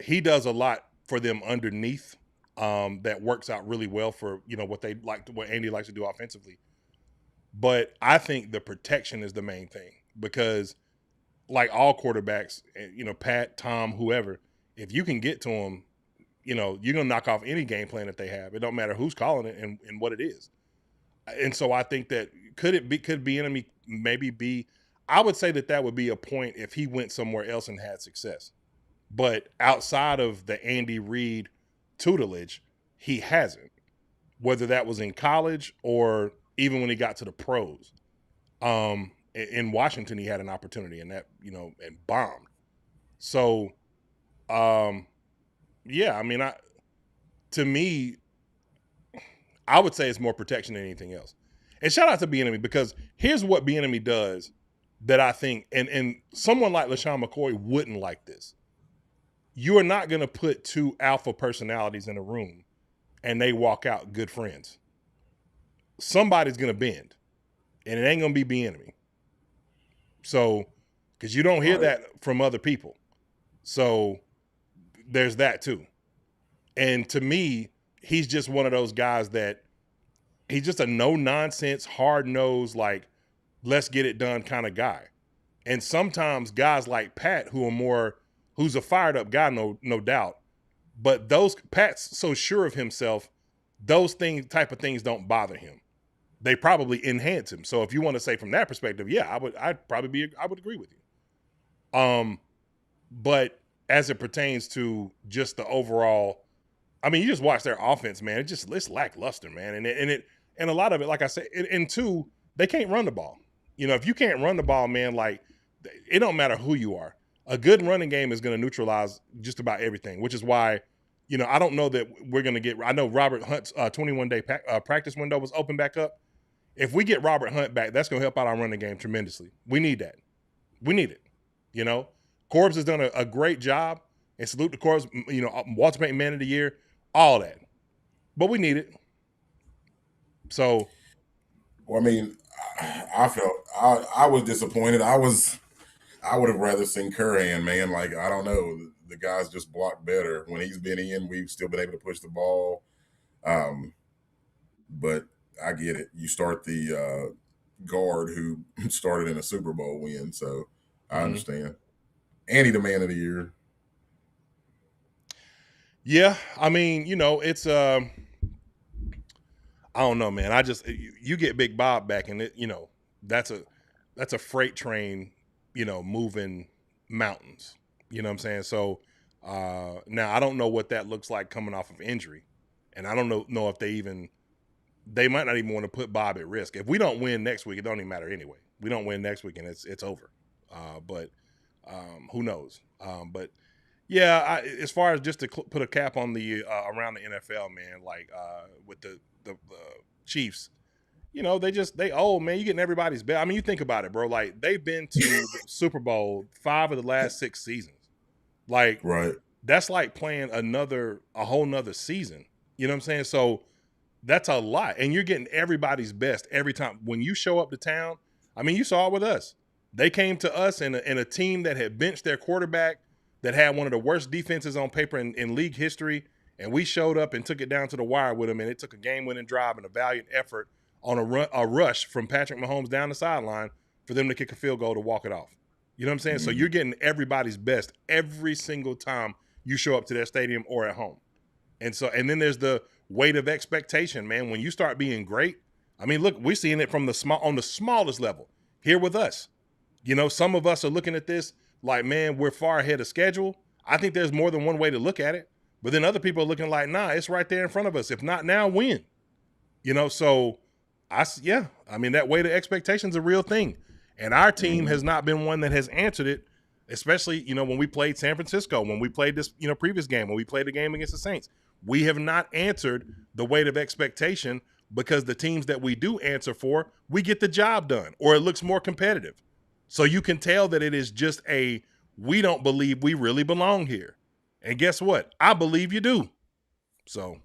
he does a lot for them underneath that works out really well for, what Andy likes to do offensively. But I think the protection is the main thing, because like all quarterbacks, Pat, Tom, whoever, if you can get to them, you're going to knock off any game plan that they have. It don't matter who's calling it and what it is. And so I think that could Bieniemy maybe be, I would say that would be a point if he went somewhere else and had success. But outside of the Andy Reid tutelage, he hasn't, whether that was in college or even when he got to the pros. In Washington, he had an opportunity and that, and bombed. So, yeah, I mean, to me, I would say it's more protection than anything else. And shout out to Bieniemy, because here's what Bieniemy does that I think, and someone like LaShawn McCoy wouldn't like this. You are not going to put 2 alpha personalities in a room and they walk out good friends. Somebody's going to bend, and it ain't going to be Bieniemy. So, because you don't hear that from other people. So there's that too. And to me, he's just one of those guys that he's just a no-nonsense, hard-nosed, like, let's get it done kind of guy. And sometimes guys like Pat, who's a fired-up guy, no doubt, but Pat's so sure of himself, those type of things don't bother him. They probably enhance him. So if you want to say from that perspective, yeah, I would agree with you. But as it pertains to just the overall, I mean, you just watch their offense, man. It's lackluster, man. And a lot of it, like I said, and 2, they can't run the ball. If you can't run the ball, man, like, it don't matter who you are. A good running game is going to neutralize just about everything, which is why, I don't know that we're going to get. I know Robert Hunt's 21-day practice window was open back up. If we get Robert Hunt back, that's going to help out our running game tremendously. We need that. We need it. Corbs has done a great job, and salute to Corbs. Walter Payton Man of the Year, all that. But we need it. So, well, I mean, I felt I was disappointed. I would have rather seen Curran, man. Like, I don't know, the guy's just blocked better when he's been in. We've still been able to push the ball, but I get it. You start the guard who started in a Super Bowl win, so I understand. And he the Man of the Year. Yeah, I mean, it's I don't know, man. I just you get Big Bob back, and that's a freight train, moving mountains. You know what I'm saying? So now I don't know what that looks like coming off of injury, and I don't know if they might not even want to put Bob at risk. If we don't win next week, it don't even matter anyway. We don't win next week, and it's over. But who knows? But yeah, as far as just to put a cap on the around the NFL, man, like with the Chiefs, they old, man. You're getting everybody's bet. I mean, you think about it, bro. Like, they've been to the Super Bowl 5 of the last 6 seasons. Like, Right. That's like playing a whole nother season. You know what I'm saying? So that's a lot, and you're getting everybody's best every time when you show up to town. I mean, you saw it with us. They came to us in a team that had benched their quarterback, that had one of the worst defenses on paper in league history, and we showed up and took it down to the wire with them, and it took a game-winning drive and a valiant effort on a rush from Patrick Mahomes down the sideline for them to kick a field goal to walk it off. You know what I'm saying? So you're getting everybody's best every single time you show up to their stadium or at home. And then there's the weight of expectation, man. When you start being great, I mean, look, we're seeing it from on the smallest level here with us. Some of us are looking at this like, man, we're far ahead of schedule. I think there's more than one way to look at it. But then other people are looking like, nah, it's right there in front of us. If not now, when? So I mean, that weight of expectation is a real thing. And our team has not been one that has answered it, especially, when we played San Francisco, when we played this, previous game, when we played the game against the Saints. We have not answered the weight of expectation because the teams that we do answer for, we get the job done, or it looks more competitive. So you can tell that it is just we don't believe we really belong here. And guess what? I believe you do. So.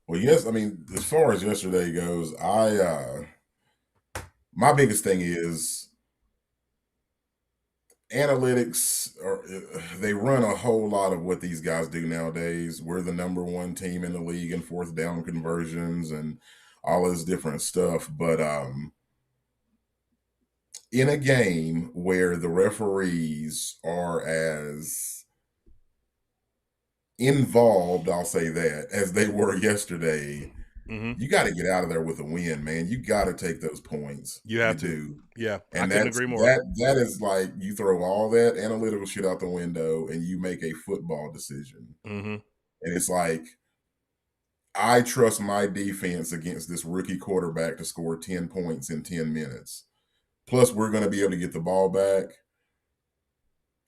Well, yes, I mean, as far as yesterday goes, my biggest thing is analytics. They run a whole lot of what these guys do nowadays. We're the number 1 team in the league in 4th down conversions and all this different stuff. But in a game where the referees are as involved, I'll say that, as they were yesterday, you got to get out of there with a win, man. You got to take those points. You have to. Do. Yeah, and I couldn't agree more. That is like, you throw all that analytical shit out the window and you make a football decision. And it's like, I trust my defense against this rookie quarterback to score 10 points in 10 minutes. Plus, we're going to be able to get the ball back.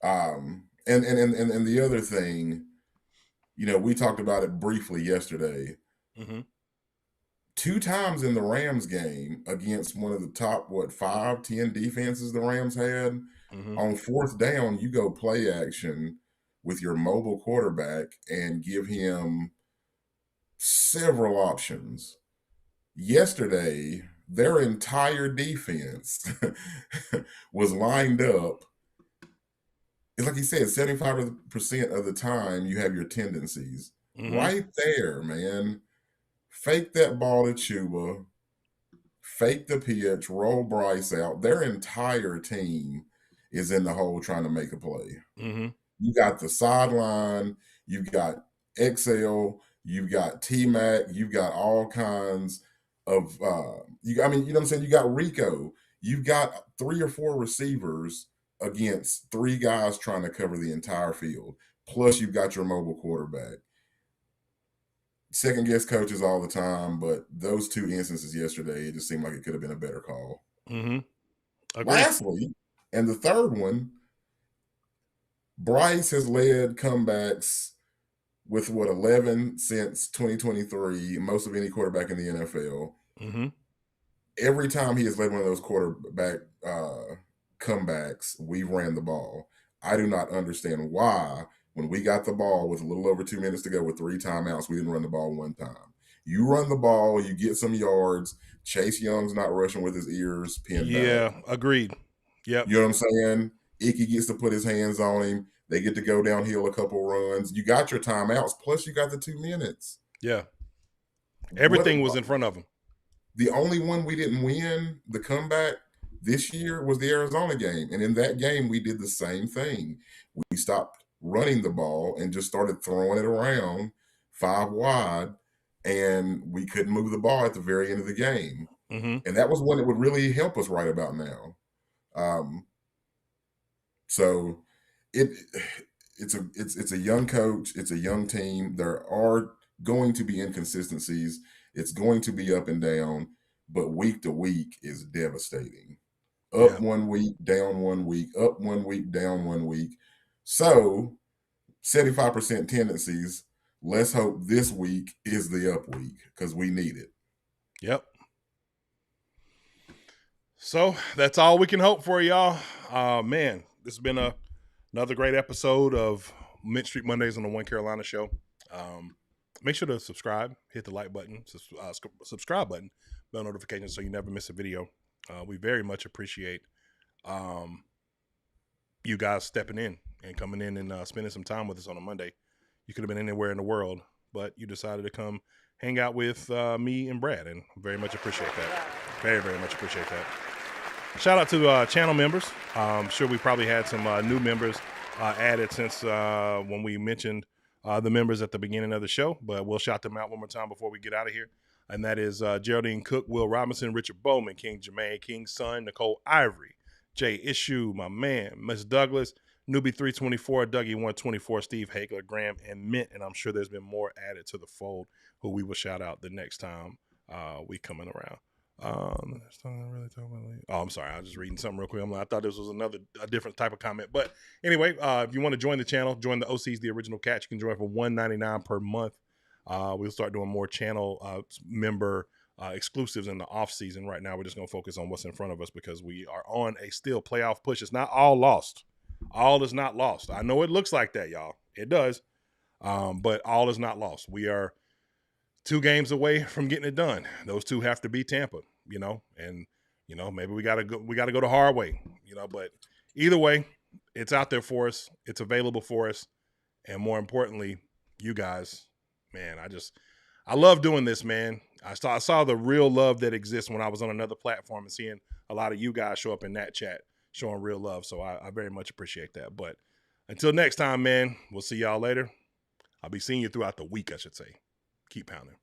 And the other thing, we talked about it briefly yesterday. 2 times in the Rams game against one of the top, 5-10 defenses the Rams had, on 4th down, you go play action with your mobile quarterback and give him several options. Yesterday, their entire defense was lined up. It's like you said, 75% of the time you have your tendencies. Right there, man. Fake that ball to Chuba, fake the pitch, roll Bryce out. Their entire team is in the hole trying to make a play. You got the sideline, you've got XL, you've got T-Mac, you've got all kinds of you know what I'm saying? You got Rico, you've got 3 or 4 receivers against 3 guys trying to cover the entire field. Plus you've got your mobile quarterback. Second guess coaches all the time, but those 2 instances yesterday, it just seemed like it could have been a better call. Agreed. Lastly, And the third one, Bryce has led comebacks with 11 since 2023, most of any quarterback in the NFL. Mm-hmm. Every time he has led one of those quarterback comebacks, we ran the ball. I do not understand why, when we got the ball with a little over 2 minutes to go with 3 timeouts, we didn't run the ball one time. You run the ball, you get some yards. Chase Young's not rushing with his ears pinned Yeah, back. agreed. Yep. You know what I'm saying? Icky gets to put his hands on him. They get to go downhill a couple runs. You got your timeouts, plus you got the 2 minutes. Yeah. Everything was in front of him. The only one we didn't win, the comeback this year, was the Arizona game. And in that game, we did the same thing. We stopped running the ball and just started throwing it around 5 wide, and we couldn't move the ball at the very end of the game. Mm-hmm. And that was when it would really help us right about now. So it's a young coach, it's a young team. There are going to be inconsistencies. It's going to be up and down, but week to week is devastating. Up 1 week, down 1 week, up 1 week, down 1 week. So 75% tendencies. Let's hope this week is the up week because we need it. Yep. So that's all we can hope for, y'all. Man, this has been another great episode of Mint Street Mondays on the One Carolina Show. Make sure to subscribe, hit the like button, subscribe button, bell notifications so you never miss a video. We very much appreciate you guys stepping in and coming in and spending some time with us on a Monday. You could have been anywhere in the world, but you decided to come hang out with me and Brad, and very much appreciate that. Very, very much appreciate that. Shout out to channel members. I'm sure we probably had some new members added since when we mentioned the members at the beginning of the show, but we'll shout them out one more time before we get out of here. And that is Geraldine Cook, Will Robinson, Richard Bowman, King Jermaine, King's Son, Nicole Ivory, Jay Issue, my man, Miss Douglas, Newbie 324, Dougie 124, Steve Hagler, Graham, and Mint. And I'm sure there's been more added to the fold who we will shout out the next time we coming around. Oh, I'm sorry. I was just reading something real quick. I thought this was a different type of comment. But anyway, if you want to join the channel, join the OC's The Original Catch. You can join for $1.99 per month. We'll start doing more channel member exclusives in the off season. Right now, we're just going to focus on what's in front of us because we are on a still playoff push. It's not all lost. All is not lost. I know it looks like that, y'all. It does. But all is not lost. We are 2 games away from getting it done. Those 2 have to be Tampa, and maybe we gotta go the hard way, but either way, it's out there for us. It's available for us. And more importantly, you guys, man, I love doing this, man. I saw the real love that exists when I was on another platform and seeing a lot of you guys show up in that chat showing real love. So I very much appreciate that. But until next time, man, we'll see y'all later. I'll be seeing you throughout the week, I should say. Keep pounding.